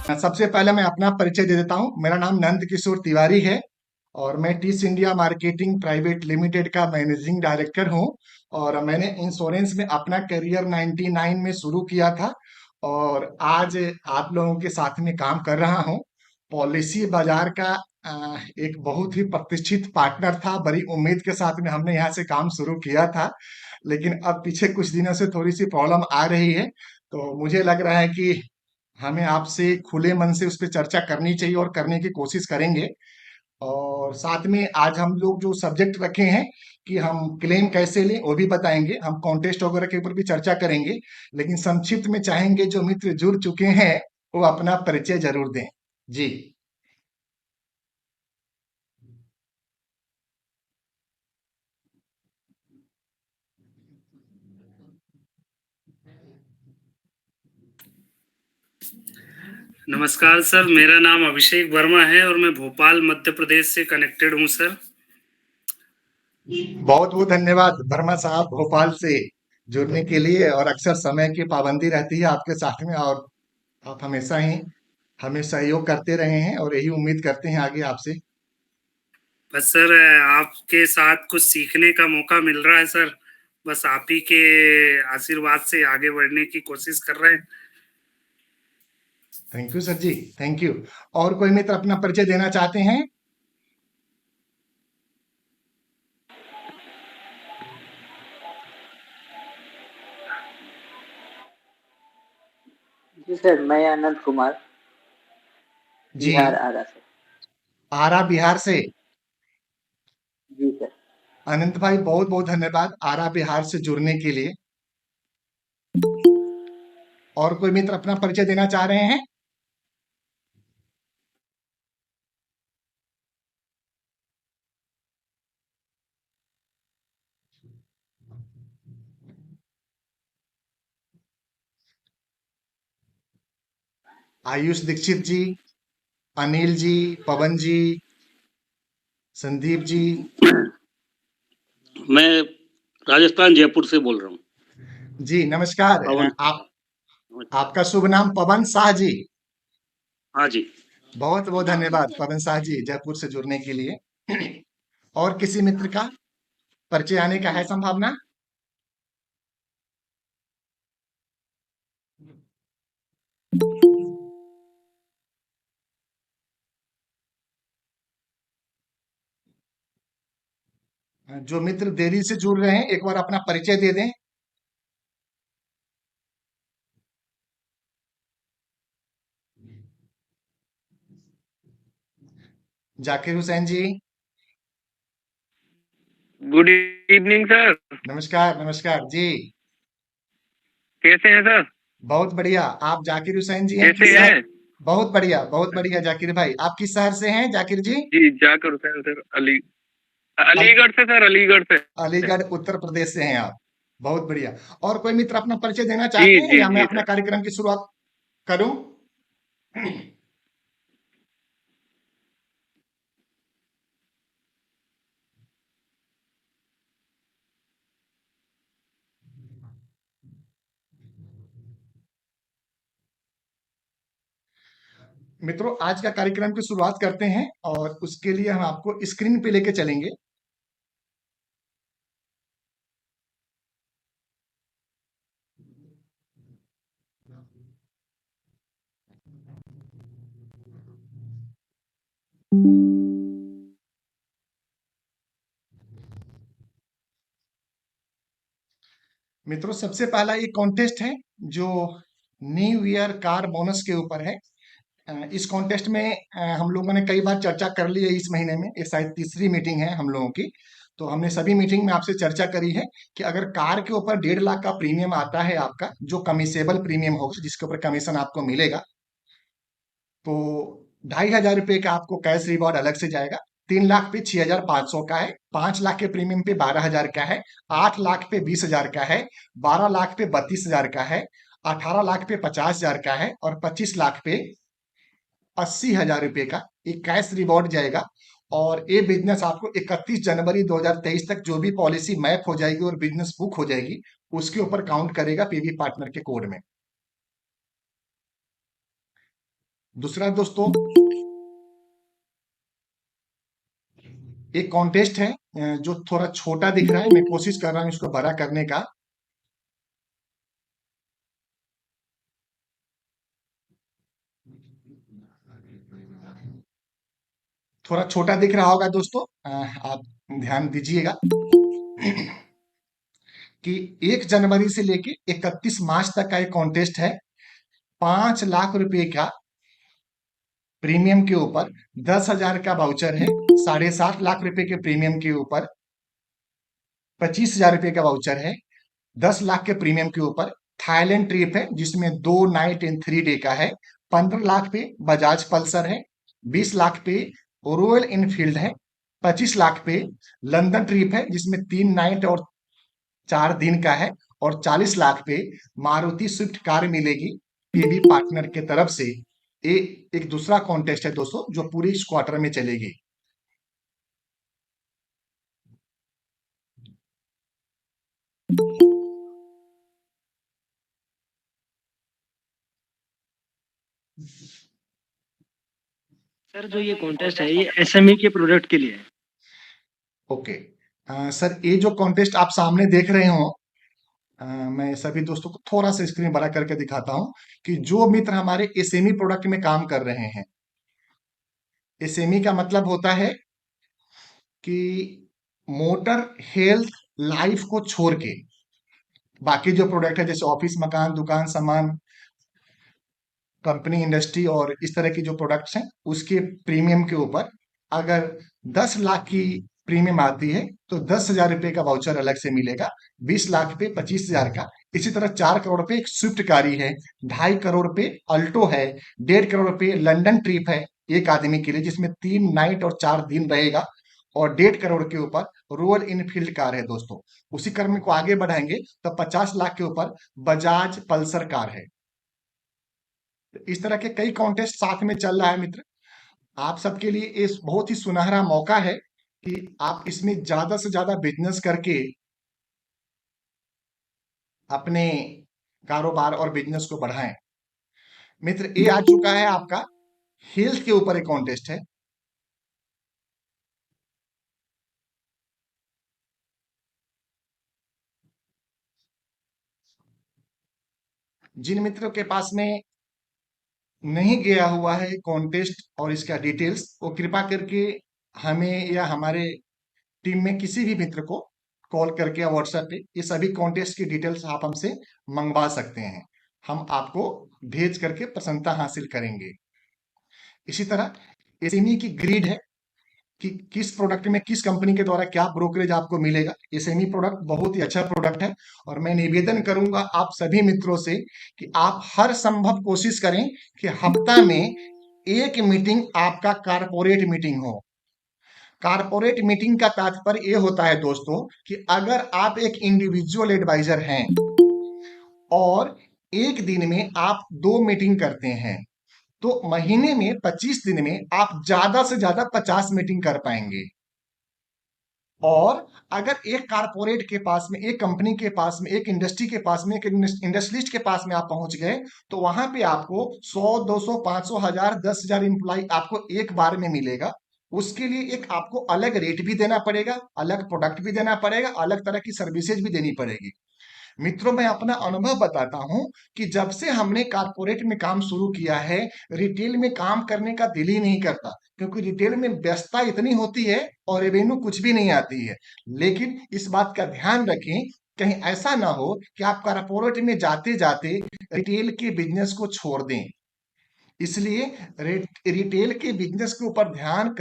सबसे पहले मैं अपना परिचय दे देता हूँ। मेरा नाम नंद किशोर तिवारी है और मैं टिस इंडिया मार्केटिंग प्राइवेट लिमिटेड का मैनेजिंग डायरेक्टर हूँ। और मैंने इंश्योरेंस में अपना करियर 99 में शुरू किया था और आज आप लोगों के साथ में काम कर रहा हूँ। पॉलिसी बाजार का एक बहुत ही प्रतिष्ठित पार्टनर था। बड़ी उम्मीद के साथ में हमने यहाँ से काम शुरू किया था, लेकिन अब पीछे कुछ दिनों से थोड़ी सी प्रॉब्लम आ रही है। तो मुझे लग रहा है कि हमें आपसे खुले मन से उस पर चर्चा करनी चाहिए और करने की कोशिश करेंगे। और साथ में आज हम लोग जो सब्जेक्ट रखे हैं कि हम क्लेम कैसे लें वो भी बताएंगे। हम कॉन्टेस्ट वगैरह के ऊपर भी चर्चा करेंगे, लेकिन संक्षिप्त में चाहेंगे जो मित्र जुड़ चुके हैं वो अपना परिचय जरूर दें। जी। नमस्कार सर, मेरा नाम अभिषेक वर्मा है और मैं भोपाल मध्य प्रदेश से कनेक्टेड हूँ सर। बहुत बहुत धन्यवाद वर्मा साहब, भोपाल से जुड़ने के लिए। और अक्सर समय की पाबंदी रहती है आपके साथ में, और आप हमेशा ही हमें सहयोग करते रहे हैं और यही उम्मीद करते हैं आगे आपसे। बस सर, आपके साथ कुछ सीखने का मौका मिल रहा है सर। बस आप ही के आशीर्वाद से आगे बढ़ने की कोशिश कर रहे हैं। Thank you sir ji, thank you. और कोई मित्र अपना परिचय देना चाहते हैं? जी सर, मैं आनंद कुमार, जी। बिहार आरा से। आरा बिहार से। जी सर। अनंत भाई, बहुत बहुत धन्यवाद आरा बिहार से जुड़ने के लिए। और कोई मित्र अपना परिचय देना चाह रहे हैं? आयुष दीक्षित जी, अनिल जी, पवन जी, संदीप जी। मैं राजस्थान जयपुर से बोल रहा हूँ। जी नमस्कार। पवन। आप आपका शुभ नाम पवन शाह जी। हाँ जी। बहुत बहुत धन्यवाद पवन शाह जी, जयपुर से जुड़ने के लिए। और किसी मित्र का परिचय आने का है संभावना? जो मित्र देरी से जुड़ रहे हैं एक बार अपना परिचय दे दें। Zakir Hussain ji. Good evening sir. नमस्कार नमस्कार जी। कैसे हैं सर? बहुत बढ़िया। आप जाकिर हुसैन जी हैं, कैसे किस शहर? हैं? बहुत बढ़िया जाकिर भाई। आप किस शहर से हैं जाकिर जी? जी, जाकिर हुसैन सर, अल, अलीगढ़ से सर, अलीगढ़ से। अलीगढ़ उत्तर प्रदेश से हैं आप। बहुत बढ़िया। और कोई मित्र अपना परिचय देना जी चाहते हैं जी या मैं जी अपना सर। कार्यक्रम की शुरुआत करूं? मित्रों, आज का कार्यक्रम की शुरुआत करते हैं और उसके लिए हम आपको स्क्रीन पे लेके चलेंगे। मित्रों, सबसे पहला ये कॉन्टेस्ट है जो न्यू ईयर कार बोनस के ऊपर है। इस कॉन्टेस्ट में हम लोगों ने कई बार चर्चा कर ली है इस महीने में। ये शायद तीसरी मीटिंग है हम लोगों की। तो हमने सभी मीटिंग में आपसे चर्चा करी है कि अगर कार के ऊपर 1.5 लाख का प्रीमियम आता है आपका, जो कमीसेबल प्रीमियम होगा, जिसके ऊपर कमीशन आपको मिलेगा, तो 2,500 रुपये का आपको कैश रिवॉर्ड अलग से जाएगा। 3 लाख पे 6,500 का है, 5 लाख के प्रीमियम पे 12,000 का है, 8 लाख पे 20,000 का है, 12 लाख पे 32,000 का है, 18 लाख पे 50,000 का है और 25 लाख पे 80,000 रुपये का एक कैश रिवॉर्ड जाएगा। और ये बिजनेस आपको 31 जनवरी 2023 तक जो भी पॉलिसी मैप हो जाएगी और बिजनेस बुक हो जाएगी उसके ऊपर काउंट करेगा पीवी पार्टनर के कोड में। दूसरा दोस्तों, एक कॉन्टेस्ट है जो थोड़ा छोटा दिख रहा है, मैं कोशिश कर रहा हूँ इसको बड़ा करने का। थोड़ा छोटा दिख रहा होगा दोस्तों, आप ध्यान दीजिएगा कि 1 जनवरी से लेके 31 मार्च तक का एक कॉन्टेस्ट है। 5 लाख रुपए का प्रीमियम के ऊपर 10,000 का वाउचर है। 7.5 लाख रुपए के प्रीमियम के ऊपर 25,000 रुपए का वाउचर है। 10 लाख के प्रीमियम के ऊपर थाईलैंड ट्रिप है जिसमें 2 नाइट एंड 3 डे का है। 15 लाख पे बजाज पल्सर है। 20 लाख पे रॉयल इनफील्ड है। 25 लाख पे लंदन ट्रिप है जिसमें 3 नाइट और 4 दिन का है। और 40 लाख पे मारुति स्विफ्ट कार मिलेगी पीबी पार्टनर के तरफ से। एक दूसरा कॉन्टेस्ट है दोस्तों जो पूरी इस क्वार्टर में चलेगी। सर जो ये कॉन्टेस्ट है ये एसएमई के प्रोडक्ट के लिए है। ओके, सर ये जो कॉन्टेस्ट आप सामने देख रहे हो, मैं सभी दोस्तों को थोड़ा सा स्क्रीन बड़ा करके दिखाता हूं कि जो मित्र हमारे एसएमई प्रोडक्ट में काम कर रहे हैं, एसएमई का मतलब होता है कि मोटर हेल्थ लाइफ को छोड़ के बाकी जो प्रोडक्ट है जैसे ऑफिस मकान दुकान सामान कंपनी इंडस्ट्री और इस तरह की जो प्रोडक्ट्स हैं उसके प्रीमियम के ऊपर अगर 10 लाख की प्रीमियम आती है तो 10,000 रुपए का वाउचर अलग से मिलेगा। 20 लाख पे 25,000 का। इसी तरह 4 करोड़ रुपए एक स्विफ्ट कारी है। 2.5 करोड़ रुपए अल्टो है। 1.5 करोड़ रुपए लंदन ट्रिप है एक आदमी के लिए जिसमें 3 नाइट और 4 दिन रहेगा। और 1.5 करोड़ के ऊपर रॉयल इनफील्ड कार है दोस्तों। उसी क्रम को आगे बढ़ाएंगे तो 50 लाख के ऊपर बजाज पल्सर कार है। इस तरह के कई कॉन्टेस्ट साथ में चल रहा है मित्र। आप सबके लिए इस बहुत ही सुनहरा मौका है कि आप इसमें ज्यादा से ज्यादा बिजनेस करके अपने कारोबार और बिजनेस को बढ़ाएं। मित्र ये आ चुका है आपका हेल्थ के ऊपर एक कॉन्टेस्ट है। जिन मित्रों के पास में नहीं गया हुआ है कॉन्टेस्ट और इसका डिटेल्स, वो कृपा करके हमें या हमारे टीम में किसी भी मित्र को कॉल करके या व्हाट्सएप पे ये सभी कॉन्टेस्ट की डिटेल्स आप हमसे मंगवा सकते हैं। हम आपको भेज करके प्रसन्नता हासिल करेंगे। इसी तरह एसएमई की ग्रिड है कि किस प्रोडक्ट में किस कंपनी के द्वारा क्या ब्रोकरेज आपको मिलेगा। एसएमई प्रोडक्ट बहुत ही अच्छा प्रोडक्ट है और मैं निवेदन करूंगा आप सभी मित्रों से कि आप हर संभव कोशिश करें कि हफ्ता में एक मीटिंग आपका कारपोरेट मीटिंग हो। कारपोरेट मीटिंग का तात्पर्य ये होता है दोस्तों कि अगर आप एक इंडिविजुअल एडवाइजर हैं और एक दिन में आप 2 मीटिंग करते हैं तो महीने में 25 दिन में आप ज्यादा से ज्यादा 50 मीटिंग कर पाएंगे। और अगर एक कारपोरेट के पास में एक कंपनी के पास में एक इंडस्ट्री के पास में एक इंडस्ट्रियलिस्ट के पास में आप पहुंच गए तो वहां पे आपको 100 200 500 1000 10,000 इंप्लॉय आपको एक बार में मिलेगा। उसके लिए एक आपको अलग रेट भी देना पड़ेगा, अलग प्रोडक्ट भी देना पड़ेगा, अलग तरह की सर्विसेज भी देनी पड़ेगी। मित्रों मैं अपना अनुभव बताता हूं कि जब से हमने कारपोरेट में काम शुरू किया है रिटेल में काम करने का दिल ही नहीं करता क्योंकि रिटेल में व्यस्तता इतनी होती है और रेवेन्यू कुछ भी नहीं आती है। लेकिन इस बात का ध्यान रखें कहीं ऐसा ना हो कि आप कारपोरेट में जाते जाते रिटेल के बिजनेस को छोड़ दें। इसलिए रिटेल के बिजनेस के ऊपर ध्यान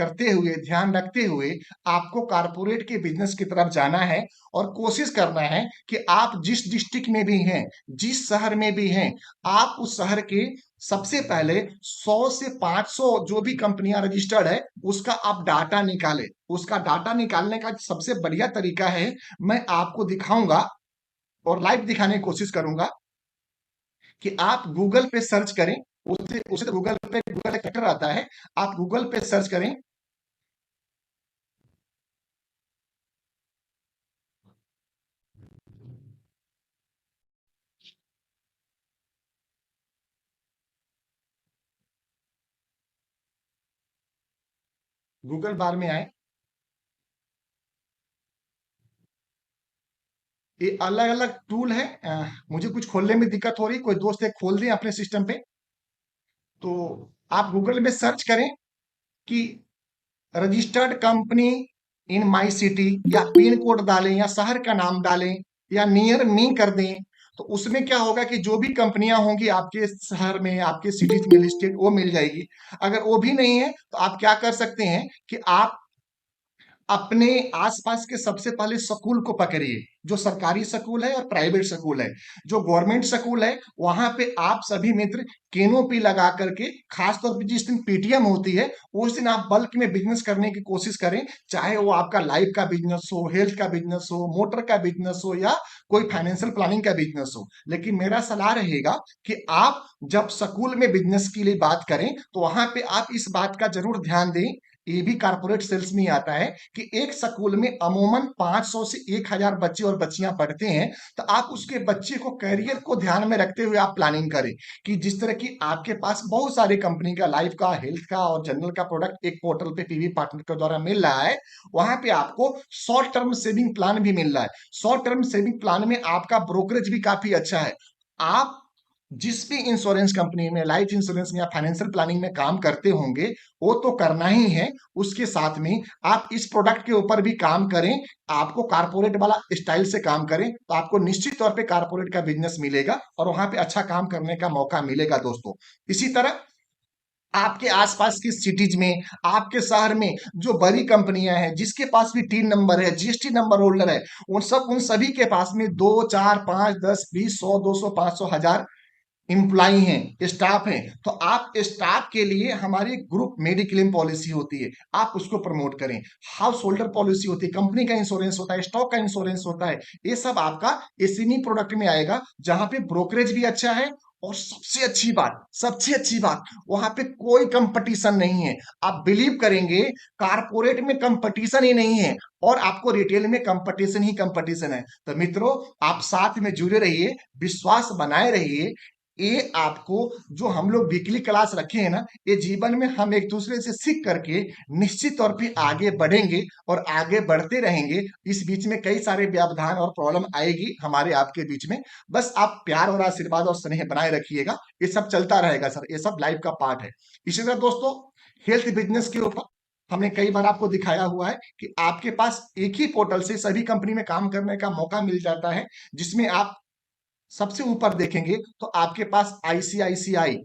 रखते हुए आपको कारपोरेट के बिजनेस की तरफ जाना है और कोशिश करना है कि आप जिस डिस्ट्रिक्ट में भी हैं जिस शहर में भी हैं आप उस शहर के सबसे पहले 100 से 500 जो भी कंपनियां रजिस्टर्ड है उसका आप डाटा निकालें। उसका डाटा निकालने का सबसे बढ़िया तरीका है, मैं आपको दिखाऊंगा और लाइव दिखाने की कोशिश करूंगा कि आप गूगल पे सर्च करें। उसे उसे गूगल फैक्टर आता है, आप गूगल पे सर्च करें। गूगल बार में आए, ये अलग अलग टूल है। मुझे कुछ खोलने में दिक्कत हो रही, कोई दोस्त है खोल दें अपने सिस्टम पे। तो आप गूगल में सर्च करें कि registered company in my city, या पिन कोड डालें या शहर का नाम डालें या नियर मी कर दें। तो उसमें क्या होगा कि जो भी कंपनियां होंगी आपके शहर में, आपके सिटीज में लिस्टेड, वो मिल जाएगी। अगर वो भी नहीं है तो आप क्या कर सकते हैं कि आप अपने आसपास के सबसे पहले स्कूल को पकड़िए, जो सरकारी स्कूल है और प्राइवेट स्कूल है। जो गवर्नमेंट स्कूल है वहां पे आप सभी मित्र कैनोपी लगा करके, खासतौर पे जिस दिन पेटीएम होती है उस दिन आप बल्क में बिजनेस करने की कोशिश करें। चाहे वो आपका लाइफ का बिजनेस हो, हेल्थ का बिजनेस हो, मोटर का बिजनेस हो, या कोई फाइनेंशियल प्लानिंग का बिजनेस हो। लेकिन मेरा सलाह रहेगा कि आप जब स्कूल में बिजनेस के लिए बात करें तो वहां पे आप इस बात का जरूर ध्यान दें, ये भी कारपोरेट सेल्स में ही आता है, कि एक स्कूल में अमूमन 500 से 1000 बच्चे और बच्चियां पढ़ते हैं। तो आप उसके बच्चे को, कैरियर को ध्यान में रखते हुए आप प्लानिंग करें कि जिस तरह की आपके पास बहुत सारे कंपनी का लाइफ का, हेल्थ का और जनरल का प्रोडक्ट एक पोर्टल पे पीवी पार्टनर के द्वारा मिल रहा है, वहां पे आपको शॉर्ट टर्म सेविंग प्लान भी मिल रहा है। शॉर्ट टर्म सेविंग प्लान में आपका ब्रोकरेज भी काफी अच्छा है। आप जिस भी इंश्योरेंस कंपनी में, लाइफ इंश्योरेंस में या फाइनेंशियल प्लानिंग में काम करते होंगे, वो तो करना ही है, उसके साथ में आप इस प्रोडक्ट के ऊपर भी काम करें। आपको कारपोरेट वाला स्टाइल से काम करें तो आपको निश्चित तौर पे कारपोरेट का बिजनेस मिलेगा और वहां पे अच्छा काम करने का मौका मिलेगा दोस्तों। इसी तरह आपके आसपास की सिटीज में, आपके शहर में जो बड़ी कंपनियां हैं, जिसके पास भी टीन नंबर है, जीएसटी नंबर होल्डर है, उन सभी के पास में 2, 4, 5, 10, 20, 100, 200, 500, 1000 एम्प्लॉई हैं, स्टाफ हैं। तो आप स्टाफ के लिए हमारी ग्रुप मेडिक्लेम पॉलिसी होती है, आप उसको प्रमोट करें। हाउस होल्डर पॉलिसी होती है, कंपनी का इंश्योरेंस होता है, स्टॉक का इंश्योरेंस होता है। ये सब आपका इसी प्रोडक्ट में आएगा, जहां पे ब्रोकरेज भी अच्छा है। और सबसे अच्छी बात, वहां पे कोई कंपटीशन नहीं है। आप बिलीव करेंगे, कारपोरेट में कंपटीशन ही नहीं है और आपको रिटेल में कंपटीशन ही कंपटीशन है। तो मित्रों, आप साथ में जुड़े रहिए, विश्वास बनाए रहिए। ये आपको, जो हम लोग वीकली क्लास रखे हैं ना, ये जीवन में हम एक दूसरे से सीख करके निश्चित तौर पे आगे बढ़ेंगे और आगे बढ़ते रहेंगे। इस बीच में कई सारे व्यवधान और प्रॉब्लम आएगी हमारे आपके बीच में। बस आप प्यार और आशीर्वाद और स्नेह बनाए रखिएगा, ये सब चलता रहेगा सर, ये सब लाइफ का पार्ट है। इसी तरह दोस्तों, हेल्थ बिजनेस के ऊपर हमने कई बार आपको दिखाया हुआ है कि आपके पास एक ही पोर्टल से सभी कंपनी में काम करने का मौका मिल जाता है, जिसमें आप सबसे ऊपर देखेंगे तो आपके पास ICICI,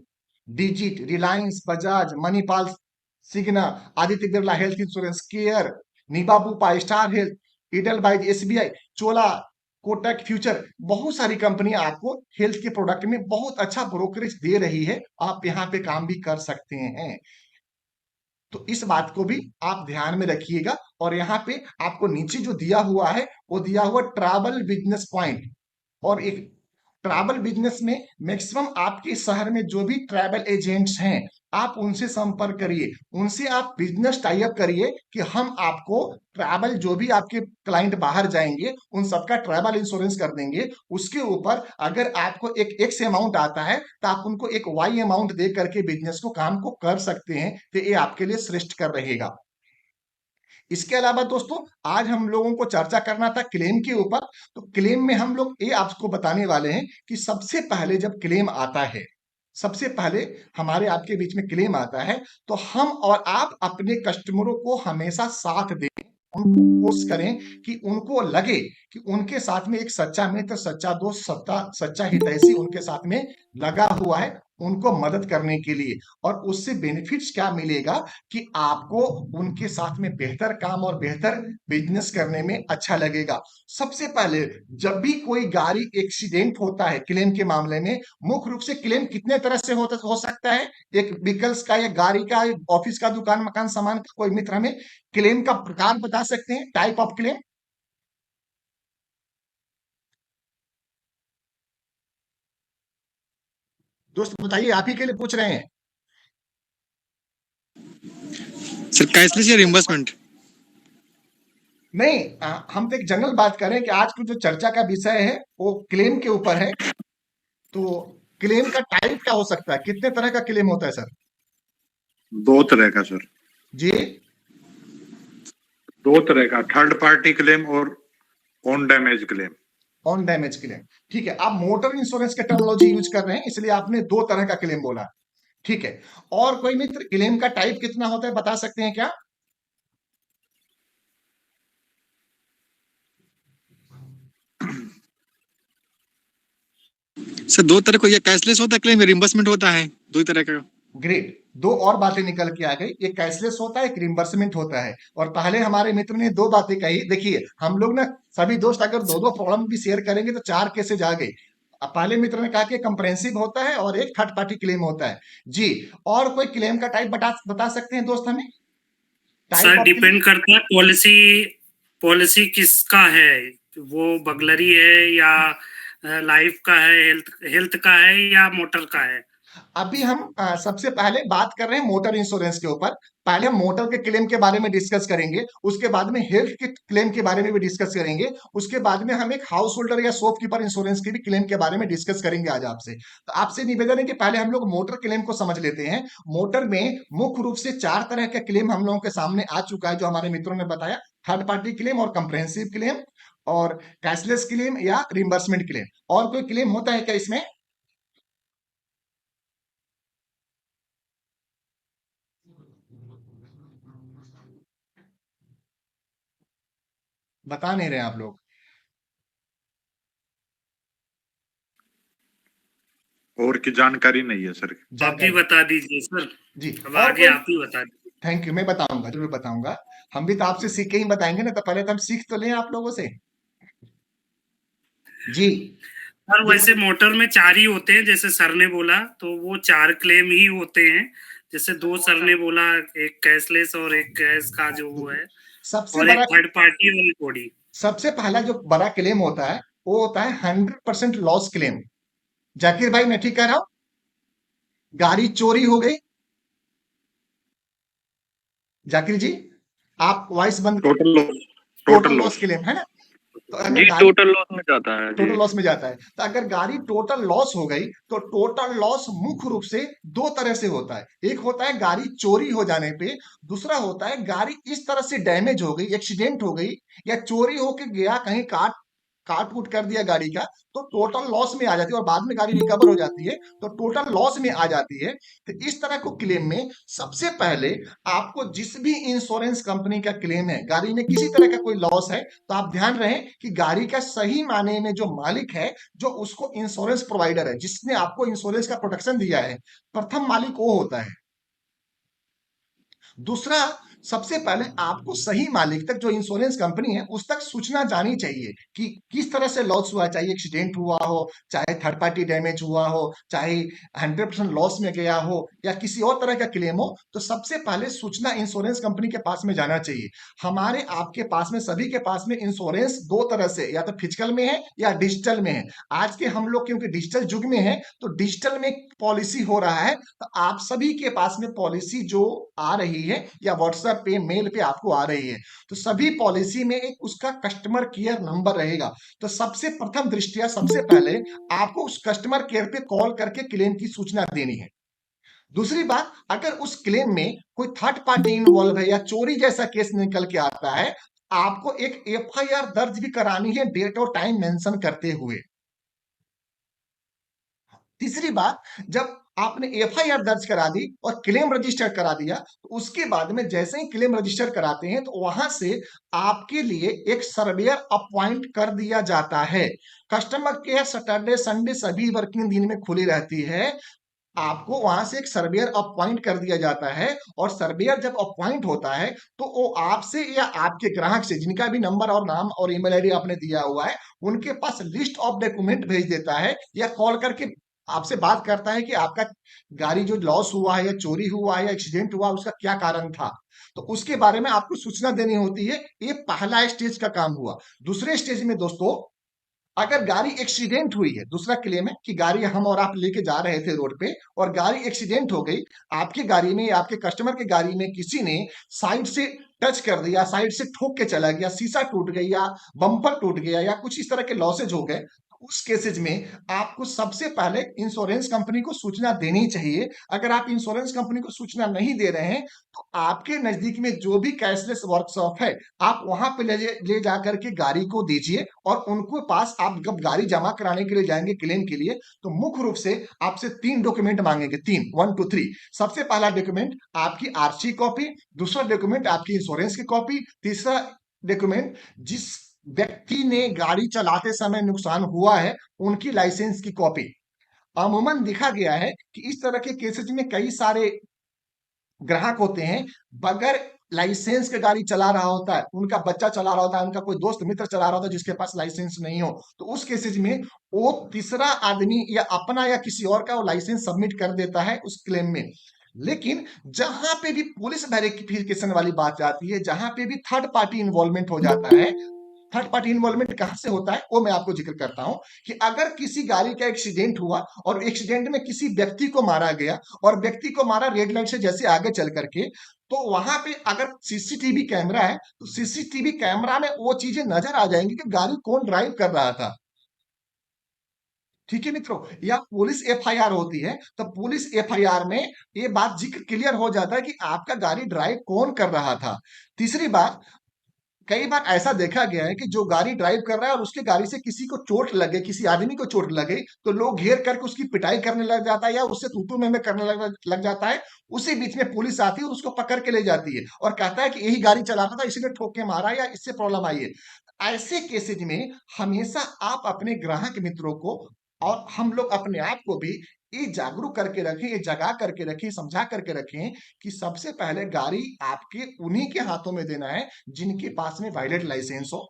Digit, Reliance, Bajaj, Manipal, Cigna, Aditya Birla Health Insurance, Care, Niva Bupa, Star Health, Edelweiss, SBI, Chola, Kotak, Future, बहुत सारी कंपनियां आपको हेल्थ के प्रोडक्ट में बहुत अच्छा ब्रोकरेज दे रही है। आप यहाँ पे काम भी कर सकते हैं। तो इस बात को भी आप ध्यान में रखिएगा। और यहाँ पे आपको नीचे जो दिया हुआ है वो दिया हुआ ट्रैवल बिजनेस पॉइंट। और एक ट्रैवल बिजनेस में मैक्सिमम आपके शहर में जो भी ट्रैवल एजेंट्स हैं, आप उनसे संपर्क करिए, उनसे आप बिजनेस टाई अप करिए कि हम आपको ट्रैवल, जो भी आपके क्लाइंट बाहर जाएंगे उन सबका ट्रैवल इंश्योरेंस कर देंगे। उसके ऊपर अगर आपको एक एक्स अमाउंट आता है तो आप उनको एक वाई अमाउंट दे करके बिजनेस को, काम को कर सकते हैं। तो ये आपके लिए श्रेष्ठ कर रहेगा। इसके अलावा दोस्तों, आज हम लोगों को चर्चा करना था क्लेम के ऊपर। तो क्लेम में हम लोग ये आपको बताने वाले हैं कि सबसे पहले जब क्लेम आता है, सबसे पहले हमारे आपके बीच में क्लेम आता है, तो हम और आप अपने कस्टमरों को हमेशा साथ दें, उनको कोशिश करें कि उनको लगे कि उनके साथ में एक सच्चा मित्र, सच्चा दोस्त, सच्चा हितैषी उनके साथ में लगा हुआ है, उनको मदद करने के लिए। और उससे बेनिफिट्स क्या मिलेगा कि आपको उनके साथ में बेहतर काम और बेहतर बिजनेस करने में अच्छा लगेगा। सबसे पहले जब भी कोई गाड़ी एक्सीडेंट होता है, क्लेम के मामले में मुख्य रूप से क्लेम कितने तरह से हो सकता है। एक व्हीकल्स का, या गाड़ी का, ऑफिस का, दुकान, मकान, सामान का, कोई मित्र हमें क्लेम का प्रकार बता सकते हैं, टाइप ऑफ क्लेम? दोस्त बताइए, आप ही के लिए पूछ रहे हैं। सर कैशलेस या रिम्बर्समेंट? नहीं, हम तो एक जनरल बात करें कि आज की जो चर्चा का विषय है वो क्लेम के ऊपर है। तो क्लेम का टाइप क्या हो सकता है, कितने तरह का क्लेम होता है सर? 2 तरह का सर। जी, दो तरह का, थर्ड पार्टी क्लेम और on damage claim. On damage claim, ठीक है। आप मोटर इंश्योरेंस की टर्मिनोलॉजी यूज कर रहे हैं, इसलिए आपने दो तरह का क्लेम बोला, ठीक है। और कोई मित्र क्लेम का टाइप कितना होता है बता सकते हैं क्या? सर दो तरह को, ये कैशलेस होता है क्लेम, रिम्बर्समेंट होता है, दो ही तरह का। ग्रेट, दो और बातें निकल के आ गई, एक कैशलेस होता है, एक रिम्बर्समेंट होता है। और पहले हमारे मित्र ने दो बातें कही, देखिए हम लोग ना सभी दोस्त अगर दो दो प्रॉब्लम भी शेयर करेंगे तो चार केसेज आ गए। पहले मित्र ने कहा कि कंप्रेहेंसिव होता है और एक थर्ड पार्टी क्लेम होता है जी। और कोई क्लेम का टाइप बता सकते हैं दोस्त हमें? सर डिपेंड करता है पॉलिसी, पॉलिसी किसका है, वो बगलरी है या लाइफ का है, हेल्थ का है या मोटर का है। अभी हम सबसे पहले बात कर रहे हैं मोटर इंश्योरेंस के ऊपर। पहले हम मोटर के क्लेम के बारे में डिस्कस करेंगे, उसके बाद में हेल्थ के क्लेम के बारे में भी डिस्कस करेंगे, उसके बाद में हम एक हाउस होल्डर या शॉपकीपर इंश्योरेंस के भी क्लेम के बारे में डिस्कस करेंगे आज आपसे। तो आपसे निवेदन है कि पहले हम लोग मोटर क्लेम को समझ लेते हैं। मोटर में मुख्य रूप से चार तरह का क्लेम हम लोगों के सामने आ चुका है, जो हमारे मित्रों ने बताया, थर्ड पार्टी क्लेम और कंप्रेहेंसिव क्लेम और कैशलेस क्लेम या रिम्बर्समेंट क्लेम। और कोई क्लेम होता है क्या इसमें? बता नहीं रहे आप लोग। और की जानकारी नहीं है सर। आप ही बता दीजिए सर, जी। अब और आगे आप ही बता दीजिए। थैंक यू, मैं बताऊंगा, जरूर बताऊंगा। हम भी तो आपसे सीख के ही बताएंगे ना, तो पहले तो हम सीख तो लें आप लोगों से जी। सर वैसे मोटर में चार ही होते हैं, जैसे सर ने बोला तो वो चार क्लेम ही होते हैं। जैसे दो सर ने बोला, एक कैशलेस और एक कैश का जो वो है, सबसे और एक बड़ा, थर्ड पार्टी और एक बॉडी। सबसे पहला जो बड़ा क्लेम होता है वो होता है 100% लॉस क्लेम। जाकिर भाई मैं ठीक कह रहा हूं? गाड़ी चोरी हो गई, जाकिर जी आप वॉइस बंद, टोटल लॉस क्लेम है ना? तो अगर जी गाड़ी टोटल लॉस में जाता है टोटल जी। लॉस में जाता है, तो अगर गाड़ी टोटल लॉस हो गई तो टोटल लॉस मुख्य रूप से दो तरह से होता है। एक होता है गाड़ी चोरी हो जाने पे, दूसरा होता है गाड़ी इस तरह से डैमेज हो गई, एक्सीडेंट हो गई या चोरी होके गया, कहीं काट काट कूट कर दिया गाड़ी का, तो टोटल लॉस में आ जाती है। और बाद में गाड़ी रिकवर हो जाती है तो टोटल लॉस में आ जाती है। तो इस तरह को क्लेम में सबसे पहले आपको जिस भी इंश्योरेंस कंपनी का क्लेम है, गाड़ी में किसी तरह का कोई लॉस है, तो आप ध्यान रहे कि गाड़ी का सही माने में जो मालिक है, जो उसको इंश्योरेंस प्रोवाइडर है, जिसने आपको इंश्योरेंस का प्रोटेक्शन दिया है, प्रथम मालिक वो होता है। दूसरा, सबसे पहले आपको सही मालिक तक, जो इंश्योरेंस कंपनी है उस तक सूचना जानी चाहिए कि किस तरह से लॉस हुआ, चाहे एक्सीडेंट हुआ हो, चाहे थर्ड पार्टी डैमेज हुआ हो, चाहे 100% लॉस में गया हो या किसी और तरह का क्लेम हो, तो सबसे पहले सूचना इंश्योरेंस कंपनी के पास में जाना चाहिए। हमारे आपके पास में, सभी के पास में इंश्योरेंस दो तरह से, या तो फिजिकल में है या डिजिटल में है। आज के हम लोग क्योंकि डिजिटल युग में है, तो डिजिटल में पॉलिसी हो रहा है, तो आप सभी के पास में पॉलिसी जो आ रही है या व्हाट्सएप पे, मेल पे आपको आ रही है, तो सभी पॉलिसी में एक उसका कस्टमर केयर नंबर रहेगा। तो सबसे प्रथम दृष्टया सबसे पहले आपको उस कस्टमर केयर पे कॉल करके क्लेम की सूचना देनी है। दूसरी बात, अगर उस क्लेम में कोई थर्ड पार्टी इन्वॉल्व है या चोरी जैसा केस निकल के आता है, आपको एक एफआईआर दर्ज भी करानी है, डेट और टाइम मेंशन करते हुए। तीसरी बात, जब आपने एफआईआर दर्ज करा दी और क्लेम रजिस्टर करा दिया, तो उसके बाद में जैसे ही क्लेम रजिस्टर कराते हैं, तो वहां से आपके लिए एक सर्वेयर अपॉइंट कर दिया जाता है। कस्टमर केयर सैटरडे संडे सभी वर्किंग दिन में खुली रहती है। आपको वहां से एक सर्वेयर अपॉइंट कर दिया जाता है, और सर्वेयर जब अपॉइंट होता है तो वो आपसे या आपके ग्राहक से, जिनका भी नंबर और नाम और ईमेल आईडी आपने दिया हुआ है, उनके पास लिस्ट ऑफ डॉक्यूमेंट भेज देता है, या कॉल करके आपसे बात करता है कि आपका गाड़ी जो लॉस हुआ है या चोरी हुआ है या एक्सीडेंट हुआ, उसका क्या कारण था, तो उसके बारे में आपको सूचना देनी होती है। ये पहला स्टेज का काम हुआ। दूसरे स्टेज में दोस्तों, अगर गाड़ी एक्सीडेंट हुई है, दूसरा क्लेम है कि गाड़ी हम और आप लेके जा रहे थे रोड पे और गाड़ी एक्सीडेंट हो गई, आपकी गाड़ी में या आपके कस्टमर की गाड़ी में किसी ने साइड से टच कर दिया, साइड से ठोक के चला गया, शीशा टूट गया, बम्पर टूट गया या कुछ इस तरह के लॉसेज हो गए, उस केसेज में आपको सबसे पहले इंश्योरेंस कंपनी को सूचना देनी चाहिए। अगर आप इंश्योरेंस कंपनी को सूचना नहीं दे रहे हैं तो आपके नजदीक में जो भी कैशलेस वर्कशॉप है आप वहां पे ले जा करके गाड़ी को दीजिए और उनको पास आप जब गाड़ी जमा कराने के लिए जाएंगे क्लेम के लिए तो मुख्य रूप से आपसे 3 डॉक्यूमेंट मांगेंगे, 3 1 2 3। सबसे पहला डॉक्यूमेंट आपकी आरसी कॉपी, दूसरा डॉक्यूमेंट आपकी इंश्योरेंस की कॉपी, तीसरा डॉक्यूमेंट जिस व्यक्ति ने गाड़ी चलाते समय नुकसान हुआ है उनकी लाइसेंस की कॉपी। अमूमन देखा गया है कि इस तरह के केसेज में कई सारे ग्राहक होते हैं बगैर लाइसेंस के गाड़ी चला रहा होता है, उनका बच्चा चला रहा होता है, उनका कोई दोस्त मित्र चला रहा होता है जिसके पास लाइसेंस नहीं हो, तो उस केसेज में वो तीसरा आदमी या अपना या किसी और का वो लाइसेंस सबमिट कर देता है उस क्लेम में। लेकिन जहां पे भी पुलिस वेरिफिकेशन वाली बात आती है, जहां पे भी थर्ड पार्टी इन्वॉल्वमेंट हो जाता है, थर्ड पार्टी इन्वॉल्वमेंट कहां से होता है वो मैं आपको जिक्र करता हूं कि अगर किसी गाड़ी का एक्सीडेंट हुआ और एक्सीडेंट में किसी व्यक्ति को मारा गया और व्यक्ति को मारा रेड लाइट से जैसे आगे चल करके, तो वहां पे अगर सीसीटीवी कैमरा है तो सीसीटीवी कैमरा में वो चीजें नजर आ जाएंगी कि गाड़ी कौन ड्राइव कर रहा था। ठीक है मित्रों, या पुलिस एफआईआर होती है तो पुलिस एफआईआर में ये बात जिक्र क्लियर हो जाता है कि आपका गाड़ी ड्राइव कौन कर रहा था। तीसरी बात, कई बार ऐसा देखा गया है कि जो गाड़ी ड्राइव कर रहा है और उसके गाड़ी से किसी को चोट लगे, किसी आदमी को चोट लगे तो लोग घेर करके उसकी पिटाई करने लग जाता है या उससे तू में करने लग जाता है। उसी बीच में पुलिस आती है और उसको पकड़ के ले जाती है और कहता है कि यही गाड़ी चला रहा था इसीलिए ठोक के मारा या इससे प्रॉब्लम आई है। ऐसे केसेज में हमेशा आप अपने ग्राहक मित्रों को और हम लोग अपने आप को भी ये जागरूक करके रखें, ये जगा करके रखें, समझा करके रखें कि सबसे पहले गाड़ी आपके उन्हीं के हाथों में देना है जिनके पास में वैलिड लाइसेंस हो।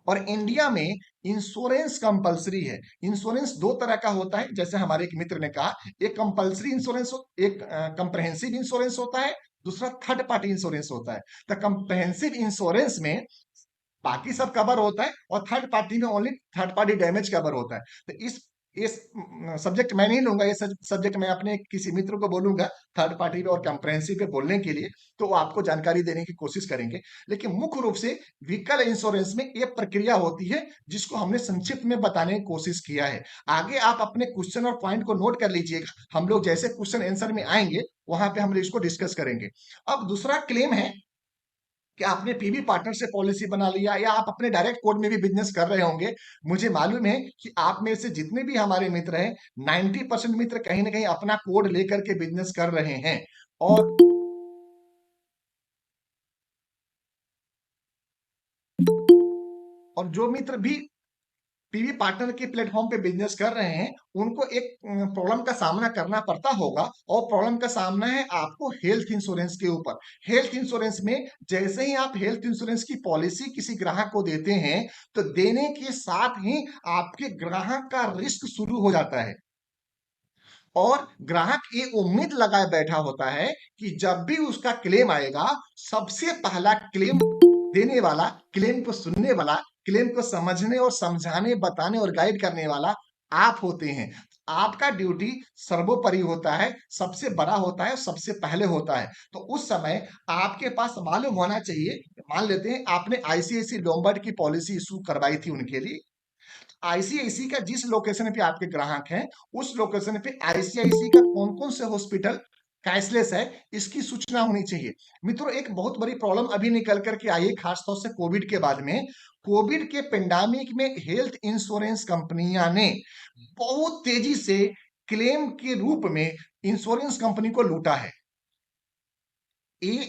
और इंडिया में इंश्योरेंस कंपलसरी है। इंश्योरेंस दो तरह का होता है, जैसे हमारे एक मित्र ने कहा, एक कंपलसरी इंश्योरेंस, एक कंप्रहेंसिव इंश्योरेंस होता है, दूसरा थर्ड पार्टी इंश्योरेंस होता है। तो कंप्रहेंसिव इंश्योरेंस में बाकी सब कवर होता है और थर्ड पार्टी में only third party damage cover होता है। तो इस सब्जेक्ट मैं नहीं लूंगा, ये सब्जेक्ट मैं अपने किसी मित्र को बोलूंगा थर्ड पार्टी पे और कंप्रहेंसिव पे बोलने के लिए, तो वो आपको जानकारी देने की कोशिश करेंगे। लेकिन मुख्य रूप से व्हीकल इंश्योरेंस में ये प्रक्रिया होती है जिसको हमने संक्षिप्त में बताने की कोशिश किया है। आगे आप अपने क्वेश्चन और पॉइंट को नोट कर लीजिएगा, हम लोग जैसे क्वेश्चन आंसर में आएंगे वहां पे हम इसको डिस्कस करेंगे। अब दूसरा क्लेम है कि आपने पीवी पार्टनर से पॉलिसी बना लिया या आप अपने डायरेक्ट कोड में भी बिजनेस कर रहे होंगे। मुझे मालूम है कि आप में से जितने भी हमारे मित्र हैं 90% मित्र कहीं ना कहीं अपना कोड लेकर के बिजनेस कर रहे हैं और जो मित्र भी पीवी पार्टनर के प्लेटफॉर्म पे बिजनेस कर रहे हैं उनको एक प्रॉब्लम का सामना करना पड़ता होगा और प्रॉब्लम का सामना है आपको हेल्थ इंश्योरेंस के ऊपर। हेल्थ इंश्योरेंस में जैसे ही आप हेल्थ इंश्योरेंस की पॉलिसी किसी ग्राहक को देते हैं तो देने के साथ ही आपके ग्राहक का रिस्क शुरू हो जाता है और ग्राहक ये उम्मीद लगाए बैठा होता है कि जब भी उसका क्लेम आएगा सबसे पहला क्लेम देने वाला, क्लेम को सुनने वाला, क्लेम को समझने और समझाने, बताने और गाइड करने वाला आप होते हैं। आपका ड्यूटी सर्वोपरि होता है, सबसे बड़ा होता है, सबसे पहले होता है। तो उस समय आपके पास मालूम होना चाहिए, मान लेते हैं आपने आईसीआईसी लोम्बार्ड की पॉलिसी इशू करवाई थी उनके लिए। आईसीआईसी का जिस लोकेशन पे आपके ग्राहक हैं उस लोकेशन पे आईसीआईसी का कौन कौन से हॉस्पिटल कैशलेस है इसकी सूचना होनी चाहिए। मित्रों, एक बहुत बड़ी प्रॉब्लम अभी निकल करके आई है, खासतौर से कोविड के बाद में। कोविड के पेंडेमिक में हेल्थ इंश्योरेंस कंपनियां ने बहुत तेजी से क्लेम के रूप में इंश्योरेंस कंपनी को लूटा है। ये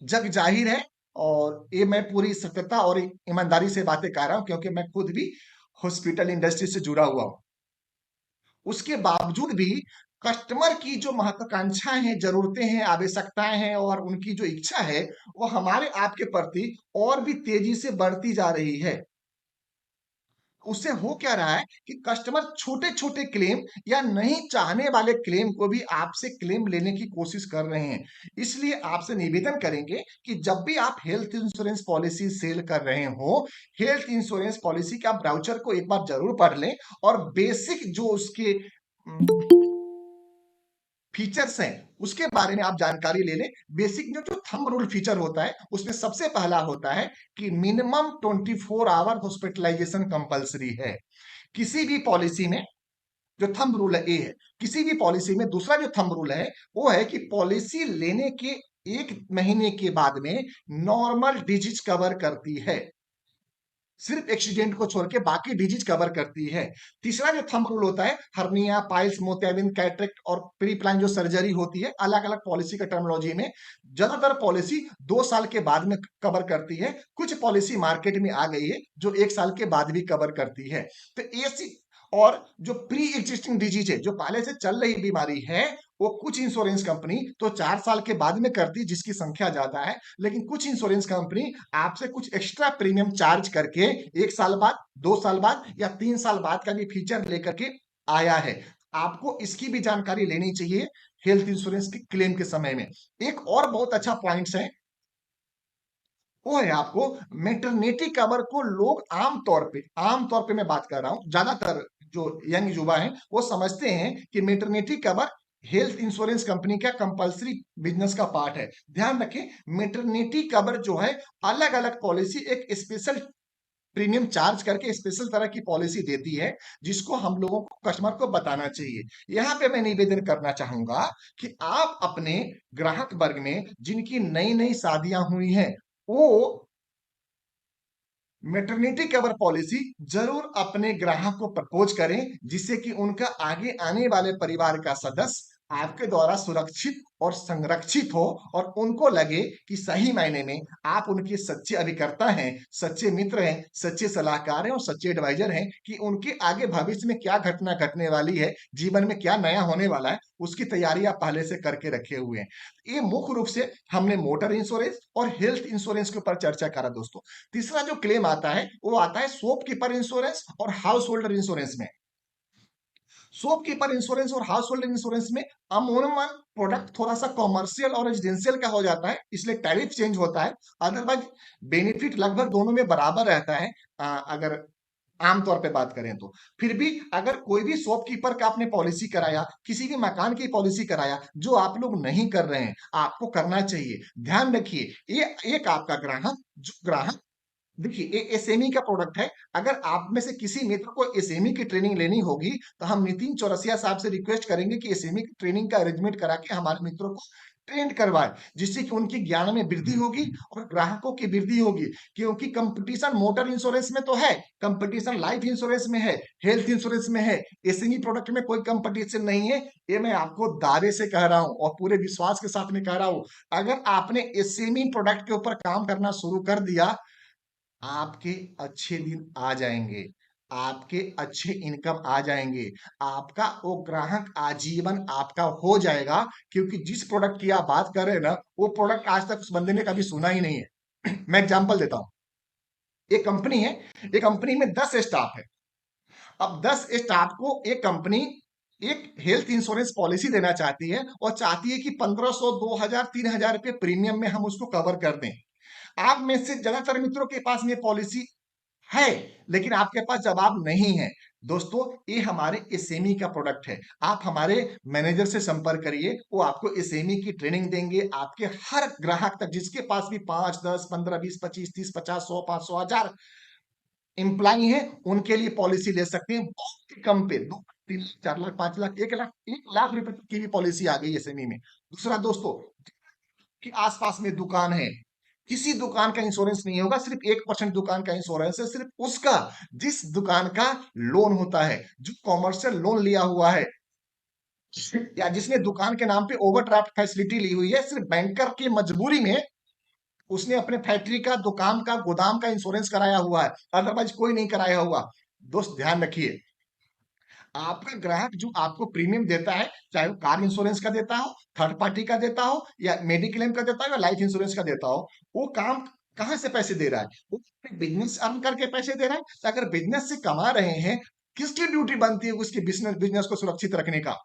जग जाहिर है और ये मैं पूरी सत्यता और ईमानदारी से बातें कर रहा हूं क्योंकि मैं खुद भी हॉस्पिटल इंडस्ट्री से जुड़ा हुआ हूं। उसके बावजूद भी कस्टमर की जो महत्वाकांक्षाएं हैं, जरूरतें हैं, आवश्यकताएं हैं और उनकी जो इच्छा है वो हमारे आपके प्रति और भी तेजी से बढ़ती जा रही है। उससे हो क्या रहा है कि कस्टमर छोटे छोटे क्लेम या नहीं चाहने वाले क्लेम को भी आपसे क्लेम लेने की कोशिश कर रहे हैं। इसलिए आपसे निवेदन करेंगे कि जब भी आप हेल्थ इंश्योरेंस पॉलिसी सेल कर रहे हो, हेल्थ इंश्योरेंस पॉलिसी का ब्राउचर को एक बार जरूर पढ़ लें और बेसिक जो उसके फीचर्स हैं उसके बारे में आप जानकारी ले लें। बेसिक जो थंब रूल फीचर होता है उसमें सबसे पहला होता है कि मिनिमम 24 आवर हॉस्पिटलाइजेशन कंपलसरी है किसी भी पॉलिसी में। जो थंब रूल है ए है किसी भी पॉलिसी में। दूसरा जो थंब रूल है वो है कि पॉलिसी लेने के 1 महीने के बाद में नॉर्मल डिजीज कवर करती है, सिर्फ एक्सीडेंट को छोड़ के बाकी डिजीज कवर करती है। तीसरा जो थंब रूल होता है हर्निया, पाइल्स, मोतियाबिंद, कैटरेक्ट और प्री प्लान जो सर्जरी होती है अलग अलग पॉलिसी का टर्मिनोलॉजी में ज्यादातर पॉलिसी 2 साल के बाद में कवर करती है। कुछ पॉलिसी मार्केट में आ गई है जो 1 साल के बाद भी कवर करती है। तो ऐसी और जो प्री एग्जिस्टिंग डिजीज है जो पहले से चल रही बीमारी है वो कुछ इंश्योरेंस कंपनी तो 4 साल के बाद में करती जिसकी संख्या ज्यादा है, लेकिन कुछ इंश्योरेंस कंपनी आपसे कुछ एक्स्ट्रा प्रीमियम चार्ज करके 1 साल बाद, 2 साल बाद या 3 साल बाद का भी फीचर लेकर के आया है। आपको इसकी भी जानकारी लेनी चाहिए हेल्थ इंश्योरेंस की क्लेम के समय में। एक और बहुत अच्छा पॉइंट्स है वो है आपको मेटरनिटी कवर को लोग आमतौर पे मैं बात कर रहा हूं, ज्यादातर जो यंग युवा हैं वो समझते हैं कि maternity cover health insurance company का कंपलसरी बिजनेस का पार्ट है। ध्यान रखें मेटरनिटी कवर जो है अलग अलग पॉलिसी एक स्पेशल प्रीमियम चार्ज करके स्पेशल तरह की पॉलिसी देती है जिसको हम लोगों को कस्टमर को बताना चाहिए। यहाँ पे मैं निवेदन करना चाहूंगा कि आप अपने ग्राहक वर्ग में जिनकी नई नई शादियां हुई हैं वो मैटरनिटी कवर पॉलिसी जरूर अपने ग्राहक को प्रपोज करें जिससे कि उनका आगे आने वाले परिवार का सदस्य आपके द्वारा सुरक्षित और संरक्षित हो और उनको लगे कि सही मायने में आप उनके सच्चे अभिकर्ता हैं, सच्चे मित्र हैं, सच्चे सलाहकार हैं और सच्चे एडवाइजर हैं कि उनके आगे भविष्य में क्या घटना घटने वाली है, जीवन में क्या नया होने वाला है उसकी तैयारी आप पहले से करके रखे हुए हैं। ये मुख्य रूप से हमने मोटर इंश्योरेंस और हेल्थ इंश्योरेंस के ऊपर चर्चा करा दोस्तों। तीसरा जो क्लेम आता है वो आता है शॉपकीपर इंश्योरेंस और हाउस होल्डर इंश्योरेंस में। शॉपकीपर इंश्योरेंस और हाउस होल्डर इंश्योरेंस में अमूमन प्रोडक्ट थोड़ा सा कॉमर्शियल और रेजिडेंशियल का हो जाता है इसलिए टैरिफ चेंज होता है, अदरवाइज बेनिफिट लगभग दोनों में बराबर रहता है। अगर आमतौर पे बात करें तो फिर भी अगर कोई भी शॉपकीपर का आपने पॉलिसी कराया, किसी भी मकान की पॉलिसी कराया जो आप लोग नहीं कर रहे हैं आपको करना चाहिए। ध्यान रखिए ये एक आपका ग्राहक देखिए एसएमई का प्रोडक्ट है। अगर आप में से किसी मित्र को एसएमई की ट्रेनिंग लेनी होगी तो हम नितिन चौरसिया साहब से रिक्वेस्ट करेंगे कि एसएमई की ट्रेनिंग का अरेंजमेंट करा के हमारे मित्रों को ट्रेंड करवाए जिससे कि उनकी ज्ञान में वृद्धि होगी और ग्राहकों की वृद्धि होगी। क्योंकि कंपटीशन मोटर इंश्योरेंस में तो है, कंपटीशन लाइफ इंश्योरेंस में है, हेल्थ इंश्योरेंस में है, एसएमई प्रोडक्ट में कोई कंपटीशन नहीं है। ये मैं आपको दावे से कह रहा हूं और पूरे विश्वास के साथ में कह रहा हूं। अगर आपने एसएमई प्रोडक्ट के ऊपर काम करना शुरू कर दिया आपके अच्छे दिन आ जाएंगे, आपके अच्छे इनकम आ जाएंगे, आपका वो ग्राहक आजीवन आपका हो जाएगा। क्योंकि जिस प्रोडक्ट की आप बात कर रहे हैं ना वो प्रोडक्ट आज तक उस बंदे ने कभी सुना ही नहीं है। मैं एग्जांपल देता हूं। एक कंपनी है, एक कंपनी में 10 स्टाफ है। अब 10 स्टाफ को एक कंपनी एक हेल्थ इंश्योरेंस पॉलिसी देना चाहती है और चाहती है कि 1500, 2000, 3000 रुपए प्रीमियम में हम उसको कवर कर दें। आप में से ज्यादातर मित्रों के पास ये पॉलिसी है लेकिन आपके पास जवाब नहीं है। दोस्तों ये हमारे एसएमई का प्रोडक्ट है। आप हमारे मैनेजर से संपर्क करिए, वो आपको एसएमई की ट्रेनिंग देंगे। आपके हर ग्राहक तक जिसके पास भी 5, 10, 15, 20, 25, 30, 50, 100, 500, 1000 एम्प्लॉई है उनके लिए पॉलिसी ले सकते हैं बहुत ही कम पे। 2, 3, 4 लाख, 5 लाख, 1 लाख रुपए की भी पॉलिसी आ गई एसएमई में। दूसरा दोस्तों कि आसपास में दुकान है, किसी दुकान का इंश्योरेंस नहीं होगा, सिर्फ 1% दुकान का इंश्योरेंस है, सिर्फ उसका जिस दुकान का लोन होता है, जो कॉमर्शियल लोन लिया हुआ है या जिसने दुकान के नाम पे ओवरड्राफ्ट फैसिलिटी ली हुई है, सिर्फ बैंकर की मजबूरी में उसने अपने फैक्ट्री का, दुकान का, गोदाम का इंश्योरेंस कराया हुआ है, अदरवाइज कोई नहीं कराया हुआ। दोस्त ध्यान रखिए आपका ग्राहक जो आपको प्रीमियम देता है चाहे वो कार इंश्योरेंस का देता हो, थर्ड पार्टी का देता हो या मेडिक्लेम का देता हो या लाइफ इंश्योरेंस का देता हो, वो काम कहां से पैसे दे रहा है? वो बिजनेस अर्न करके पैसे दे रहा है। तो अगर बिजनेस से कमा रहे हैं किसकी ड्यूटी बनती है उसकी बिजनेस को सुरक्षित रखने का?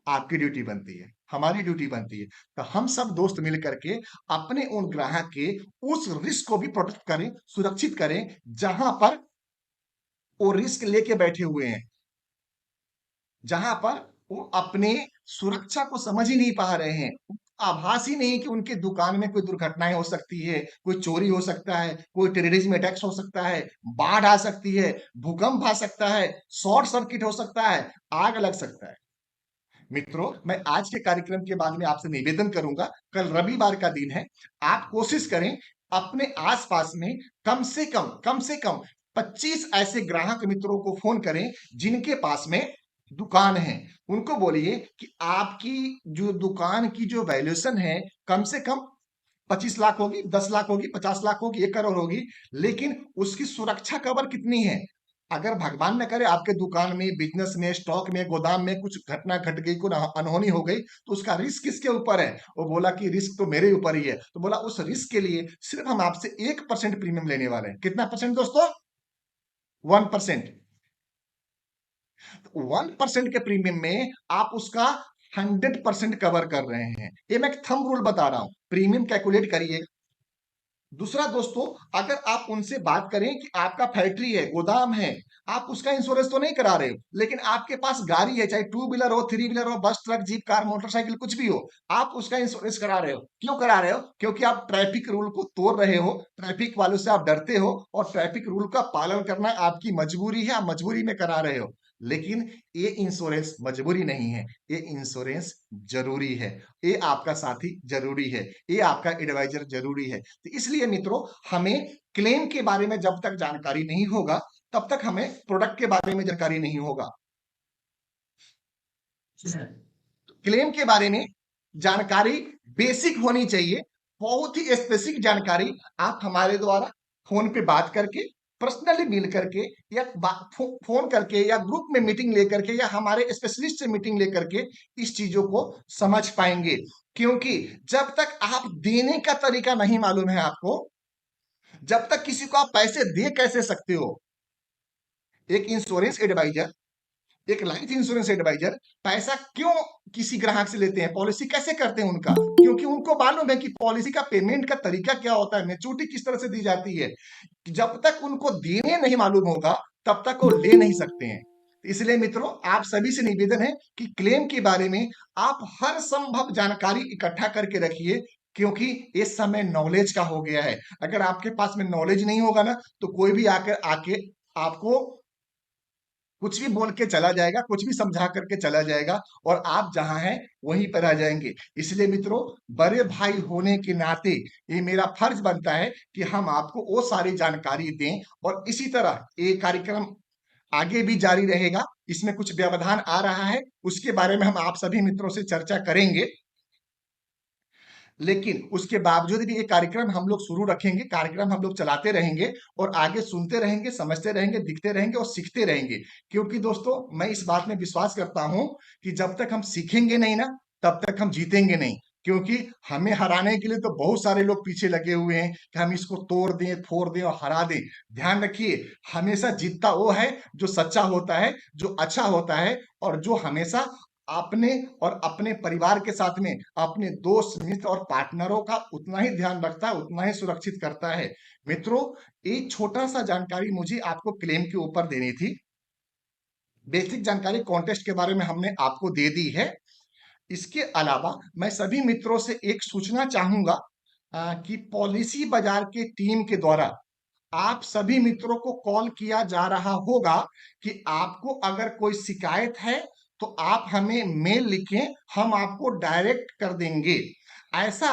आपकी ड्यूटी बनती है, हमारी ड्यूटी बनती है। तो हम सब दोस्त मिल करके अपने उन ग्राहक के उस रिस्क को भी प्रोटेक्ट करें, सुरक्षित करें जहां पर वो रिस्क लेके बैठे हुए हैं, जहां पर वो अपने सुरक्षा को समझ ही नहीं पा रहे हैं। आभास ही नहीं कि उनके दुकान में कोई दुर्घटनाएं हो सकती है, कोई चोरी हो सकता है, कोई टेररिज्म अटैक्स हो सकता है, बाढ़ आ सकती है, भूकंप आ सकता है, शॉर्ट सर्किट हो सकता है, आग लग सकता है। मित्रों, मैं आज के कार्यक्रम के बाद में आपसे निवेदन करूंगा, कल रविवार का दिन है, आप कोशिश करें अपने आसपास में कम से कम 25 ऐसे ग्राहक मित्रों को फोन करें जिनके पास में दुकान है। उनको बोलिए कि आपकी जो दुकान की जो वैल्यूएशन है कम से कम 25 लाख होगी, 10 लाख होगी, 50 लाख होगी, 1 करोड़ होगी, लेकिन उसकी सुरक्षा कवर कितनी है? अगर भगवान न करे आपके दुकान में, बिजनेस में, स्टॉक में, गोदाम में कुछ घटना घट गई, कोई अनहोनी हो गई, तो उसका रिस्क किसके ऊपर है? वो बोला कि रिस्क तो मेरे ऊपर ही है। तो बोला उस रिस्क के लिए सिर्फ हम आपसे 1% प्रीमियम लेने वाले हैं। कितना परसेंट दोस्तों? 1%। 1% के प्रीमियम में आप उसका 100% कवर कर रहे हैं। ये मैं एक थंब रूल बता रहा हूं, प्रीमियम कैलकुलेट करिए। दूसरा दोस्तों, अगर आप उनसे बात करें कि आपका फैक्ट्री है, गोदाम है, आप उसका इंश्योरेंस तो नहीं करा रहे हो, लेकिन आपके पास गाड़ी है, चाहे 2 व्हीलर हो, 3 व्हीलर हो, बस, ट्रक, जीप, कार, मोटरसाइकिल, कुछ भी हो, आप उसका इंश्योरेंस करा रहे हो। क्यों करा रहे हो? क्योंकि आप ट्रैफिक रूल को तोड़ रहे हो, ट्रैफिक वालों से आप डरते हो और ट्रैफिक रूल का पालन करना आपकी मजबूरी है, आप मजबूरी में करा रहे हो। लेकिन ये इंश्योरेंस मजबूरी नहीं है, ये इंश्योरेंस जरूरी है, ये आपका साथी जरूरी है, ये आपका एडवाइजर जरूरी है। तो इसलिए मित्रों, हमें क्लेम के बारे में जब तक जानकारी नहीं होगा तब तक हमें प्रोडक्ट के बारे में जानकारी नहीं होगा। क्लेम के बारे में जानकारी बेसिक होनी चाहिए, बहुत ही स्पेसिफिक जानकारी आप हमारे द्वारा फोन पे बात करके, पर्सनली मिल करके या फोन करके या ग्रुप में मीटिंग लेकर के या हमारे स्पेशलिस्ट से मीटिंग लेकर के इस चीजों को समझ पाएंगे। क्योंकि जब तक आप देने का तरीका नहीं मालूम है आपको, जब तक किसी को आप पैसे दे कैसे सकते हो, एक इंश्योरेंस एडवाइजर, एक लाइफ इंश्योरेंस एडवाइजर पैसा क्यों किसी ग्राहक से लेते हैं, पॉलिसी कैसे करते हैं उनका? क्योंकि उनको मालूम है कि पॉलिसी का पेमेंट का तरीका क्या होता है, मैच्योरिटी किस तरह से दी जाती है। जब तक उनको देने नहीं मालूम होगा तब तक वो ले नहीं सकते हैं। इसलिए मित्रों, आप सभी से निवेदन है कि क्लेम के बारे में आप हर संभव जानकारी इकट्ठा करके रखिए, क्योंकि इस समय नॉलेज का हो गया है। अगर आपके पास में नॉलेज नहीं होगा ना, तो कोई भी आके आपको कुछ भी बोल के चला जाएगा, कुछ भी समझा करके चला जाएगा और आप जहां हैं वहीं पर आ जाएंगे। इसलिए मित्रों, बड़े भाई होने के नाते ये मेरा फर्ज बनता है कि हम आपको वो सारी जानकारी दें और इसी तरह ये कार्यक्रम आगे भी जारी रहेगा। इसमें कुछ व्यवधान आ रहा है, उसके बारे में हम आप सभी मित्रों से चर्चा करेंगे, लेकिन उसके बावजूद भी ये कार्यक्रम हम लोग शुरू रखेंगे, कार्यक्रम हम लोग चलाते रहेंगे और आगे सुनते रहेंगे, समझते रहेंगे, दिखते रहेंगे और सीखते रहेंगे। क्योंकि दोस्तों, मैं इस बात में विश्वास करता हूं कि जब तक हम सीखेंगे नहीं ना, तब तक हम जीतेंगे नहीं। क्योंकि हमें हराने के लिए तो बहुत सारे लोग पीछे लगे हुए हैं कि हम इसको तोड़ दें, फोड़ दें और हरा दें। ध्यान रखिए, हमेशा जीतता वो है जो सच्चा होता है, जो अच्छा होता है और जो हमेशा अपने और अपने परिवार के साथ में अपने दोस्त, मित्र और पार्टनरों का उतना ही ध्यान रखता है, उतना ही सुरक्षित करता है। मित्रों, एक छोटा सा जानकारी मुझे आपको क्लेम के ऊपर देनी थी। बेसिक जानकारी कॉन्टेस्ट के बारे में हमने आपको दे दी है। इसके अलावा मैं सभी मित्रों से एक सूचना चाहूंगा कि पॉलिसी बाजार के टीम के द्वारा आप सभी मित्रों को कॉल किया जा रहा होगा कि आपको अगर कोई शिकायत है तो आप हमें मेल लिखें, हम आपको डायरेक्ट कर देंगे। ऐसा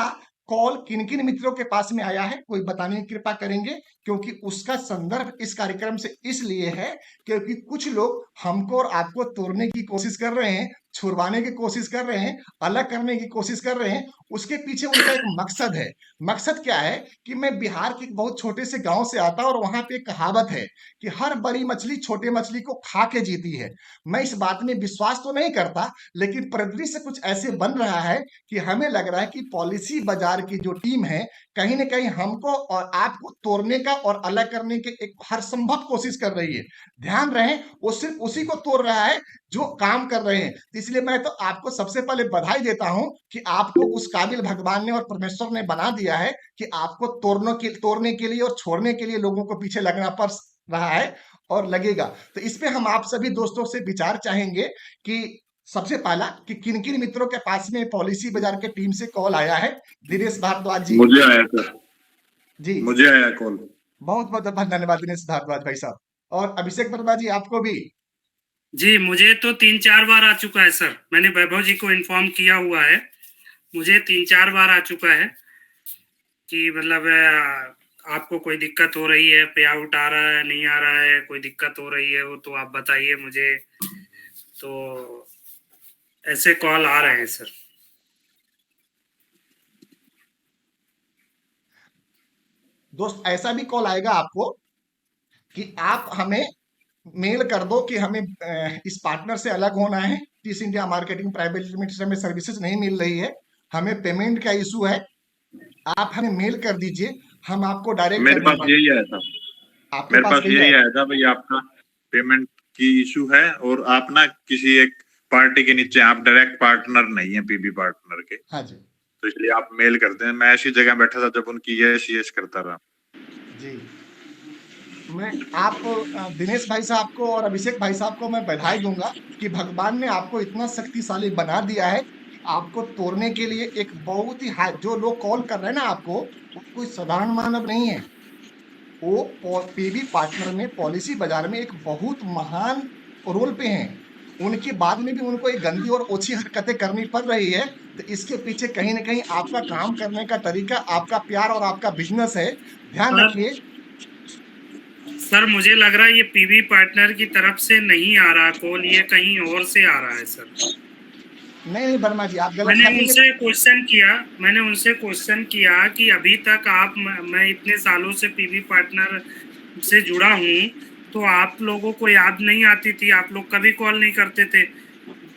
कॉल किन किन मित्रों के पास में आया है, कोई बताने की कृपा करेंगे? क्योंकि उसका संदर्भ इस कार्यक्रम से इसलिए है क्योंकि कुछ लोग हमको और आपको तोड़ने की कोशिश कर रहे हैं, छुड़वाने की कोशिश कर रहे हैं, अलग करने की कोशिश कर रहे हैं। उसके पीछे उनका एक मकसद है। मकसद क्या है कि मैं बिहार के एक बहुत छोटे से गांव से आता हूं और वहां पे एक कहावत है कि हर बड़ी मछली छोटे मछली को खा के जीती है। मैं इस बात में विश्वास तो नहीं करता, लेकिन परिदृश्य कुछ ऐसे बन रहा है कि हमें लग रहा है कि पॉलिसी बाजार की जो टीम है कहीं ना कहीं हमको और आपको तोड़ने का और अलग करने के एक हर संभव कोशिश कर रही है। ध्यान रहे, वो सिर्फ उसी को तोड़ रहा है जो काम कर रहे हैं। इसलिए मैं तो आपको सबसे पहले बधाई देता हूं कि आपको उस काबिल भगवान ने और परमेश्वर ने बना दिया है कि आपको तोड़ने के लिए और छोड़ने के लिए लोगों को पीछे लगना पड़ रहा है और लगेगा। तो इस पे हम आप सभी दोस्तों से विचार चाहेंगे कि सबसे पहला कि किन किन मित्रों के पास में पॉलिसी बाजार के टीम से कॉल आया है? दिनेश भारद्वाज जी। मुझे आया सर, जी, मुझे आया कॉल। बहुत बहुत धन्यवाद दिनेश भारद्वाज भाई साहब। और अभिषेक वर्मा जी आपको भी? जी, मुझे तो 3-4 बार आ चुका है सर। मैंने वैभव जी को इन्फॉर्म किया हुआ है। मुझे 3-4 बार आ चुका है कि मतलब आपको कोई दिक्कत हो रही है, पे आउट आ रहा है, नहीं आ रहा है, कोई दिक्कत हो रही है, वो तो आप बताइए मुझे। तो ऐसे कॉल आ रहे हैं सर। दोस्त, ऐसा भी कॉल आएगा आपको कि आप हमें मेल कर दो कि हमें इस पार्टनर से अलग होना है, टीस इंडिया मार्केटिंग प्राइवेट लिमिटेड से हमें सर्विसेज नहीं मिल रही है, हमें पेमेंट का इशू है, आप हमें मेल कर दीजिए, हम आपको डायरेक्ट मेरे पास करने यही आया था, आपके मेरे पास पास यही यही है? आया था भाई, आपका पेमेंट की इशू है और आप ना किसी एक पार्टी के नीचे, आप डायरेक्ट पार्टनर नहीं है पीबी पार्टनर के, हाँ जी तो इसलिए आप मेल करते हैं। मैं ऐसी जगह बैठा था जब उनकी यस करता रहा। जी। मैं आप दिनेश भाई साहब को और अभिषेक भाई साहब को मैं बधाई दूंगा कि भगवान ने आपको इतना शक्तिशाली बना दिया है कि आपको तोड़ने के लिए एक बहुत ही जो लोग कॉल कर रहे हैं ना आपको, वो कोई साधारण मानव नहीं है। वो पीबी पार्टनर में पॉलिसी बाजार में एक बहुत महान रोल पे हैं। उनके बाद में भी उनको एक गंदी और ओछी हरकतें करनी पड़ रही है, तो इसके पीछे कहीं ना कहीं आपका काम करने का तरीका, आपका प्यार और आपका बिजनेस है। ध्यान सर रखिए। सर मुझे लग रहा है ये पीबी पार्टनर की तरफ से नहीं आ रहा कॉल, ये कहीं और से आ रहा है सर। नहीं वर्मा जी, आप गलत मैंने फहमी में। उनसे क्वेश्चन किया कि अभी तक आप, मैं इतने सालों से पीबी पार्टनर से जुड़ा हूँ, तो आप लोगों को याद नहीं आती थी, आप लोग कभी कॉल नहीं करते थे।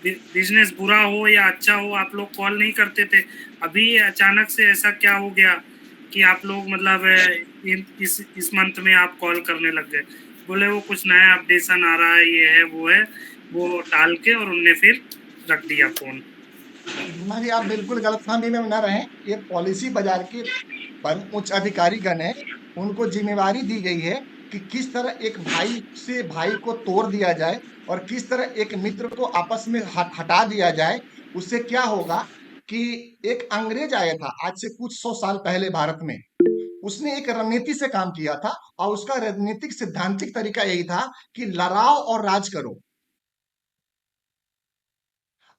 बिजनेस बुरा हो या अच्छा हो, आप लोग कॉल नहीं करते थे। अभी अचानक से ऐसा क्या हो गया कि आप लोग मतलब इस मंथ में आप कॉल करने लग गए? बोले वो कुछ नया अपडेशन आ रहा है, ये है वो है, वो डाल के और उनने फिर रख दिया फोन। वर्मा जी, आप बिल्कुल गलतफहमी में न रहें। ये पॉलिसी बाजार के परम उच्च अधिकारीगण है, उनको जिम्मेवारी दी गई है कि किस तरह एक भाई से भाई को तोड़ दिया जाए और किस तरह एक मित्र को आपस में हटा दिया जाए। उससे क्या होगा कि एक अंग्रेज आया था आज से कुछ 100 साल पहले भारत में, उसने एक रणनीति से काम किया था और उसका राजनीतिक सिद्धांतिक तरीका यही था कि लड़ाओ और राज करो।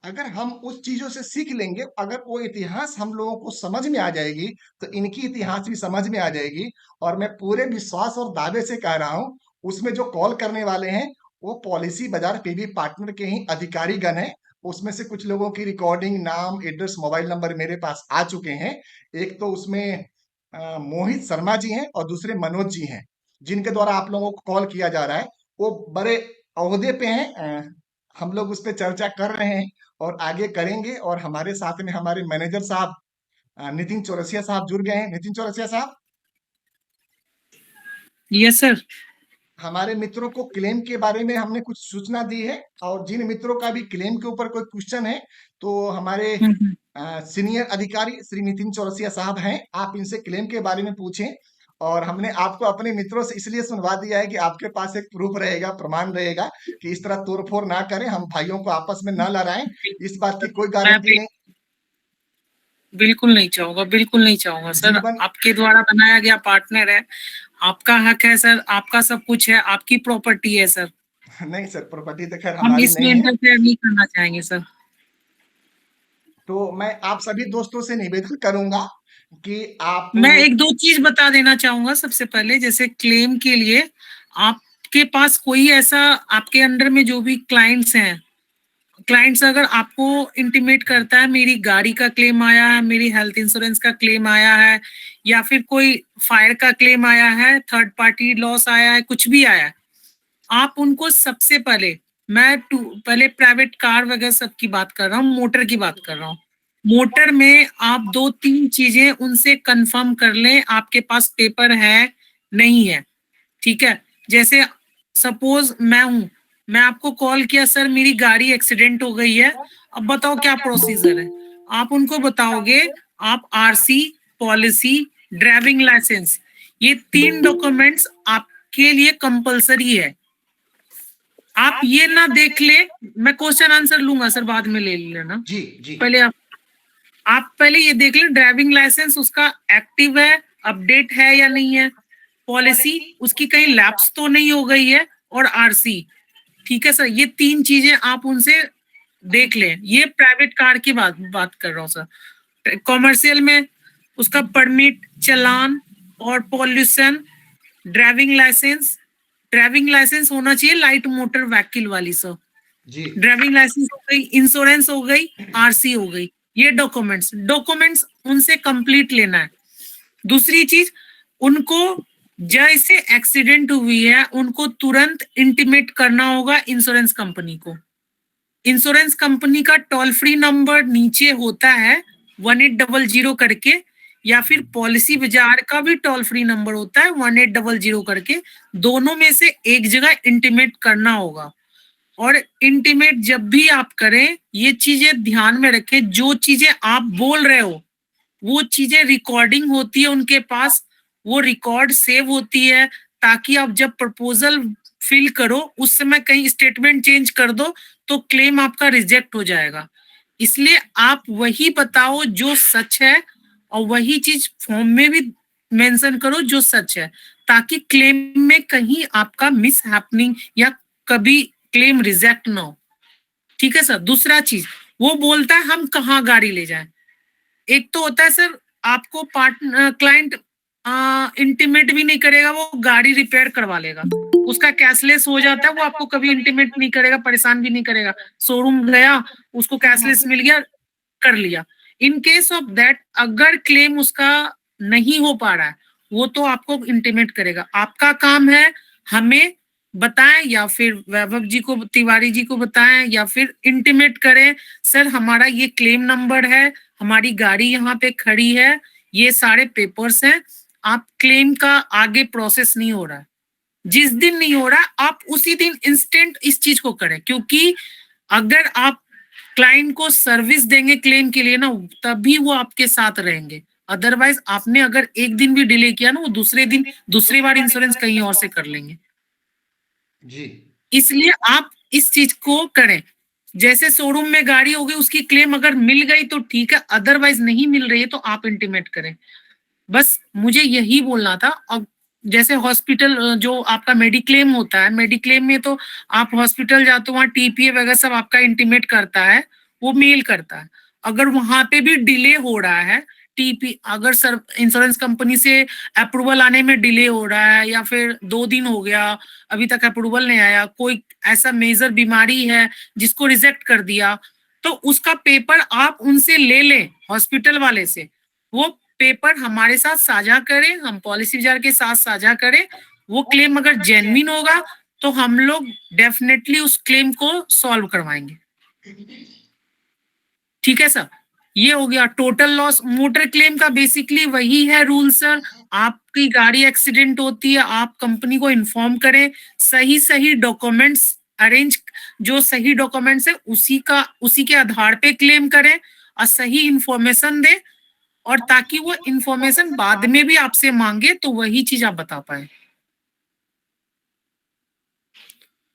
अगर हम उस चीजों से सीख लेंगे, अगर वो इतिहास हम लोगों को समझ में आ जाएगी, तो इनकी इतिहास भी समझ में आ जाएगी। और मैं पूरे विश्वास और दावे से कह रहा हूं, उसमें जो कॉल करने वाले हैं वो पॉलिसी बाजार पीबी पार्टनर के ही अधिकारी गण हैं। उसमें से कुछ लोगों की रिकॉर्डिंग, नाम, एड्रेस, मोबाइल नंबर मेरे पास आ चुके हैं। एक तो उसमें मोहित शर्मा जी हैं और दूसरे मनोज जी हैं, जिनके द्वारा आप लोगों को कॉल किया जा रहा है। वो बड़े ओहदे पे हैं। हम लोग उस पर चर्चा कर रहे हैं और आगे करेंगे। और हमारे साथ में हमारे मैनेजर साहब नितिन चौरसिया साहब जुड़ गए हैं। नितिन चौरसिया साहब, यस सर। हमारे मित्रों को क्लेम के बारे में हमने कुछ सूचना दी है, और जिन मित्रों का भी क्लेम के ऊपर कोई क्वेश्चन है, तो हमारे सीनियर अधिकारी श्री नितिन चौरसिया साहब हैं, आप इनसे क्लेम के बारे में पूछें। और हमने आपको अपने मित्रों से इसलिए सुनवा दिया है कि आपके पास एक प्रूफ रहेगा, प्रमाण रहेगा कि इस तरह तोड़फोड़ ना करें, हम भाइयों को आपस में ना लड़ाएं। इस बात की कोई गारंटी नहीं। बिल्कुल नहीं चाहूंगा, बिल्कुल नहीं चाहूंगा सर। जीवन आपके द्वारा बनाया गया पार्टनर है, आपका हक है सर, आपका सब कुछ है, आपकी प्रॉपर्टी है सर। नहीं सर, प्रॉपर्टी तो खैर हम हमारी इसमें नहीं है। इंटरफेयर नहीं करना चाहेंगे सर। तो मैं आप सभी दोस्तों से निवेदन करूंगा कि आप। मैं एक दो चीज बता देना चाहूंगा सबसे पहले। जैसे क्लेम के लिए आपके पास कोई ऐसा, आपके अंडर में जो भी क्लाइंट्स हैं, क्लाइंट्स अगर आपको इंटीमेट करता है मेरी गाड़ी का क्लेम आया है, मेरी हेल्थ इंश्योरेंस का क्लेम आया है, या फिर कोई फायर का क्लेम आया है, थर्ड पार्टी लॉस आया है, कुछ भी आया है, आप उनको सबसे पहले, मैं पहले प्राइवेट कार वगैरह सब की बात कर रहा हूँ, मोटर की बात कर रहा हूँ। मोटर में आप 2-3 चीजें उनसे कंफर्म कर लें, आपके पास पेपर है नहीं है, ठीक है। जैसे सपोज मैं आपको कॉल किया, सर मेरी गाड़ी एक्सीडेंट हो गई है, अब बताओ क्या प्रोसीजर है। आप उनको बताओगे आप आरसी, पॉलिसी, ड्राइविंग लाइसेंस, ये 3 डॉक्यूमेंट्स आपके लिए कंपलसरी है। आप ये ना देख ले, मैं क्वेश्चन आंसर लूंगा सर, बाद में ले लेना। जी जी पहले आप पहले ये देख ले ड्राइविंग लाइसेंस उसका एक्टिव है, अपडेट है या नहीं है, पॉलिसी उसकी कहीं लैप्स तो नहीं हो गई है, और आरसी। ठीक है सर, ये 3 चीजें आप उनसे देख लें। ये प्राइवेट कार की बात कर रहा हूँ सर। कॉमर्शियल में उसका परमिट, चालान और पॉल्यूशन, ड्राइविंग लाइसेंस होना चाहिए लाइट मोटर व्हीकल वाली सर। जी ड्राइविंग लाइसेंस हो गई, इंश्योरेंस हो गई, आरसी हो गई, ये डॉक्यूमेंट्स उनसे कंप्लीट लेना है। दूसरी चीज, उनको जैसे एक्सीडेंट हुई है उनको तुरंत इंटीमेट करना होगा इंश्योरेंस कंपनी को। इंश्योरेंस कंपनी का टोल फ्री नंबर नीचे होता है 1800 करके, या फिर पॉलिसी बाजार का भी टोल फ्री नंबर होता है 1800 करके। दोनों में से एक जगह इंटीमेट करना होगा। और इंटीमेट जब भी आप करें, ये चीजें ध्यान में रखें, जो चीजें आप बोल रहे हो वो चीजें रिकॉर्डिंग होती है उनके पास, वो रिकॉर्ड सेव होती है, ताकि आप जब प्रपोजल फिल करो उस समय कहीं स्टेटमेंट चेंज कर दो तो क्लेम आपका रिजेक्ट हो जाएगा। इसलिए आप वही बताओ जो सच है, और वही चीज फॉर्म में भी मेंशन करो जो सच है, ताकि क्लेम में कहीं आपका मिस हैपनिंग या कभी क्लेम रिजेक्ट ना हो। ठीक है सर। दूसरा चीज, वो बोलता है हम कहाँ गाड़ी ले जाएं। एक तो होता है सर आपको क्लाइंट इंटीमेट भी नहीं करेगा, वो गाड़ी रिपेयर करवा लेगा, उसका कैशलेस हो जाता है, वो आपको कभी इंटीमेट नहीं करेगा, परेशान भी नहीं करेगा। शोरूम गया, उसको कैशलेस मिल गया, कर लिया। इन केस ऑफ दैट, अगर क्लेम उसका नहीं हो पा रहा है, वो तो आपको इंटीमेट करेगा। आपका काम है हमें बताएं, या फिर वैभव जी को, तिवारी जी को बताएं, या फिर इंटीमेट करें, सर हमारा ये क्लेम नंबर है, हमारी गाड़ी यहाँ पे खड़ी है, ये सारे पेपर्स हैं, आप क्लेम का आगे प्रोसेस नहीं हो रहा है। जिस दिन नहीं हो रहा, आप उसी दिन इंस्टेंट इस चीज को करें, क्योंकि अगर आप क्लाइंट को सर्विस देंगे क्लेम के लिए ना, तभी वो आपके साथ रहेंगे। अदरवाइज आपने अगर एक दिन भी डिले किया ना, वो दूसरे दिन दूसरी बार इंश्योरेंस कहीं और से कर लेंगे। जी इसलिए आप इस चीज को करें। जैसे शोरूम में गाड़ी हो गई, उसकी क्लेम अगर मिल गई तो ठीक है, अदरवाइज नहीं मिल रही है तो आप इंटीमेट करें। बस मुझे यही बोलना था। अब जैसे हॉस्पिटल जो आपका मेडिक्लेम होता है, मेडिक्लेम में तो आप हॉस्पिटल जाते हो, वहाँ टीपीए वगैरह सब आपका इंटीमेट करता है, वो मेल करता है। अगर वहां पे भी डिले हो रहा है, टीपी अगर सर इंश्योरेंस कंपनी से अप्रूवल आने में डिले हो रहा है, या फिर 2 दिन हो गया अभी तक अप्रूवल नहीं आया, कोई ऐसा मेजर बीमारी है जिसको रिजेक्ट कर दिया, तो उसका पेपर आप उनसे ले लें, हॉस्पिटल वाले से। वो पेपर हमारे साथ साझा करें, हम पॉलिसी बाजार के साथ साझा करें। वो क्लेम अगर जेन्युइन होगा तो हम लोग डेफिनेटली उस क्लेम को सॉल्व करवाएंगे। ठीक है सर। ये हो गया टोटल लॉस। मोटर क्लेम का बेसिकली वही है रूल सर। आपकी गाड़ी एक्सीडेंट होती है, आप कंपनी को इन्फॉर्म करें, सही डॉक्यूमेंट्स अरेंज, जो सही डॉक्यूमेंट्स है उसी के आधार पे क्लेम करें, और सही इंफॉर्मेशन दें, और ताकि वो इंफॉर्मेशन बाद में भी आपसे मांगे तो वही चीज आप बता पाए।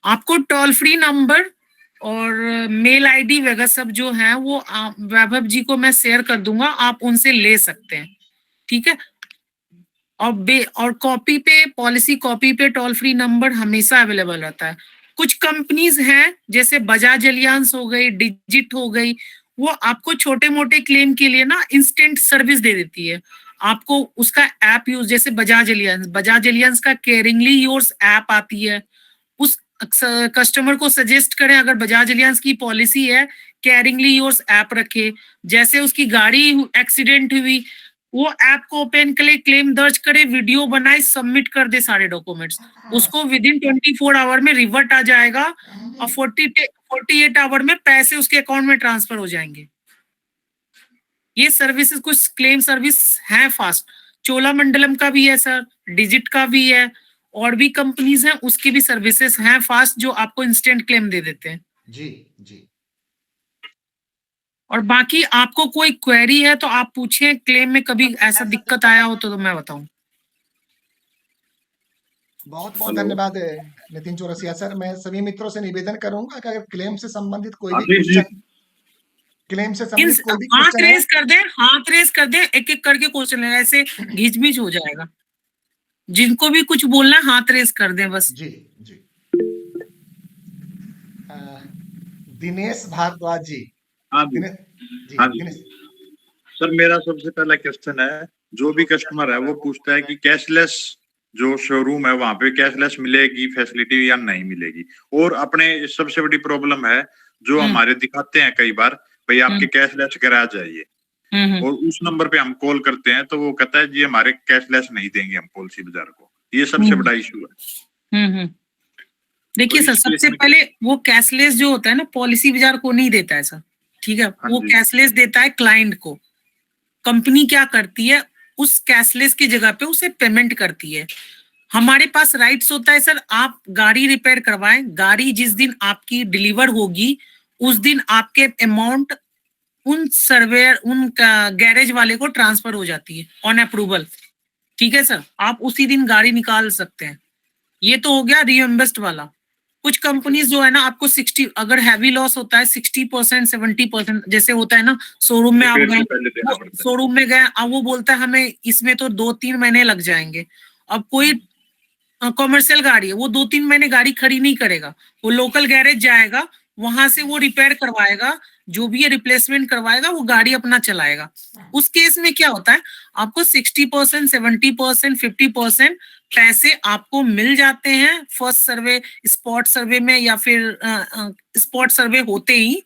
आपको टोल फ्री नंबर और मेल आईडी वगैरह सब जो है वो वैभव जी को मैं शेयर कर दूंगा, आप उनसे ले सकते हैं। ठीक है। और कॉपी पे, पॉलिसी कॉपी पे टोल फ्री नंबर हमेशा अवेलेबल रहता है। कुछ कंपनीज हैं जैसे बजाज एलियांस हो गई, डिजिट हो गई, वो आपको छोटे मोटे क्लेम के लिए ना इंस्टेंट सर्विस दे देती है। आपको उसका ऐप यूज, जैसे बजाज एलियांस का केयरिंगली योर्स ऐप आती है, उस कस्टमर को सजेस्ट करें, अगर बजाज एलियांस की पॉलिसी है, केयरिंगली योर्स ऐप रखे। जैसे उसकी गाड़ी एक्सीडेंट हुई, वो ऐप को ओपन करे, क्लेम दर्ज करे, वीडियो बनाए, सबमिट कर दे सारे डॉक्यूमेंट्स, उसको विद इन 24 आवर में रिवर्ट आ जाएगा, और 48 आवर में पैसे उसके अकाउंट में ट्रांसफर हो जाएंगे। ये सर्विसेज कुछ क्लेम सर्विस है फास्ट। चोलामंडलम का भी है सर, डिजिट का भी है, और भी कंपनीज हैं उसकी भी सर्विसेज हैं फास्ट, जो आपको इंस्टेंट क्लेम दे देते हैं। जी जी। और बाकी आपको कोई क्वेरी है तो आप पूछें, क्लेम में कभी ऐसा दिक्कत आया हो तो मैं बताऊं। बहुत बहुत हेलो। धन्यवाद नितिन चौरसिया सर। मैं सभी मित्रों से निवेदन करूंगा कि अगर क्लेम से संबंधित कोई भी आशीष जी, हाथ है रेस कर दें, हाथ रेस कर दें, एक एक करके क्वेश्चन लेना, ऐसे घिचमिच हो जाएगा। जिनको भी कुछ बोलना है हाथ रेस कर दें बस। जी जी। दिनेश भारद्वाज जी। हाँ जी, दिनेश जी, हाँ जी। दिनेश सर मेरा सबसे पहला क्वेश्चन है, जो भी कस्टमर है वो पूछता है कि कैशलेस जो शोरूम है वहां पे कैशलेस मिलेगी फैसिलिटी या नहीं मिलेगी, और अपने सबसे बड़ी प्रॉब्लम है जो हमारे दिखाते हैं कई बार, भाई आपके कैशलेस गैराज है ये, और उस नंबर पे हम कॉल करते हैं तो वो कहता है जी हमारे कैशलेस नहीं देंगे हम पॉलिसी बाजार को। ये सबसे बड़ा इशू है। देखिए तो सर, इस केस सबसे में पहले वो कैशलेस जो होता है ना, पॉलिसी बाजार को नहीं देता है सर, ठीक है। हाँ वो जी। कैशलेस देता है क्लाइंट को। कंपनी क्या करती है, उस कैशलेस की जगह पे उसे पेमेंट करती है। हमारे पास राइट्स होता है सर, आप गाड़ी रिपेयर करवाएं, गाड़ी जिस दिन आपकी डिलीवर होगी उस दिन आपके अमाउंट उन सर्वेयर, उन गैरेज वाले को ट्रांसफर हो जाती है ऑन अप्रूवल, ठीक है सर। आप उसी दिन गाड़ी निकाल सकते हैं। ये तो हो गया रीइंबर्स्ड वाला। कुछ कंपनीज जो है ना, आपको 60, अगर हैवी लॉस होता है 60%, 70%, जैसे होता है ना, शोरूम में आप रिपेयर से गए, पहले देना पड़ता है। शोरूम में गए, अब वो बोलता है हमें इसमें तो 2-3 महीने लग जाएंगे। अब कोई कॉमर्शियल गाड़ी है, वो 2-3 महीने गाड़ी खड़ी नहीं करेगा, वो लोकल गैरेज जाएगा, वहां से वो रिपेयर करवाएगा, जो भी ये रिप्लेसमेंट करवाएगा वो गाड़ी अपना चलाएगा। उस केस में क्या होता है, आपको 60%, 70%, 50% पैसे आपको मिल जाते हैं फर्स्ट सर्वे, स्पॉट सर्वे में, या फिर स्पॉट सर्वे होते ही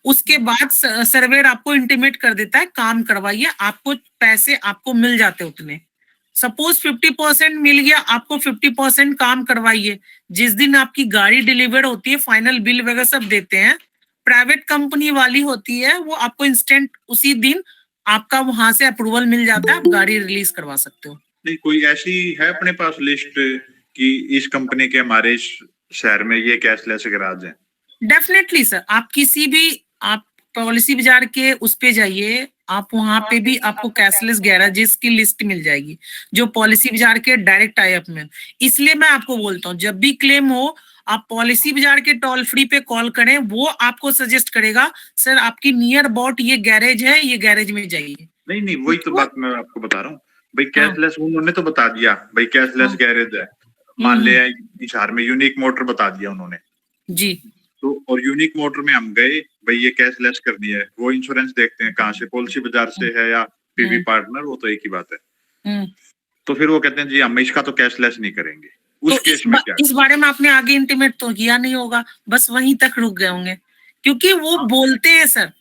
उसके बाद सर्वेयर आपको इंटीमेट कर देता है काम करवाइए, आपको पैसे आपको मिल जाते हैं उतने। सपोज 50% मिल गया आपको, 50% काम करवाइए। जिस दिन आपकी गाड़ी डिलीवर होती है, फाइनल बिल वगैरह सब देते हैं, प्राइवेट कंपनी वाली होती है, वो आपको इंस्टेंट उसी दिन आपका वहां से अप्रूवल मिल जाता है, आप गाड़ी रिलीज करवा सकते हो। नहीं, कोई ऐसी है अपने पास लिस्ट कि इस कंपनी के हमारे इस शहर में ये कैशलेस गैराज है? डेफिनेटली सर, आप किसी भी, आप पॉलिसी बाजार के उस पे जाइए, आप वहां पे भी आपको कैशलेस गैराजेस की लिस्ट मिल जाएगी जो पॉलिसी बाजार के डायरेक्ट टाई अप में। इसलिए मैं आपको बोलता हूँ, जब भी क्लेम हो आप पॉलिसी बाजार के टोल फ्री पे कॉल करें, वो आपको सजेस्ट करेगा सर आपकी नियर अबाउट ये गैरेज है, ये गैरेज में जाइए। नहीं नहीं, वही तो बात मैं आपको बता रहा हूँ भाई। कैशलेस उन्होंने तो बता दिया भाई कैशलेस गैरेज है, मान ले शहर में यूनिक मोटर बता दिया उन्होंने जी। तो, और यूनिक मोटर में हम गए भाई ये कैशलेस करनी है, वो इंश्योरेंस देखते हैं कहाँ से, पॉलिसी बाजार से है या पीवी पार्टनर, वो तो एक ही बात है। तो फिर वो कहते हैं जी हम इसका तो कैशलेस नहीं करेंगे। उस केस में क्या? इस बारे में आपने आगे इंटीमेट तो किया नहीं होगा, बस वहीं तक रुक गए होंगे, क्योंकि वो बोलते हैं सर,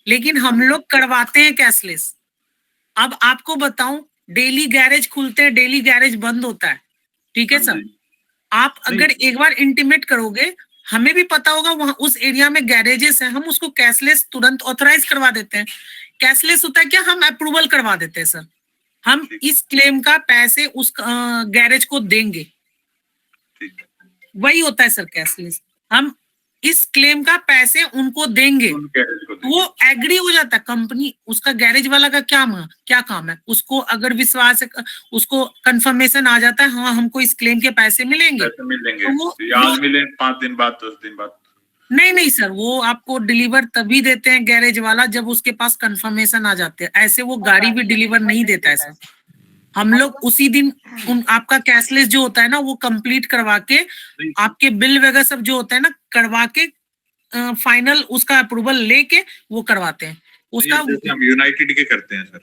लेकिन हम लोग करवाते हैं कैशलेस। अब आपको बताऊं, डेली गैरेज खुलते हैं, डेली गैरेज बंद होता है, ठीक है सर। आप अगर एक बार इंटीमेट करोगे, हमें भी पता होगा वहां उस एरिया में गैरेजेस हैं, हम उसको कैशलेस तुरंत ऑथराइज करवा देते हैं। कैशलेस होता है क्या, हम अप्रूवल करवा देते हैं सर, हम इस क्लेम का पैसे उस गैरेज को देंगे, वही होता है सर कैशलेस। हम इस क्लेम का पैसे उनको देंगे, वो एग्री हो जाता है कंपनी। उसका गैरेज वाला का क्या काम है, उसको अगर विश्वास है, उसको कंफर्मेशन आ जाता है हाँ हमको इस क्लेम के पैसे मिलेंगे, तो वो आज मिले 5 दिन बाद 10 दिन बाद नहीं सर, वो आपको डिलीवर तभी देते हैं गैरेज वाला जब उसके पास कंफर्मेशन आ जाते हैं। ऐसे वो गाड़ी भी डिलीवर नहीं देता है सर। हम लोग उसी दिन आपका कैशलेस जो होता है ना, वो कंप्लीट करवा के आपके बिल वगैरह सब जो होता है ना करवा के फाइनल उसका अप्रूवल लेके वो करवाते हैं उसका। हम यूनाइटेड के करते हैं सर।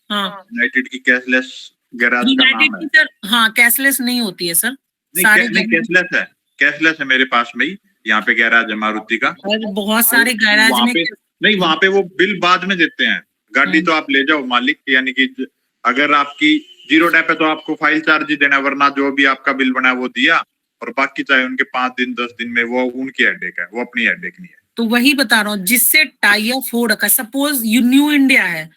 हाँ, यूनाइटेड की कैशलेस गैराज का नाम है सर। हाँ, कैशलेस नहीं होती है सर, सारे कैशलेस है मेरे पास में ही, यहाँ पे गैराज है मारुति का, बहुत सारे गैराज में नहीं, वहाँ पे वो बिल बाद में देते हैं। गाड़ी तो आप ले जाओ मालिक, यानी कि अगर आपकी जीरो डेप है तो आपको फाइल चार्ज ही देना, वरना जो भी आपका बिल बना है वो दिया, और बाकी चाहे उनके 5 दिन 10 दिन में, वो उनकी हेडेक है, वो अपनी हेडेक नहीं है। तो वही बता रहा हूँ, जिससे टाई अप हो रखा। सपोज न्यू इंडिया है,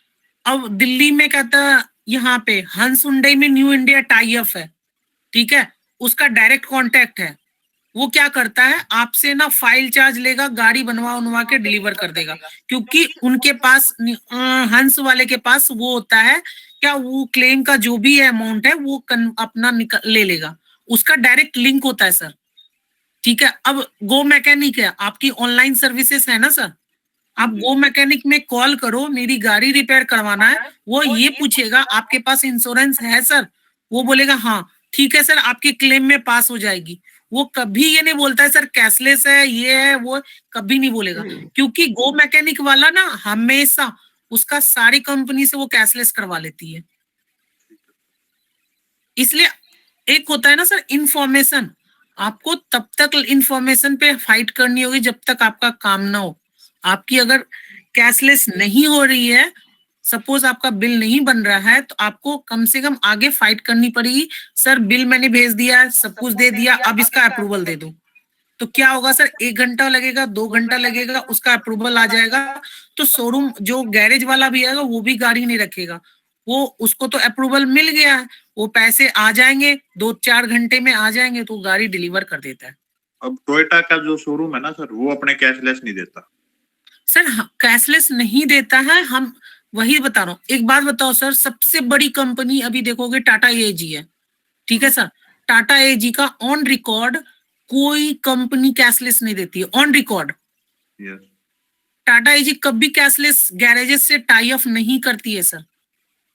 अब दिल्ली में कहता यहाँ पे हंस हुंडई में न्यू इंडिया टाई अप है, ठीक है, उसका डायरेक्ट कॉन्टेक्ट है, वो क्या करता है आपसे ना फाइल चार्ज लेगा, गाड़ी बनवा के डिलीवर कर देगा, क्योंकि उनके पास हंस वाले के पास वो होता है क्या, वो क्लेम का जो भी अमाउंट है वो अपना ले लेगा, उसका डायरेक्ट लिंक होता है सर। ठीक है, अब गो मैकेनिक है, आपकी ऑनलाइन सर्विसेज है ना सर, आप गो मैकेनिक में कॉल करो, मेरी गाड़ी रिपेयर करवाना है, वो ये पूछेगा आपके पास इंश्योरेंस है सर, वो बोलेगा हाँ ठीक है सर, आपके क्लेम में पास हो जाएगी। वो कभी ये नहीं बोलता है सर कैशलेस है, ये है वो, कभी नहीं बोलेगा, क्योंकि गो मैकेनिक वाला ना हमेशा उसका सारी कंपनी से वो कैशलेस करवा लेती है। इसलिए एक होता है ना सर इंफॉर्मेशन, आपको तब तक इंफॉर्मेशन पे फाइट करनी होगी जब तक आपका काम ना हो। आपकी अगर कैशलेस नहीं हो रही है, सपोज आपका बिल नहीं बन रहा है, तो आपको कम से कम आगे फाइट करनी पड़ेगी। सर बिल मैंने भेज दिया, सब कुछ दे दिया, अब इसका अप्रूवल दे दो। तो क्या होगा सर, 1 घंटा लगेगा, 2 घंटा लगेगा, उसका अप्रूवल आ जाएगा, तो शोरूम जो गैरेज वाला भी आएगा वो भी गाड़ी नहीं रखेगा, वो उसको तो अप्रूवल मिल गया है, वो पैसे आ जाएंगे, 2-4 घंटे में आ जाएंगे, तो गाड़ी डिलीवर कर देता है। अब टोयोटा का जो शोरूम है ना सर, वो अपने कैशलेस नहीं देता सर। कैशलेस नहीं देता है, हम वही बता रहा हूँ। एक बात बताओ सर, सबसे बड़ी कंपनी अभी देखोगे टाटा एजी है, ठीक है सर, टाटा एजी का ऑन रिकॉर्ड कोई कंपनी कैशलेस नहीं देती है, ऑन रिकॉर्ड। यस टाटा एजी कभी कैशलेस गैरेजेस से टाई ऑफ नहीं करती है सर,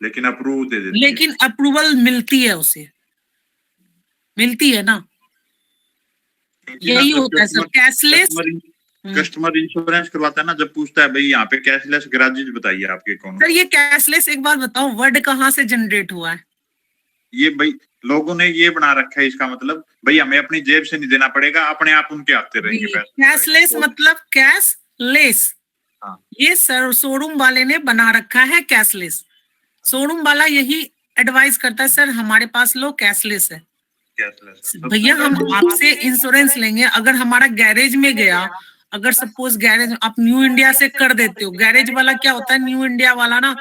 लेकिन अप्रूव दे देती लेकिन अप्रूवल मिलती है, उसे मिलती है ना, है। यही होता है सर कैशलेस। कस्टमर इंश्योरेंस करवाता है ना, जब पूछता है भाई यहाँ पे कैशलेस गैराजेस बताइए आपके कौन। सर ये कैशलेस, एक बात बताओ, वर्ड कहाँ से जनरेट हुआ है? ये भाई लोगों ने ये बना रखा है, इसका मतलब भाई हमें अपनी जेब से नहीं देना पड़ेगा, अपने आप उनके आते रहेंगे पैसे। कैशलेस मतलब कैशलेस, हाँ। ये सर शोरूम वाले ने बना रखा है कैशलेस। शोरूम वाला यही एडवाइस करता है, सर हमारे पास लो कैशलेस है। कैशलेस भैया हम आपसे इंश्योरेंस लेंगे, अगर हमारा गैरेज में गया, अगर सपोज गैरेज आप न्यू इंडिया से कर देते हो, गैरेज वाला क्या होता है, न्यू इंडिया वाला ना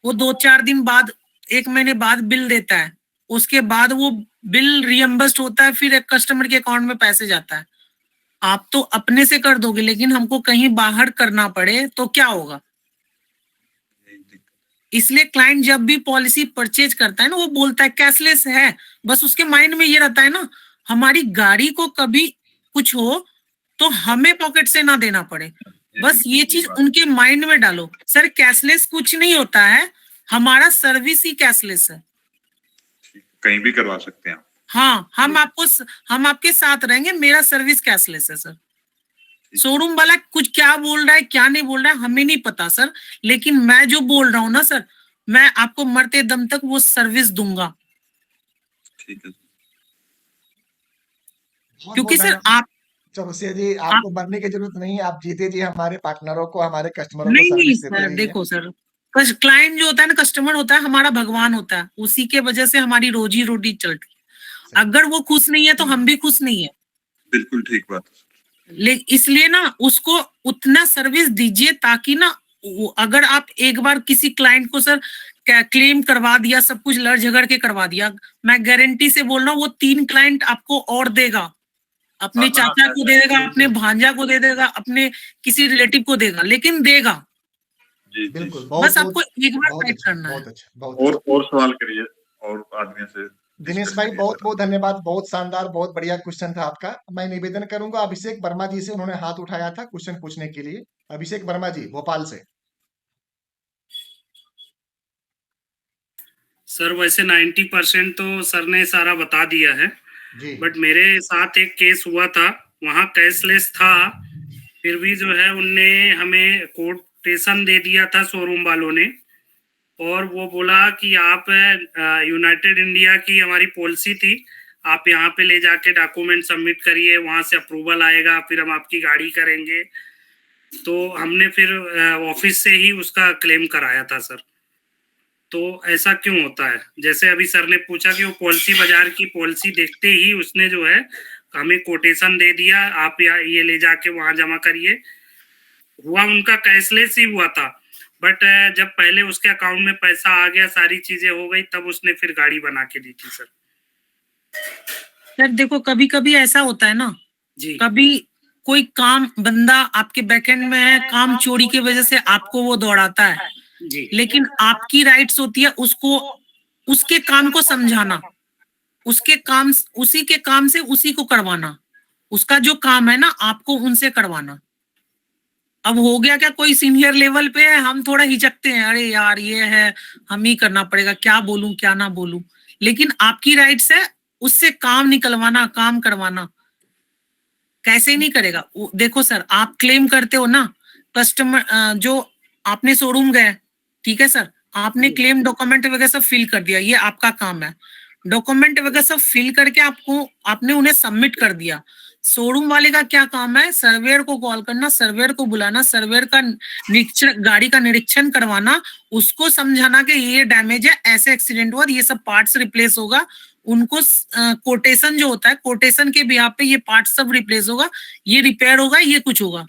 वो 2-4 दिन बाद, 1 महीने बाद बिल देता है, उसके बाद वो बिल रियम्बर्स्ड होता है, फिर एक कस्टमर के अकाउंट में पैसे जाता है। आप तो अपने से कर दोगे, लेकिन हमको कहीं बाहर करना पड़े तो क्या होगा? इसलिए क्लाइंट जब भी पॉलिसी परचेज करता है ना, वो बोलता है कैशलेस है, बस उसके माइंड में ये रहता है ना, हमारी गाड़ी को कभी कुछ हो तो हमें पॉकेट से ना देना पड़े, बस ये चीज उनके माइंड में डालो। सर कैशलेस कुछ नहीं होता है, हमारा सर्विस ही कैशलेस है, कहीं भी करवा सकते हैं आप। हाँ, हम आपके साथ रहेंगे, मेरा सर्विस कैशलेस है सर। शोरूम वाला कुछ क्या बोल रहा है क्या नहीं बोल रहा है हमें नहीं पता सर, लेकिन मैं जो बोल रहा हूँ ना सर, मैं आपको मरते दम तक वो सर्विस दूंगा। ठीक है, क्योंकि सर आप चौरसिया जी, आपको मरने की जरूरत नहीं है, आप जीते जी हमारे पार्टनरों को, हमारे कस्टमरों को नहीं सर्विस देते सर, रहिए। देखो सर, क्लाइंट जो होता है ना, कस्टमर होता है, हमारा भगवान होता है, उसी के वजह से हमारी रोजी रोटी चलती है। अगर वो खुश नहीं है तो हम भी खुश नहीं है। बिल्कुल ठीक बात। इसलिए ना उसको उतना सर्विस दीजिए ताकि ना, अगर आप एक बार किसी क्लाइंट को सर क्लेम करवा दिया, सब कुछ लड़ झगड़ के करवा दिया, मैं गारंटी से बोल रहा हूँ वो 3 क्लाइंट आपको और देगा, अपने चाचा को दे देगा, अपने भांजा को दे देगा, अपने किसी रिलेटिव को देगा, लेकिन देगा। बिल्कुल, बस आपको एक बार फाइट करना है। बहुत अच्छा। और सवाल करिए और आदमी से। दिनेश भाई बहुत बहुत धन्यवाद, बहुत शानदार, बहुत बढ़िया क्वेश्चन था आपका। मैं निवेदन करूंगा अभिषेक वर्मा जी से, उन्होंने हाथ उठाया था क्वेश्चन पूछने के लिए। अभिषेक वर्मा जी भोपाल से। सर वैसे 90% तो सर ने सारा बता दिया है, बट मेरे साथ एक केस हुआ था, वहाँ कैशलेस था, फिर भी जो है उनने हमें कोटेशन दे दिया था शोरूम वालों ने, और वो बोला कि आप यूनाइटेड इंडिया की हमारी पॉलिसी थी, आप यहाँ पे ले जाके डॉक्यूमेंट सबमिट करिए, वहाँ से अप्रूवल आएगा, फिर हम आपकी गाड़ी करेंगे। तो हमने फिर ऑफिस से ही उसका क्लेम कराया था सर। तो ऐसा क्यों होता है? जैसे अभी सर ने पूछा कि वो पॉलिसी, बाजार की पॉलिसी देखते ही उसने जो है हमें कोटेशन दे दिया, आप ये ले जाके वहां जमा करिए। हुआ उनका कैशलेस ही हुआ था, बट जब पहले उसके अकाउंट में पैसा आ गया, सारी चीजें हो गई, तब उसने फिर गाड़ी बना के दी थी सर। सर देखो, कभी कभी ऐसा होता है ना जी, कभी कोई काम बंदा आपके बैकएंड में है, काम चोरी की वजह से आपको वो दौड़ाता है जी, लेकिन आपकी राइट्स होती है उसको, उसके काम को समझाना, उसके काम, उसी के काम से उसी को करवाना, उसका जो काम है ना आपको उनसे करवाना। अब हो गया क्या, कोई सीनियर लेवल पे है, हम थोड़ा हिचकते हैं, अरे यार ये है, हम ही करना पड़ेगा, क्या बोलूं क्या ना बोलूं, लेकिन आपकी राइट्स है उससे काम निकलवाना, काम करवाना। कैसे नहीं करेगा देखो सर, आप क्लेम करते हो ना, कस्टमर जो आपने शोरूम गए, ठीक है सर, आपने क्लेम डॉक्यूमेंट वगैरह सब फिल कर दिया, ये आपका काम है। डॉक्यूमेंट वगैरह सब फिल करके आपने उन्हें सबमिट कर दिया। शोरूम वाले का क्या काम है, सर्वेयर को कॉल करना, सर्वेयर को बुलाना, सर्वेयर का निरीक्षण, गाड़ी का निरीक्षण करवाना, उसको समझाना कि ये डैमेज है, ऐसे एक्सीडेंट हुआ, ये सब पार्ट्स रिप्लेस होगा, उनको कोटेशन जो होता है, कोटेशन के बिहाफ पे ये पार्ट्स सब रिप्लेस होगा, ये रिपेयर होगा, ये कुछ होगा।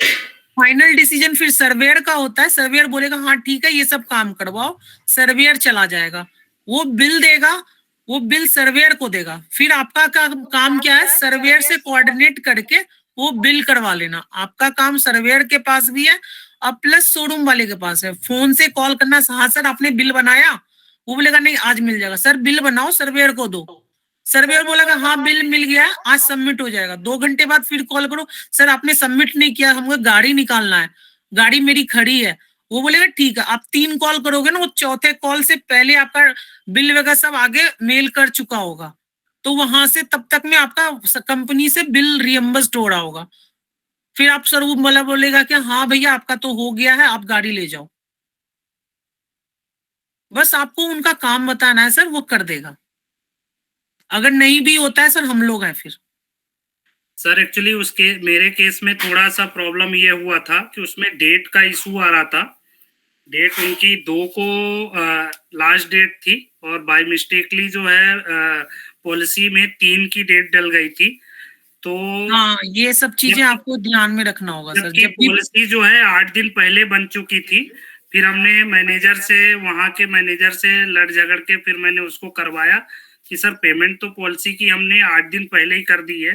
फाइनल डिसीजन फिर सर्वेयर का होता है, सर्वेयर बोलेगा हाँ ठीक है ये सब काम करवाओ, सर्वेयर चला जाएगा, वो बिल देगा, वो बिल सर्वेयर को देगा, फिर आपका काम क्या है, सर्वेयर से कोऑर्डिनेट करके वो बिल करवा लेना। आपका काम सर्वेयर के पास भी है और प्लस शोरूम वाले के पास है। फोन से कॉल करना, हाँ सर आपने बिल बनाया, वो बोलेगा नहीं आज मिल जाएगा, सर बिल बनाओ सर्वेयर को दो, सर्वेयर बोलेगा हाँ बिल मिल गया है, आज सबमिट हो जाएगा। 2 घंटे बाद फिर कॉल करो, सर आपने सबमिट नहीं किया, हमको गाड़ी निकालना है, गाड़ी मेरी खड़ी है, वो बोलेगा ठीक है। आप 3 कॉल करोगे ना, वो चौथे कॉल से पहले आपका बिल वगैरह सब आगे मेल कर चुका होगा, तो वहां से तब तक में आपका कंपनी से बिल रियम्बर्स्ड हो रहा होगा। फिर आप शोरूम वाला बोलेगा कि हाँ भैया आपका तो हो गया है, आप गाड़ी ले जाओ। बस आपको उनका काम बताना है सर, वो कर देगा। अगर नहीं भी होता है सर, हम लोग हैं फिर। सर एक्चुअली उसके मेरे केस में थोड़ा सा प्रॉब्लम ये हुआ था कि उसमें डेट का इशू आ रहा था। डेट उनकी 2 को लास्ट डेट थी और बाय मिस्टेकली जो है पॉलिसी में 3 की डेट डल गई थी। तो हाँ ये सब चीजें आपको ध्यान में रखना होगा सर। जबकि पॉलिसी जो है 8 दिन पहले बन चुकी थी, फिर हमने मैनेजर से, वहां के मैनेजर से लड़ झगड़ के फिर मैंने उसको करवाया कि सर पेमेंट तो पॉलिसी की हमने 8 दिन पहले ही कर दी है,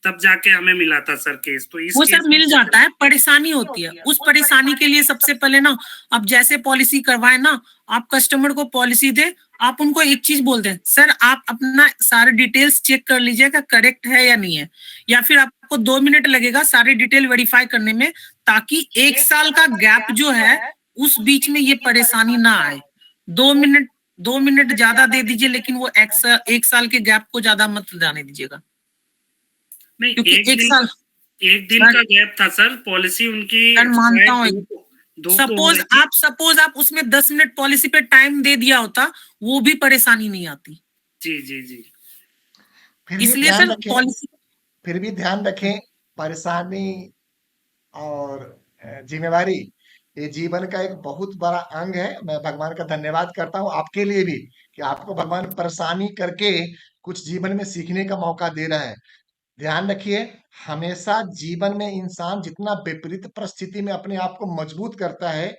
तब जाके हमें मिला था सर केस। तो इस वो सर मिल जाता है, परेशानी होती है, उस परेशानी के लिए सबसे पहले ना आप जैसे पॉलिसी करवाए ना, आप कस्टमर को पॉलिसी दे, आप उनको एक चीज बोल दें, सर आप अपना सारे डिटेल्स चेक कर लीजिएगा करेक्ट है या नहीं है, या फिर आपको 2 मिनट लगेगा सारी डिटेल वेरीफाई करने में, ताकि 1 साल का गैप जो है उस बीच में ये परेशानी ना आए। 2 मिनट ज्यादा दे दीजिए, लेकिन वो 1 साल के गैप को ज्यादा मत जाने दीजिएगा, नहीं, क्योंकि 1 दिन का गैप था सर। पॉलिसी उनकी मानता हूँ, सपोज आप उसमें 10 मिनट पॉलिसी पे टाइम दे दिया होता, वो भी परेशानी नहीं आती। जी जी जी, इसलिए सर पॉलिसी फिर भी ध्यान रखें, परेशानी और जिम्मेवारी ये जीवन का एक बहुत बड़ा अंग है। मैं भगवान का धन्यवाद करता हूँ आपके लिए भी कि आपको भगवान परेशानी करके कुछ जीवन में सीखने का मौका दे रहा है। ध्यान रखिए, हमेशा जीवन में इंसान जितना विपरीत परिस्थिति में अपने आप को मजबूत करता है,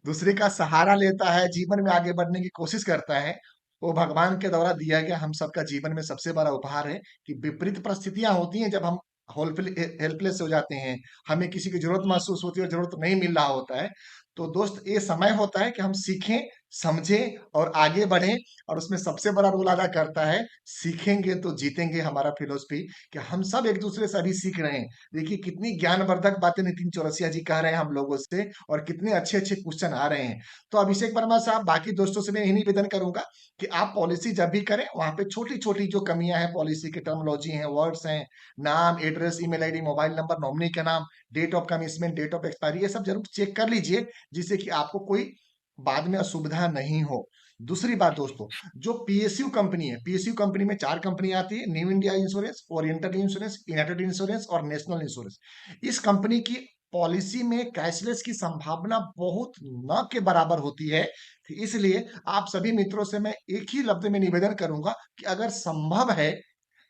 दूसरे का सहारा लेता है, जीवन में आगे बढ़ने की कोशिश करता है, वो भगवान के द्वारा दिया गया हम सबका जीवन में सबसे बड़ा उपहार है। कि विपरीत परिस्थितियां होती हैं जब हम हेल्पलेस हो जाते हैं, हमें किसी की जरूरत महसूस होती है और जरूरत नहीं मिल रहा होता है, तो दोस्त ये समय होता है कि हम सीखें, समझें और आगे बढ़ें। और उसमें सबसे बड़ा रोल अदा करता है सीखेंगे तो जीतेंगे हमारा फिलोसफी, कि हम सब एक दूसरे से अभी सीख रहे हैं। देखिए कितनी ज्ञानवर्धक बातें नितिन चौरसिया जी कह रहे हैं हम लोगों से, और कितने अच्छे अच्छे क्वेश्चन आ रहे हैं। तो अभिषेक वर्मा साहब, बाकी दोस्तों से मैं यही निवेदन करूंगा कि आप पॉलिसी जब भी करें, वहां पे छोटी छोटी जो कमियां हैं पॉलिसी की, टर्मोलॉजी हैं, वर्ड्स हैं, नाम, address, email ID, mobile number, nominee का नाम, date of commitment, date of expiry, ये सब जरूर चेक कर लीजिए, जिससे कि आपको कोई बाद में असुविधा नहीं हो। दूसरी बात दोस्तों, जो पीएसयू कंपनी है, पीएसयू कंपनी में 4 कंपनी आती है, new India insurance, oriental insurance, United insurance और नेशनल इंश्योरेंस। इस कंपनी की पॉलिसी में कैशलेस की संभावना बहुत न के बराबर होती है। इसलिए आप सभी मित्रों से मैं एक ही लफ्ज में निवेदन करूंगा कि अगर संभव है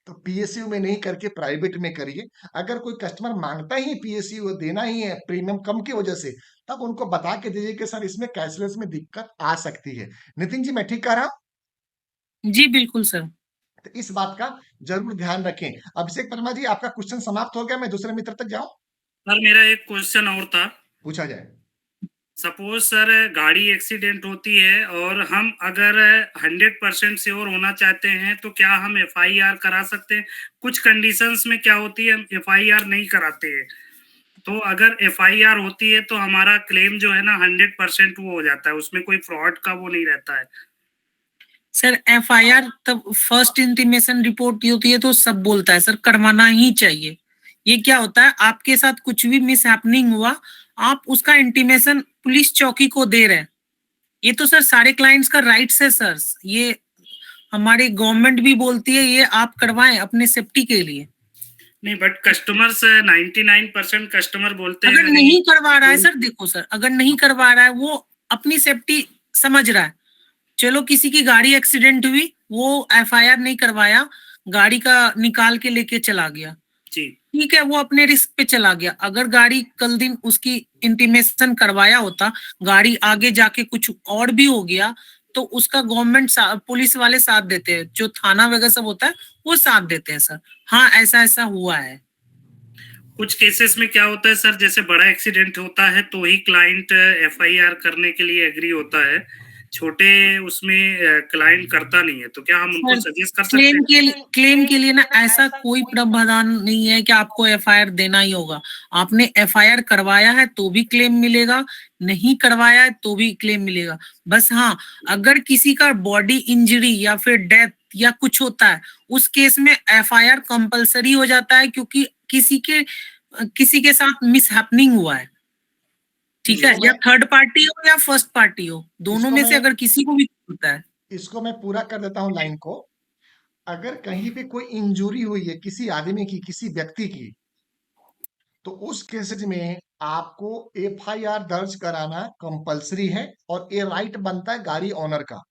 तो पीएसयू में नहीं करके प्राइवेट में करिए। अगर कोई कस्टमर मांगता ही पीएसयू देना ही है प्रीमियम कम की वजह से, तब उनको बता के दीजिए कि सर इसमें कैशलेस में दिक्कत आ सकती है। नितिन जी, मैं ठीक कह रहा हूँ? जी बिल्कुल सर। तो इस बात का जरूर ध्यान रखें। अभिषेक वर्मा जी, आपका क्वेश्चन समाप्त हो गया, मैं दूसरे मित्र तक जाऊं? सर मेरा एक क्वेश्चन और था। पूछा जाए। सपोज सर गाड़ी एक्सीडेंट होती है और हम अगर 100% श्योर होना चाहते हैं तो क्या हम FIR करा सकते हैं? कुछ कंडीशंस में क्या होती है, हम FIR नहीं कराते हैं, तो अगर FIR होती है तो हमारा क्लेम जो है ना 100% वो हो जाता है, उसमें कोई फ्रॉड का वो नहीं रहता है। सर FIR तब फर्स्ट इंटीमेशन रिपोर्ट होती है तो सब बोलता है सर करवाना ही चाहिए। ये क्या होता है, आपके साथ कुछ भी मिस हैपनिंग हुआ, आप उसका इंटीमेशन पुलिस चौकी को दे रहे हैं। ये तो सर सारे क्लाइंट्स का राइट्स है सर, ये हमारी गवर्नमेंट भी बोलती है ये आप करवाएं अपने सेफ्टी के लिए। नहीं बट कस्टमर्स 99% कस्टमर बोलते हैं अगर नहीं करवा रहा है सर, देखो सर अगर नहीं करवा रहा है वो अपनी सेफ्टी समझ रहा है, चलो किसी की गाड़ी एक्सीडेंट हुई, वो FIR नहीं करवाया, गाड़ी का निकाल के लेके चला गया, जी ठीक है, वो अपने रिस्क पे चला गया। अगर गाड़ी कल दिन उसकी इंटीमेशन करवाया होता, गाड़ी आगे जाके कुछ और भी हो गया तो उसका गवर्नमेंट पुलिस वाले साथ देते हैं, जो थाना वगैरह सब होता है वो साथ देते हैं सर। हाँ ऐसा ऐसा हुआ है। कुछ केसेस में क्या होता है सर, जैसे बड़ा एक्सीडेंट होता है तो ही क्लाइंट FIR करने के लिए एग्री होता है, छोटे उसमें क्लाइंट करता नहीं है, तो क्या हम उनको सजेस्ट कर सकते हैं? क्लेम के लिए ना ऐसा कोई प्रावधान नहीं है कि आपको FIR देना ही होगा। आपने FIR करवाया है तो भी क्लेम मिलेगा, नहीं करवाया है तो भी क्लेम मिलेगा। बस हाँ, अगर किसी का बॉडी इंजरी या फिर डेथ या कुछ होता है, उस केस में FIR कंपलसरी हो जाता है, क्योंकि किसी के साथ मिस हैपनिंग हुआ है, ठीक है, या थर्ड पार्टी हो या फर्स्ट पार्टी हो, दोनों में से अगर किसी को भी होता है। इसको मैं पूरा कर देता हूँ लाइन को। अगर कहीं पे कोई इंजरी हुई है किसी आदमी की, किसी व्यक्ति की, तो उस केसेज में आपको FIR दर्ज कराना कंपलसरी है और ये राइट बनता है गाड़ी ओनर का,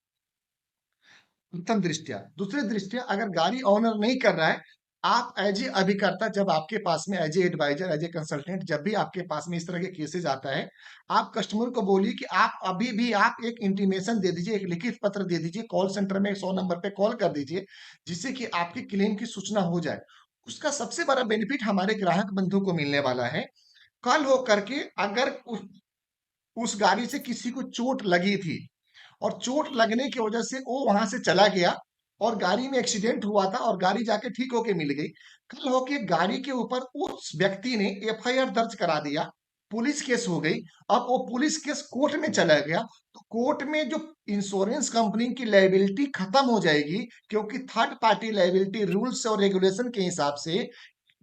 प्रथम दृष्टया। दूसरे दृष्टया अगर गाड़ी ओनर नहीं कर रहा है, आप एज ए अभिकर्ता, जब आपके पास में as a adviser, as a consultant, जब भी आपके पास में इस तरह के केसेज आता है, आप कस्टमर को बोलिए कि आप अभी भी आप एक इंटीमेशन दे दीजिए, एक लिखित पत्र दे दीजिए, कॉल सेंटर में 100 नंबर पे कॉल कर दीजिए, जिससे कि आपके क्लेम की सूचना हो जाए। उसका सबसे बड़ा बेनिफिट हमारे ग्राहक बंधु को मिलने वाला है। कल हो करके अगर उस गाड़ी से किसी को चोट लगी थी और चोट लगने की वजह से वो वहां से चला गया और गाड़ी में एक्सीडेंट हुआ था और गाड़ी जाके ठीक होके मिल गई, कल होके गाड़ी के ऊपर उस व्यक्ति ने FIR दर्ज करा दिया, पुलिस केस हो गई। अब वो पुलिस केस कोर्ट में चला गया, तो कोर्ट में जो इंश्योरेंस कंपनी की लायबिलिटी खत्म हो जाएगी, क्योंकि थर्ड पार्टी लायबिलिटी रूल्स और रेगुलेशन के हिसाब से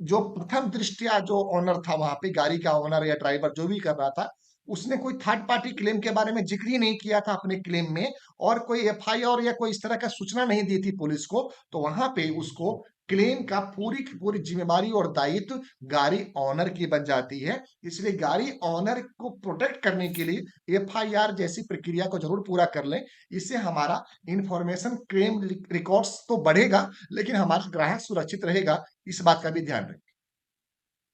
जो प्रथम दृष्टया जो ओनर था वहां पे, गाड़ी का ओनर या ड्राइवर जो भी कर रहा था, उसने कोई थर्ड पार्टी क्लेम के बारे में जिक्र ही नहीं किया था अपने क्लेम में, और कोई FIR या कोई इस तरह का सूचना नहीं दी थी पुलिस को, तो वहां पे उसको क्लेम का पूरी की पूरी जिम्मेदारी और दायित्व गाड़ी ओनर की बन जाती है। इसलिए गाड़ी ओनर को प्रोटेक्ट करने के लिए FIR जैसी प्रक्रिया को जरूर पूरा कर लें। इससे हमारा इंफॉर्मेशन क्लेम रिकॉर्ड्स तो बढ़ेगा, लेकिन हमारा ग्राहक सुरक्षित रहेगा, इस बात का भी ध्यान रखें।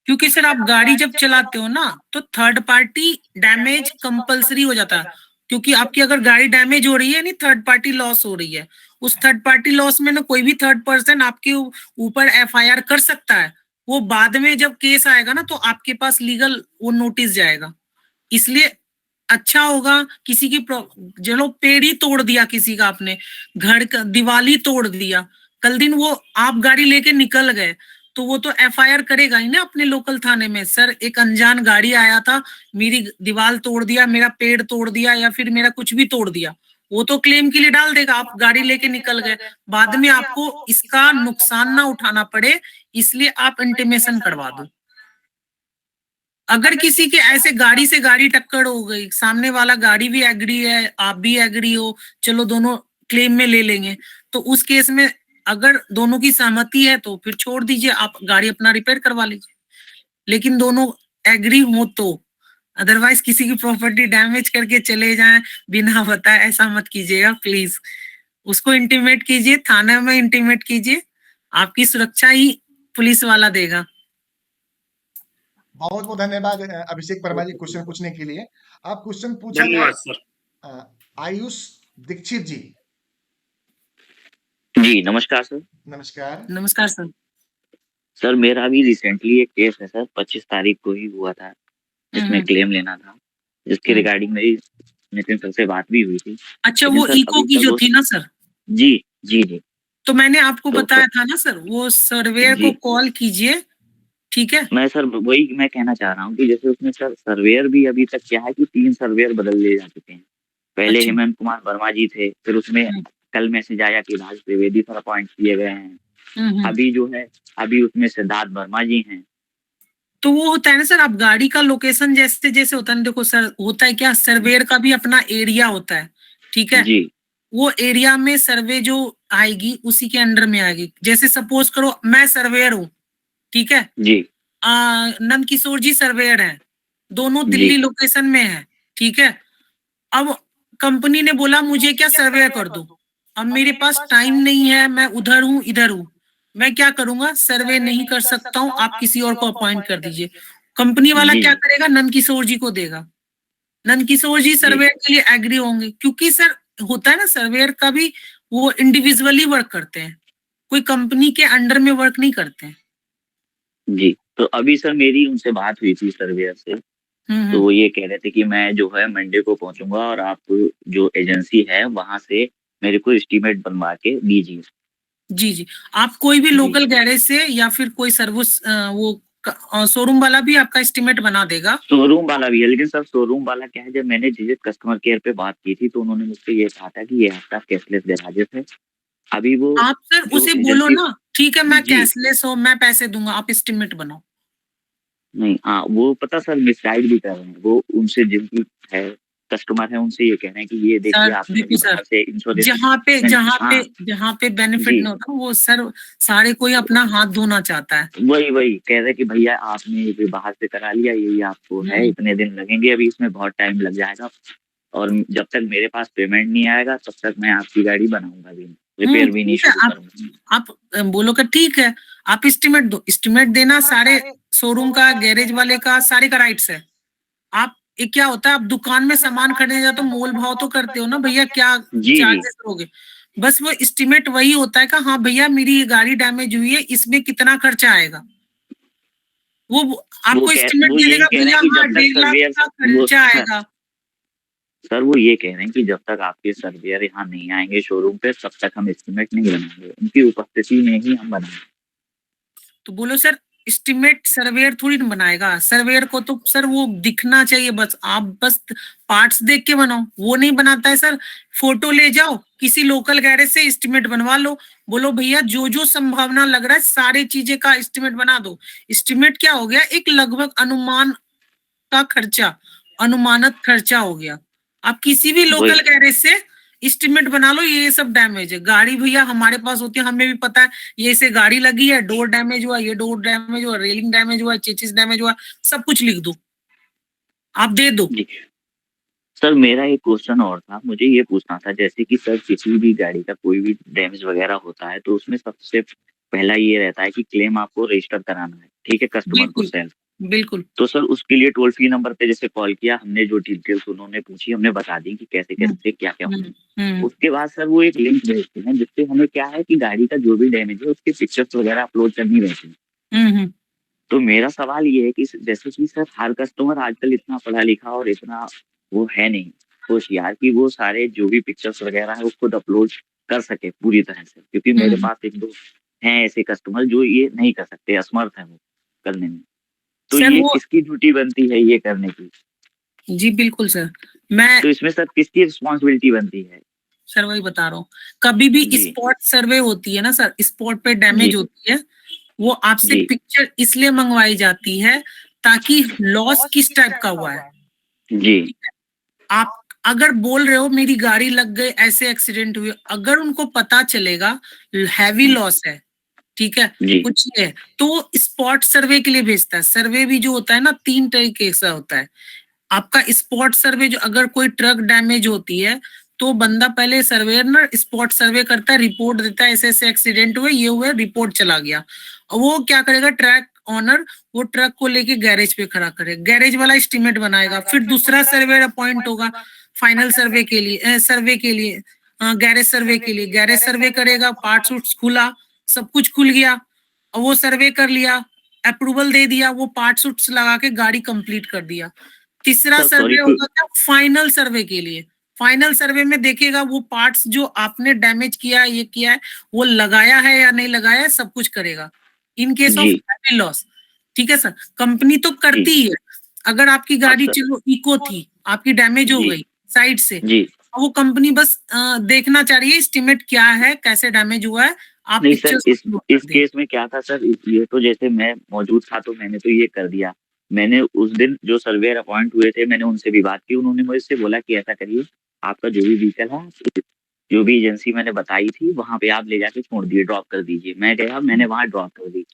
क्योंकि सर आप गाड़ी जब चलाते हो ना, तो थर्ड पार्टी डैमेज कंपलसरी हो जाता है, क्योंकि आपकी अगर गाड़ी डैमेज हो रही है, नहीं थर्ड पार्टी लॉस हो रही है, उस थर्ड पार्टी लॉस में ना कोई भी थर्ड पर्सन आपके ऊपर FIR कर सकता है। वो बाद में जब केस आएगा ना, तो आपके पास लीगल वो नोटिस जाएगा। इसलिए अच्छा होगा, किसी की चलो पेड़ ही तोड़ दिया किसी का, आपने घर का दीवार तोड़ दिया, कल दिन वो आप गाड़ी लेके निकल गए, तो वो तो FIR करेगा ही ना अपने लोकल थाने में, सर एक अनजान गाड़ी आया था, मेरी दीवार तोड़ दिया, मेरा पेड़ तोड़ दिया, या फिर मेरा कुछ भी तोड़ दिया, वो तो क्लेम के लिए डाल देगा। आप गाड़ी लेके निकल गए, बाद में आपको इसका नुकसान ना उठाना पड़े, इसलिए आप इंटीमेशन करवा दो। अगर किसी के ऐसे गाड़ी से गाड़ी टक्कर हो गई, सामने वाला गाड़ी भी एग्री है, आप भी एग्री हो, चलो दोनों क्लेम में ले लेंगे, तो उस केस में अगर दोनों की सहमति है तो फिर छोड़ दीजिए, आप गाड़ी अपना रिपेयर करवा लीजिए, लेकिन दोनों एग्री हो तो। अदरवाइज किसी की प्रॉपर्टी डैमेज करके चले जाएं बिना बताए, ऐसा मत कीजिएगा प्लीज। उसको इंटीमेट कीजिए, थाने में इंटीमेट कीजिए, आपकी सुरक्षा ही पुलिस वाला देगा। बहुत बहुत धन्यवाद अभिषेक वर्मा जी क्वेश्चन पूछने के लिए। आप क्वेश्चन पूछा धन्यवाद सर। आयुष दीक्षित जी। जी नमस्कार सर। नमस्कार। नमस्कार सर। सर मेरा अभी रिसेंटली एक केस है सर, 25 तारीख को ही हुआ था, जिसमें क्लेम लेना था। जिसके रिगार्डिंग मेरी नितिन सर से बात भी हुई थी। अच्छा, लेकिन वो सर इको अभी की तक जो वो थी ना सर, जी, जी, जी। तो मैंने आपको तो बताया सर था ना सर, वो सर्वेयर को जी, कॉल कीजिए, ठीक है? मैं सर वही मैं कहना चाह रहा हूँ कि जैसे उसमें सर सर्वेयर भी अभी तक क्या है कि 3 सर्वेयर बदल दिए जा चुके हैं। पहले अच्छा। हेमंत कुमार वर्मा जी थे, फिर उसमें हुँ, कल मैसेज आया कि राज त्रिवेदी सर अपॉइंट किए गए हैं। हुँ। अभी जो है, अभी उसमें सिद्धार्थ वर्मा जी हैं। तो वो होता है ना सर, आप गाड़ी का लोकेशन जैसे होता है ना, देखो सर, होता है क्या, सर्वेयर का भी अपना एरिया होता है, ठीक है? जी, वो एरिया में सर्वे जो आएगी उसी के अंडर में आएगी। जैसे सपोज करो मैं सर्वेयर हूँ, ठीक है? जी, नंद किशोर जी सर्वेयर हैं, दोनों जी, दिल्ली लोकेशन में है, ठीक है? अब कंपनी ने बोला मुझे क्या सर्वे कर दो, अब मेरे पास टाइम नहीं है, मैं उधर हूँ इधर हूँ, मैं क्या करूंगा, सर्वे नहीं कर सकता हूँ, आप किसी और को अपॉइंट कर दीजिए। कंपनी वाला जी, क्या जी, करेगा, नंद किशोर जी को देगा, नंद किशोर जी जी, सर्वेयर के लिए एग्री होंगे, क्योंकि सर होता है ना, सर्वेयर का भी वो इंडिविजुअली वर्क करते हैं, कोई कंपनी के अंडर में वर्क नहीं करते हैं। जी। तो अभी सर मेरी उनसे बात हुई थी सर्वेयर से, तो हम्म। वो ये कह रहे थे कि मैं जो है मंडे को पहुंचूंगा और आप जो एजेंसी है वहां से मेरे को एस्टीमेट बनवा के दीजिए। जी जी, आप कोई भी जी, लोकल गैरेज से या फिर कोई सर्विस वो शोरूम वाला भी आपका एस्टिमेट बना देगा। शोरूम वाला भी है, लेकिन सर शोरूम वाला क्या है, जब मैंने जिस कस्टमर केयर पे बात की थी तो उन्होंने मुझसे ये कहा था कि ये आपका कैशलेस गैराजेस है। अभी वो आप सर जो उसे बोलो एजेंसी ना, ठीक है मैं जी कैशलेस हूँ, मैं पैसे दूंगा, आप एस्टिमेट बनाओ। नहीं, हाँ वो पता सर मिसगाइड भी कर रहे हैं, वो उनसे जिनकी है कस्टमर है उनसे ये कह रहे हैं कि ये देखिए सर आपने अभी देखो सर, बाहर से इंश्योरेंस। जहाँ पे जहाँ पे हाँ जहाँ पे बेनिफिट जी, नहीं होता वो सर, सारे कोई अपना हाथ धोना चाहता है। वही वही कह रहे कि भैया आपने ये बाहर से करा लिया, यही आपको है, हम्म, इतने दिन लगेंगे, अभी इसमें बहुत टाइम लग जाएगा और जब तक मेरे पास पेमेंट नहीं आएगा तब तक मैं आपकी गाड़ी बनाऊंगा भी नहीं, रिपेयर भी नहीं ठीक है, शुरू करूंगा। आप बोलो कि ठीक है, आप एस्टिमेट दो, एस्टिमेट देना सारे शोरूम का, गैरेज वाले का, सारे का राइट्स है। आप एक क्या होता है, आप दुकान में सामान खरीदने जाते हो, मोल भाव तो करते हो ना भैया, क्या जी जी, चार्जेस लोगे, बस वो एस्टिमेट वही होता है कि हाँ भैया मेरी ये गाड़ी डैमेज हुई है, इसमें कितना खर्चा आएगा, वो आपको एस्टिमेट वो दे यही देगा कह रहे भैया हैं कि हाँ जब तक 1.5 लाख सर्वेयर का वो खर्चा आएगा। सर वो ये कह रहे हैं कि जब तक आपके सर्वेयर यहाँ नहीं आएंगे शोरूम पे तब तक हम एस्टिमेट नहीं बनाएंगे, उनकी उपस्थिति में ही हम बनाएंगे। तो बोलो सर, एस्टिमेट सर्वेयर थोड़ी ना बनाएगा, सर्वेयर को तो सर वो दिखना चाहिए, बस आप बस पार्ट्स देख के बनाओ, वो नहीं बनाता है सर। फोटो ले जाओ किसी लोकल गैरेज से, एस्टिमेट बनवा लो, बोलो भैया जो जो संभावना लग रहा है सारी चीजें का एस्टिमेट बना दो। एस्टिमेट क्या हो गया, एक लगभग अनुमान का खर्चा, अनुमानित खर्चा हो गया। आप किसी भी लोकल वही गैरेज से एस्टिमेट बना लो, ये सब डैमेज है गाड़ी भैया हमारे पास होती है, हमें भी पता है ये इसे गाड़ी लगी है, डोर डैमेज हुआ, ये डोर डैमेज हुआ, रेलिंग डैमेज हुआ, चेचिस डैमेज हुआ, सब कुछ लिख दो, आप दे दो। जी। सर मेरा एक क्वेश्चन और था, मुझे ये पूछना था जैसे कि सर किसी भी गाड़ी का कोई भी डैमेज वगैरह होता है तो उसमें सबसे पहला ये रहता है कि क्लेम आपको रजिस्टर कराना है, ठीक है, कस्टमर को बिल्कुल सेल्फ। बिल्कुल। तो सर उसके लिए टोल फ्री नंबर पे जैसे कॉल किया हमने, जो डिटेल्स उन्होंने पूछी हमने बता दी कि कैसे हम्म, कैसे क्या क्या होना है। हम्म, उसके बाद सर वो एक लिंक भेजते हैं जिससे हमें क्या है कि गाड़ी का जो भी डैमेज है उसके पिक्चर्स वगैरह अपलोड करनी रहती है। हम्म। तो मेरा सवाल ये है कि जैसे कि सर हर कस्टमर आजकल इतना पढ़ा लिखा और इतना वो है नहीं होशियार कि वो सारे जो भी पिक्चर्स वगैरह है वो खुद अपलोड कर सके पूरी तरह से, क्योंकि मेरे हम्म। पास एक दो हैं ऐसे कस्टमर जो ये नहीं कर सकते, असमर्थ है वो करने में। तो सर ये वो, किसकी ड्यूटी बनती है ये करने की? जी बिल्कुल सर, मैं तो इसमें सर किसकी रिस्पॉन्सिबिलिटी बनती है? सर वही बता रहा हूँ, कभी भी जी स्पॉट सर्वे होती है ना सर, स्पॉट पे जी डैमेज होती है, वो आपसे जी पिक्चर इसलिए मंगवाई जाती है ताकि लॉस किस टाइप का हुआ है, जी ठीक है? आप अगर बोल रहे हो मेरी गाड़ी लग गई, ऐसे एक्सीडेंट हुए, अगर उनको पता चलेगा हैवी लॉस है, ठीक है, जी कुछ ये है, तो स्पॉट सर्वे के लिए भेजता है। सर्वे भी जो होता है ना 3 तरीके से होता है। आपका स्पॉट सर्वे, जो अगर कोई ट्रक डैमेज होती है तो बंदा पहले सर्वेयर ना स्पॉट सर्वे करता है, रिपोर्ट देता है, ऐसे ऐसे एक्सीडेंट हुए, ये हुए, रिपोर्ट चला गया, और वो क्या करेगा, ट्रक ऑनर वो ट्रक को लेके गैरेज पे खड़ा करे, गैरेज वाला एस्टिमेट बनाएगा, फिर दूसरा सर्वेयर अपॉइंट होगा फाइनल सर्वे के लिए, गैरेज सर्वे के लिए, गैरेज सर्वे करेगा, पार्ट्स उट्स खुला, सब कुछ खुल गया, और वो सर्वे कर लिया, अप्रूवल दे दिया, वो पार्ट्स उट्स लगा के गाड़ी कंप्लीट कर दिया। तीसरा सर, सर्वे sorry to- होगा क्या, फाइनल सर्वे के लिए। फाइनल सर्वे में देखेगा वो पार्ट्स जो आपने डैमेज किया है, ये किया है, वो लगाया है या नहीं लगाया है, सब कुछ करेगा इन केस ऑफ जी। Heavy loss. ठीक है सर, कंपनी तो करती ही है। अगर आपकी गाड़ी सर। चलो इको थी, आपकी डैमेज हो जी। गई साइड से, जी वो कंपनी बस देखना चाह रही है एस्टिमेट क्या है, कैसे डैमेज हुआ है, आप नहीं सर, पिक्चर्स इस केस में क्या था सर, ये तो जैसे मैं मौजूद था तो मैंने तो ये कर दिया। मैंने उस दिन जो सर्वेयर अपॉइंट हुए थे, मैंने उनसे भी बात की। उन्होंने मुझसे बोला कि ऐसा करिए, आपका जो भी व्हीकल है, जो भी एजेंसी मैंने बताई थी वहां पे आप ले जाके छोड़ दिए, ड्रॉप कर दीजिए। मैं गया, मैंने वहां ड्रॉप कर दी।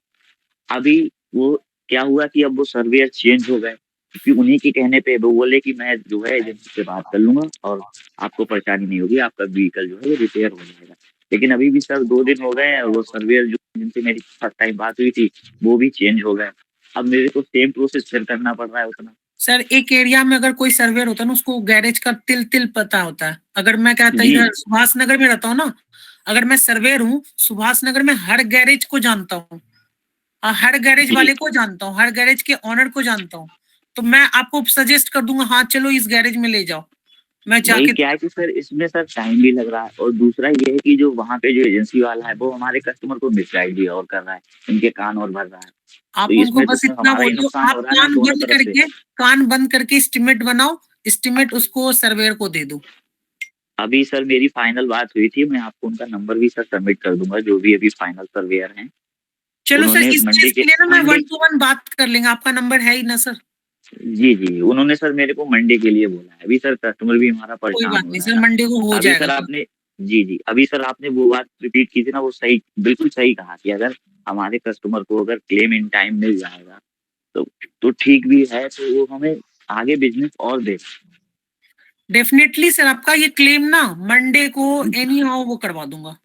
अभी वो क्या हुआ कि अब वो सर्वेयर चेंज हो गए, क्योंकि उन्हीं के कहने पे वो बोले कि मैं जो है एजेंसी से बात कर लूंगा और आपको परेशानी नहीं होगी, आपका व्हीकल जो है वो रिपेयर हो जाएगा। लेकिन अभी भी सर 2 दिन हो गए हैं, वो सर्वेयर जो जिनसे मेरी फर्स्ट टाइम बात हुई थी वो भी चेंज हो गए। अब मेरे को सेम प्रोसेस फिर करना पड़ रहा है उतना। सर एक एरिया में अगर कोई सर्वेयर होता है ना, उसको गैरेज का तिल तिल पता होता है। अगर मैं कहता जी। इधर सुभाष नगर में रहता हूँ ना, अगर मैं सर्वेयर हूँ, सुभाष नगर में हर गैरेज को जानता हूँ, हर गैरेज जी। वाले को जानता हूँ, हर गैरेज के ऑनर को जानता हूँ। तो मैं आपको सजेस्ट कर दूंगा, हाँ चलो इस गैरेज में ले जाओ, मैं वही जाके। क्या है कि सर इसमें सर टाइम भी लग रहा है, और दूसरा ये है कि जो वहाँ पे जो एजेंसी वाला है वो हमारे कस्टमर को मिसगाइड भी और कर रहा है, इनके कान और भर रहा है। आप तो उनको इसमें तो बस सर इतना हमारा ही बोलो, नुकसान आप हो रहा है ना कान दोनों बंद तरफ से। करके, कान बंद करके एस्टिमेट बनाओ, एस्टिमेट उसको सर्वेयर को दे दो। अभी सर मेरी फाइनल बात हुई थी, मैं आपको उनका नंबर भी सर सबमिट कर दूंगा, जो भी अभी फाइनल सर्वेयर हैं। चलो सर, उन्होंने इस मंडे केस के लिए ना मैं मंडे 1 to 1 बात कर लेंगे, आपका नंबर है ही ना सर। जी जी, उन्होंने सर मेरे को मंडे के लिए बोला है। अभी सर कस्टमर भी हमारा कोई परेशान बात हो नहीं रहा सर, है। मंडे को हो अभी जाएगा सर सर। आपने जी जी, अभी सर आपने वो बात रिपीट की थी ना, वो सही, बिल्कुल सही कहा कि अगर हमारे कस्टमर को अगर क्लेम इन टाइम मिल जाएगा तो ठीक भी है, तो वो हमें आगे बिजनेस और दे। डेफिनेटली सर, आपका ये क्लेम ना मंडे को एनी हाउ वो करवा दूंगा,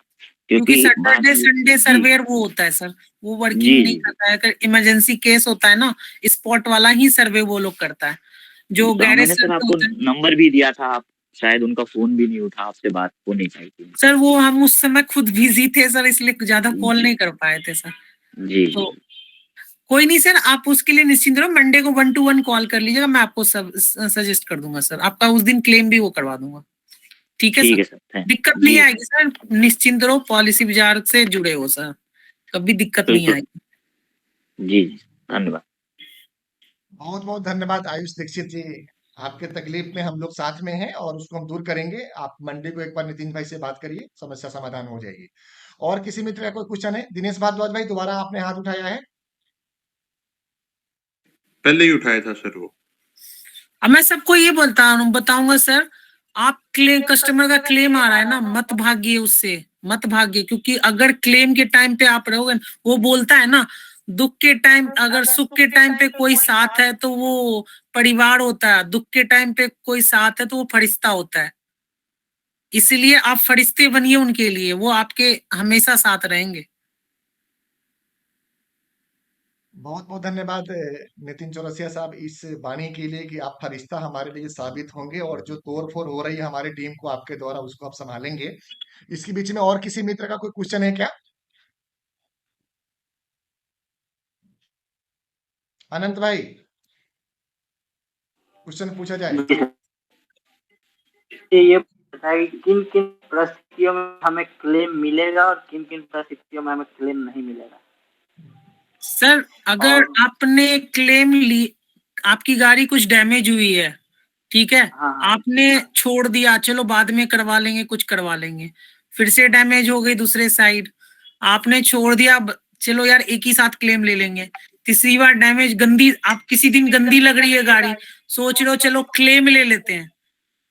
क्योंकि क्योंकि बात सैटरडे संडे जी सर्वेयर वो होता है सर, वो वर्किंग जी नहीं जी, करता है। अगर इमरजेंसी केस होता है ना, स्पॉट वाला ही सर्वे वो लोग करता है, जो तो गैरेज मैंने सर सर्वे आपको होता है। नंबर भी दिया था, आप शायद उनका फोन भी नहीं उठा, आपसे बात हो नहीं पाई थी। सर वो हम उस समय खुद बिजी थे सर, इसलिए ज्यादा कॉल जी नहीं कर पाए थे सर। जी तो कोई नहीं सर, आप उसके लिए निश्चिंत रहो, मंडे को 1 to 1 कॉल कर लीजिएगा, मैं आपको सब सजेस्ट कर दूंगा सर, आपका उस दिन क्लेम भी वो करवा दूंगा। ठीक है ठीक सर, है सर, दिक्कत नहीं जी आएगी सर, निश्चिंत रहो, पॉलिसी बाजार से जुड़े हो सर, कभी दिक्कत नहीं बिल्कुल। आएगी। जी जी, धन्यवाद। बहुत बहुत धन्यवाद आयुष दीक्षित जी। आपके तकलीफ में हम लोग साथ में हैं और उसको हम दूर करेंगे। आप मंडे को एक बार नितिन भाई से बात करिए, समस्या समाधान हो जाएगी। और किसी मित्र का कोई क्वेश्चन है? दिनेश भारद्वाज भाई, दोबारा आपने हाथ उठाया है। पहले ही उठाया था सर वो। अब मैं सबको ये बताऊंगा सर, आप क्लेम, कस्टमर का क्लेम आ रहा है ना, मत भागिए उससे, मत भागिए, क्योंकि अगर क्लेम के टाइम पे आप रहोगे, वो बोलता है ना, दुख के टाइम, अगर सुख के टाइम पे कोई साथ है तो वो परिवार होता है, दुख के टाइम पे कोई साथ है तो वो फरिश्ता होता है। इसलिए आप फरिश्ते बनिए उनके लिए, वो आपके हमेशा साथ रहेंगे। बहुत बहुत धन्यवाद नितिन चौरसिया साहब, इस वाणी के लिए कि आप फरिश्ता हमारे लिए साबित होंगे और जो तोड़ फोड़ हो रही है हमारी टीम को आपके द्वारा, उसको आप संभालेंगे। इसके बीच में और किसी मित्र का कोई क्वेश्चन है क्या? अनंत भाई, क्वेश्चन पूछा जाए। ये बताइए किन किन परिस्थितियों में हमें क्लेम मिलेगा और किन किन परिस्थितियों में हमें क्लेम नहीं मिलेगा। सर अगर आपने क्लेम ली, आपकी गाड़ी कुछ डैमेज हुई है, ठीक है, हाँ आपने छोड़ दिया, चलो बाद में करवा लेंगे, कुछ करवा लेंगे, फिर से डैमेज हो गई दूसरे साइड, आपने छोड़ दिया, चलो यार एक ही साथ क्लेम ले लेंगे, तीसरी बार डैमेज, गंदी, आप किसी दिन गंदी लग रही है गाड़ी, सोच रहे हो चलो क्लेम ले लेते हैं,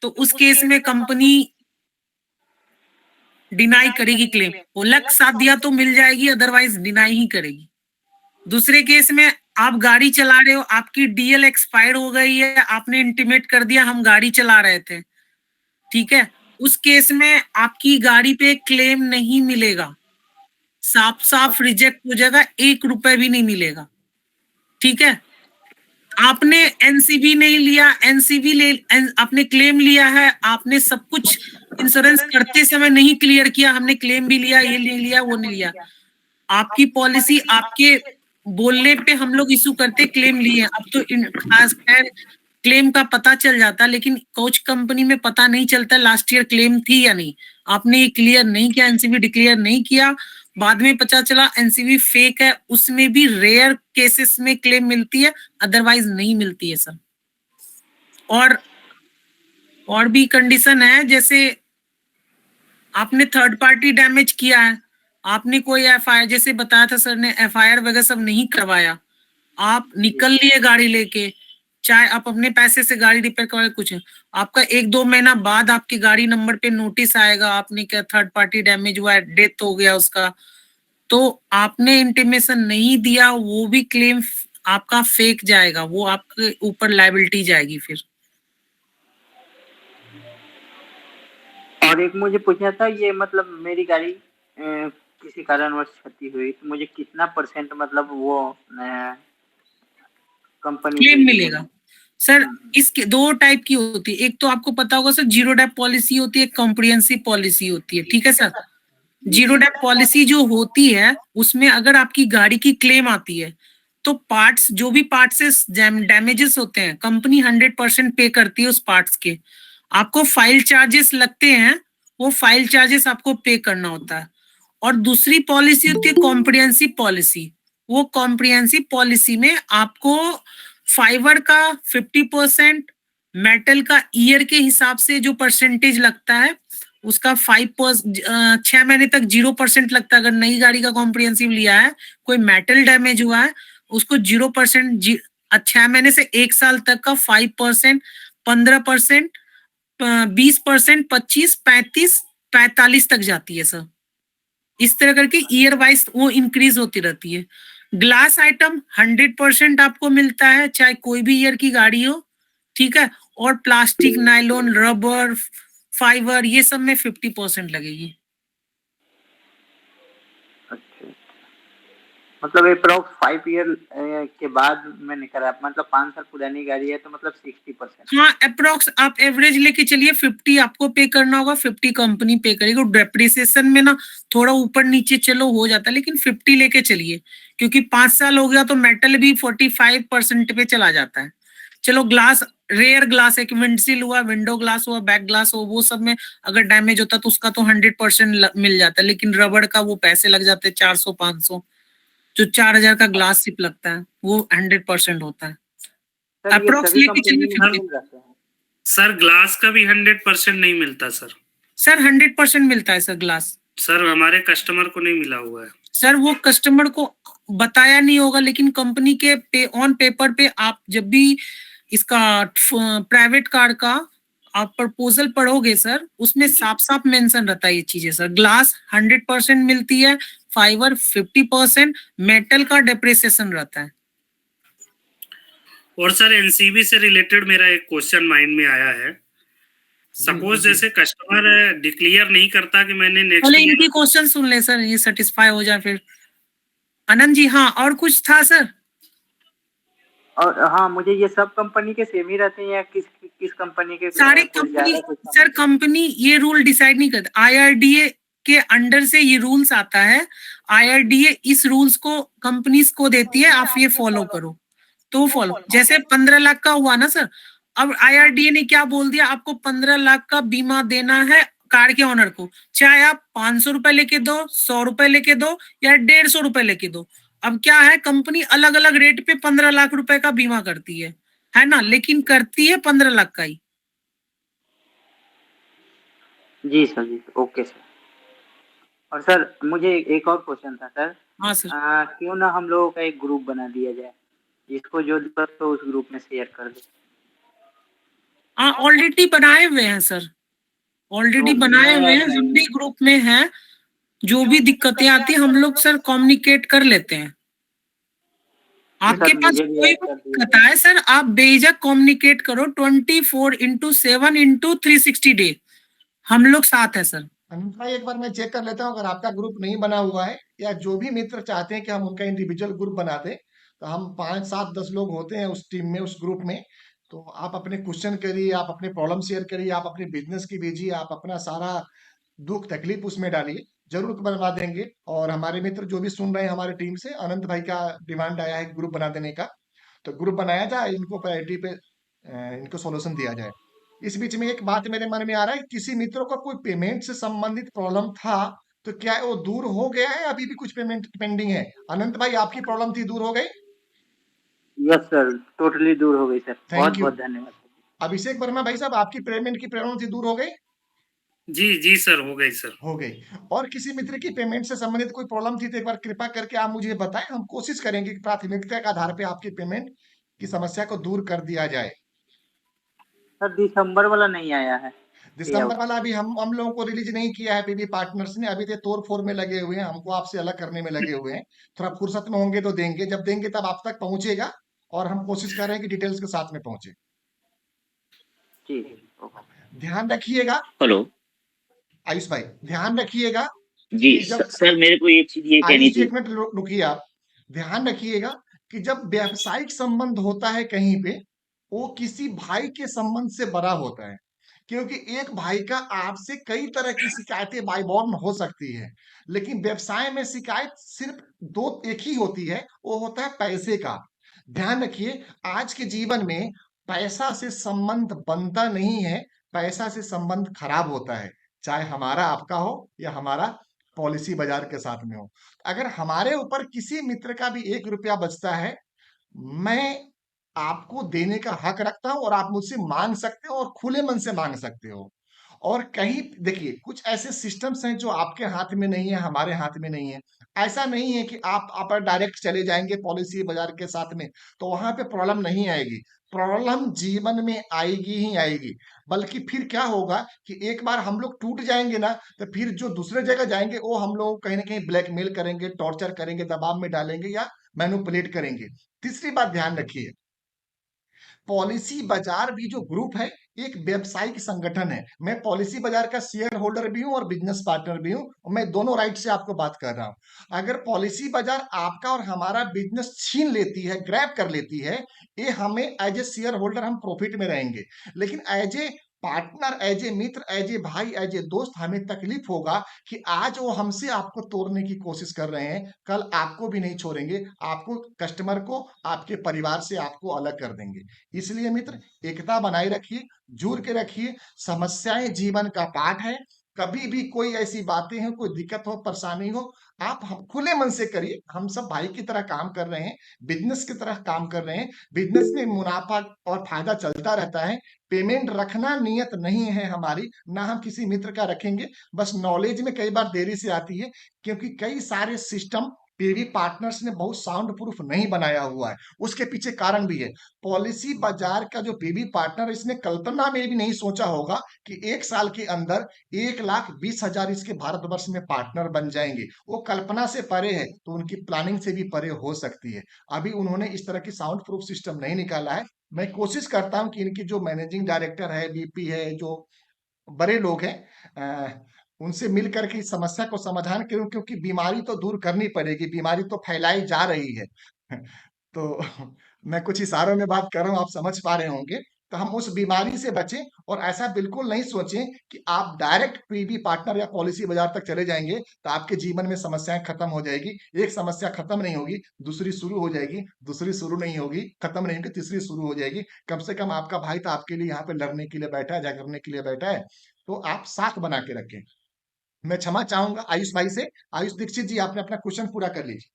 तो उस केस में कंपनी डिनाई करेगी क्लेम, वो लक साथ दिया तो मिल जाएगी, अदरवाइज डिनाई ही करेगी। दूसरे केस में आप गाड़ी चला रहे हो, आपकी डीएल एक्सपायर हो गई है, आपने इंटीमेट कर दिया हम गाड़ी चला रहे थे, ठीक है, उस केस में आपकी गाड़ी पे क्लेम नहीं मिलेगा, साफ साफ रिजेक्ट हो जाएगा, 1 रुपए भी नहीं मिलेगा। ठीक है, आपने एनसीबी नहीं लिया, आपने क्लेम लिया है, आपने सब कुछ इंश्योरेंस करते समय नहीं क्लियर किया, हमने क्लेम भी लिया, ये नहीं लिया, वो नहीं लिया, आपकी पॉलिसी आपके बोलने पे हम लोग इशू करते क्लेम लिए, अब तो खास खैर क्लेम का पता चल जाता, लेकिन कोच कंपनी में पता नहीं चलता लास्ट ईयर क्लेम थी या नहीं। आपने ये क्लियर नहीं किया, एनसीवी डिक्लेयर नहीं किया, बाद में पता चला एनसीवी फेक है, उसमें भी रेयर केसेस में क्लेम मिलती है, अदरवाइज नहीं मिलती है सर। और भी कंडीशन है, जैसे आपने थर्ड पार्टी डैमेज किया है, आपने कोई एफआईआर, जैसे बताया था सर ने, एफआईआर वगैरह सब नहीं करवाया, आप निकल लिए गाड़ी लेके, चाहे आप अपने पैसे से गाड़ी रिपेयर करवाए, कुछ है, आपका 1-2 महीना बाद आपकी गाड़ी नंबर पे नोटिस आएगा, आपने क्या थर्ड पार्टी डैमेज हुआ है, डेथ हो गया उसका, तो आपने इंटीमेशन नहीं दिया, वो भी क्लेम आपका फेक जाएगा, वो आपके ऊपर लायबिलिटी जाएगी फिर। और एक मुझे पूछना था, ये मतलब मेरी गाड़ी किसी कारणवश क्षति हुई तो मुझे कितना % मतलब वो कंपनी क्लेम मिलेगा सर? इसके 2 टाइप की होती है, एक तो आपको पता होगा सर, जीरो डेप पॉलिसी होती है, कॉम्प्रिहेंसिव पॉलिसी होती है, ठीक है सर। जीरो डेप पॉलिसी जो होती है, उसमें अगर आपकी गाड़ी की क्लेम आती है तो पार्ट्स, जो भी पार्ट्स से डैमेजेस होते हैं, कंपनी 100% पे करती है उस पार्ट्स के। आपको फाइल चार्जेस लगते हैं, वो फाइल चार्जेस आपको पे करना होता है। और दूसरी पॉलिसी होती है कॉम्प्रिहेंसिव पॉलिसी। वो कॉम्प्रिहेंसिव पॉलिसी में आपको फाइबर का 50%, मेटल का ईयर के हिसाब से जो परसेंटेज लगता है उसका 6 महीने तक 0% लगता है। अगर नई गाड़ी का कॉम्प्रिहेंसिव लिया है, कोई मेटल डैमेज हुआ है, उसको 0%, 6 महीने से 1 साल तक का 5%, 15%, 20%, 25, 35, 45 तक जाती है सर। इस तरह करके ईयर वाइज वो इंक्रीज होती रहती है। ग्लास आइटम 100% आपको मिलता है, चाहे कोई भी ईयर की गाड़ी हो, ठीक है। और प्लास्टिक, नायलॉन, रबर, फाइबर, ये सब में 50% लगेगी। अच्छा, मतलब अप्रोक्स 5 ईयर के बाद मैंने करा, मतलब 5 साल पुरानी गाड़ी है तो मतलब 60%। हाँ, अप्रोक्स आप एवरेज लेके चलिए, 50 आपको पे करना होगा, 50 कंपनी पे करेगी। डेप्रिसिएशन में ना थोड़ा ऊपर नीचे चलो हो जाता है, लेकिन 50 लेके चलिए, क्योंकि 5 साल हो गया तो मेटल भी 45% पे चला जाता है। चलो ग्लास, रेयर ग्लास है कि विंडशील हुआ, विंडो ग्लास हुआ, बैक ग्लास हो, वो सब में अगर डैमेज होता तो उसका तो 100% मिल जाता है, लेकिन रबड़ का वो पैसे लग जाते हैं 400-500, जो 4000 का ग्लास सिर्फ लगता है, वो 100% होता है। अप्रोक्स लेके चलिए 50। सर ग्लास का भी 100% नहीं मिलता सर। सर 100% मिलता है सर ग्लास। सर हमारे कस्टमर को नहीं मिला हुआ है। सर वो कस्टमर को बताया नहीं होगा, लेकिन कंपनी के ऑन पेपर पे आप जब भी इसका प्राइवेट कार का आप प्रपोजल पढ़ोगे सर, उसमें साफ साफ मेंशन रहता है ये चीजें सर। ग्लास 100% मिलती है, फाइबर 50%, मेटल का डेप्रिसिएशन रहता है। और सर एनसीबी से रिलेटेड मेरा एक क्वेश्चन माइंड में आया है। सपोज जैसे कस्टमर डिक्लेयर नहीं करता कि मैंने नेक्स्ट पहले इनकी क्वेश्चन सुन ले सर, ये सेटिस्फाई हो जाए फिर। आनंद जी, हाँ और कुछ था सर? और हाँ, मुझे ये सब कंपनी के सेम ही रहते हैं या किस कंपनी के? सारे कंपनी सर, कंपनी ये रूल डिसाइड नहीं करता, आईआरडीए के अंडर से ये रूल्स आता है। आईआरडीए इस रूल्स को कंपनीज को देती है, आप ये फॉलो करो तो फॉलो। जैसे 15 लाख का हुआ ना सर, अब आईआरडीए ने क्या बोल दिया, आपको 15 लाख का बीमा देना है कार के ऑनर को, चाहे आप 500 रुपए लेके दो, 100 रुपए लेके दो या 150 रुपए लेके दो। अब क्या है, कंपनी अलग अलग रेट पे 15 लाख रुपए का बीमा करती है ना, लेकिन करती है 15 लाख का ही। जी सर, जी ओके सर। और सर मुझे एक और क्वेश्चन था सर। हाँ सर। क्यों ना हम लोगों का एक ग्रुप बना दिया जाए, जिसको जो दिक्कत हो उस ग्रुप में शेयर कर दे। हाँ, ऑलरेडी बनाए हुए हैं सर, ऑलरेडी बनाए हुए हैं, हम भी ग्रुप में हैं। जो भी दिक्कतें आती है हम लोग सर कम्युनिकेट कर लेते हैं। आपके पास कोई दिक्कत है सर, आप बेझिझक कम्युनिकेट करो, 24/7/360 डे हम लोग साथ है सर। अनंत भाई, एक बार मैं चेक कर लेता हूँ, अगर आपका ग्रुप नहीं बना हुआ है या जो भी मित्र चाहते हैं कि हम उनका इंडिविजुअल ग्रुप बना दें, तो हम 5, 7, 10 लोग होते हैं उस टीम में, उस ग्रुप में। तो आप अपने क्वेश्चन करिए, आप अपने प्रॉब्लम शेयर करिए, आप अपनी बिजनेस की भेजिए, आप अपना सारा दुख तकलीफ उसमें डालिए, जरूर बनवा देंगे। और हमारे मित्र जो भी सुन रहे हैं हमारे टीम से, अनंत भाई का डिमांड आया है ग्रुप बना देने का, तो ग्रुप बनाया जाए, इनको प्रायोरिटी पे इनको सॉल्यूशन दिया जाए। इस बीच में एक बात मेरे मन में आ रहा है, किसी मित्र को कोई पेमेंट से संबंधित प्रॉब्लम था, तो क्या वो दूर हो गया है, अभी भी कुछ पेमेंट पेंडिंग है? अनंत भाई, आपकी प्रॉब्लम थी, दूर हो गई? यस सर, टोटली दूर हो गई सर, बहुत थैंक यू। बहुत धन्यवाद। अभिषेक वर्मा भाई साहब, आपकी पेमेंट की प्रॉब्लम थी, दूर हो गई? जी सर, हो गई सर। हो गई। और किसी मित्र की पेमेंट से संबंधित कोई प्रॉब्लम थी तो एक बार कृपा करके आप मुझे बताएं, हम कोशिश करेंगे कि प्राथमिकता के आधार पे आपकी पेमेंट की समस्या को दूर कर दिया जाए। सर दिसंबर वाला नहीं आया है। दिसंबर वाला अभी हम लोगों को रिलीज नहीं किया है पीबी पार्टनर्स ने, अभी तो तोड़ फोड़ में लगे हुए हैं, हमको आपसे अलग करने में लगे हुए हैं। थोड़ा फुर्सत में होंगे तो देंगे, जब देंगे तब आप तक पहुंचेगा, और हम कोशिश कर रहे हैं कि डिटेल्स के साथ में पहुंचे। जी ओके। ध्यान रखिएगा हेलो आयुष भाई, ध्यान रखिएगा जी कि जब सर, मेरे को एक चीज ये कहनी आयुष जी, थी। एक मिनट रुकिए आप। ध्यान रखिएगा कि जब व्यावसायिक संबंध होता है कहीं पे, वो किसी भाई के संबंध से बड़ा होता है, क्योंकि एक भाई का आपसे कई तरह की शिकायतें बाय बॉर्न हो सकती है, लेकिन व्यवसाय में शिकायत सिर्फ दो एक ही होती है, वो होता है पैसे का। ध्यान रखिए, आज के जीवन में पैसा से संबंध बनता नहीं है, पैसा से संबंध खराब होता है, चाहे हमारा आपका हो या हमारा पॉलिसी बाजार के साथ में हो। अगर हमारे ऊपर किसी मित्र का भी 1 रुपया बचता है, मैं आपको देने का हक रखता हूं, और आप मुझसे मांग सकते हो और खुले मन से मांग सकते हो। और कहीं देखिए, कुछ ऐसे सिस्टम्स हैं जो आपके हाथ में नहीं है, हमारे हाथ में नहीं है। ऐसा नहीं है कि आप डायरेक्ट चले जाएंगे पॉलिसी बाजार के साथ में तो वहां पे प्रॉब्लम नहीं आएगी। प्रॉब्लम जीवन में आएगी ही आएगी। बल्कि फिर क्या होगा कि एक बार हम लोग टूट जाएंगे ना, तो फिर जो दूसरे जगह जाएंगे वो हम लोग कहीं ना कहीं ब्लैकमेल करेंगे, टॉर्चर करेंगे, दबाव में डालेंगे या मैनिपुलेट करेंगे। तीसरी बात ध्यान रखिए, पॉलिसी बाजार भी जो ग्रुप है, एक व्यावसायिक संगठन है। मैं पॉलिसी बाजार का शेयर होल्डर भी हूं और बिजनेस पार्टनर भी हूं, मैं दोनों राइट से आपको बात कर रहा हूं। अगर पॉलिसी बाजार आपका और हमारा बिजनेस छीन लेती है, ग्रैब कर लेती है, ये हमें एज ए शेयर होल्डर हम प्रॉफिट में रहेंगे, लेकिन as a partner, as a मित्र, एज ए भाई, एज ए दोस्त हमें तकलीफ होगा कि आज वो हमसे आपको तोड़ने की कोशिश कर रहे हैं, कल आपको भी नहीं छोड़ेंगे, आपको, कस्टमर को, आपके परिवार से आपको अलग कर देंगे। इसलिए मित्र, एकता बनाए रखिए, जुड़ के रखिए। समस्याएं जीवन का पाठ है। कभी भी कोई ऐसी बातें हैं, कोई दिक्कत हो, परेशानी हो, आप हम खुले मन से करिए। हम सब भाई की तरह काम कर रहे हैं, बिजनेस की तरह काम कर रहे हैं। बिजनेस में मुनाफा और फायदा चलता रहता है। पेमेंट रखना नियत नहीं है हमारी, ना हम किसी मित्र का रखेंगे। बस नॉलेज में कई बार देरी से आती है, क्योंकि कई सारे सिस्टम पीवी पार्टनर्स ने बहुत साउंड प्रूफ नहीं बनाया हुआ है। उसके पीछे कारण भी है। पॉलिसी बाजार का जो पीवी पार्टनर, इसने कल्पना में भी नहीं सोचा होगा कि 1 साल के अंदर 1,20,000 इसके भारतवर्ष में पार्टनर बन जाएंगे। वो कल्पना से परे है, तो उनकी प्लानिंग से भी परे हो सकती है। अभी उन्होंने इस तरह की साउंड प्रूफ सिस्टम नहीं निकाला है। मैं कोशिश करता हूं कि इनकी जो मैनेजिंग डायरेक्टर है, बीपी है, जो बड़े लोग हैं, उनसे मिल करके इस समस्या को समाधान करूं, क्योंकि बीमारी तो दूर करनी पड़ेगी, बीमारी तो फैलाई जा रही है। तो मैं कुछ इशारों में बात कर रहा हूं, आप समझ पा रहे होंगे। तो हम उस बीमारी से बचें, और ऐसा बिल्कुल नहीं सोचें कि आप डायरेक्ट पीबी पार्टनर या पॉलिसी बाजार तक चले जाएंगे तो आपके जीवन में समस्याएं खत्म हो जाएगी। एक समस्या खत्म नहीं होगी, दूसरी शुरू हो जाएगी, दूसरी शुरू नहीं होगी, खत्म नहीं होगी, तीसरी शुरू हो जाएगी। कम से कम आपका भाई तो आपके लिए यहाँ पे लड़ने के लिए बैठा है, झगड़ने करने के लिए बैठा है। तो आप साथ बना के रखें। मैं क्षमा चाहूंगा आयुष भाई से। आयुष दीक्षित जी, आपने अपना क्वेश्चन पूरा कर लीजिए।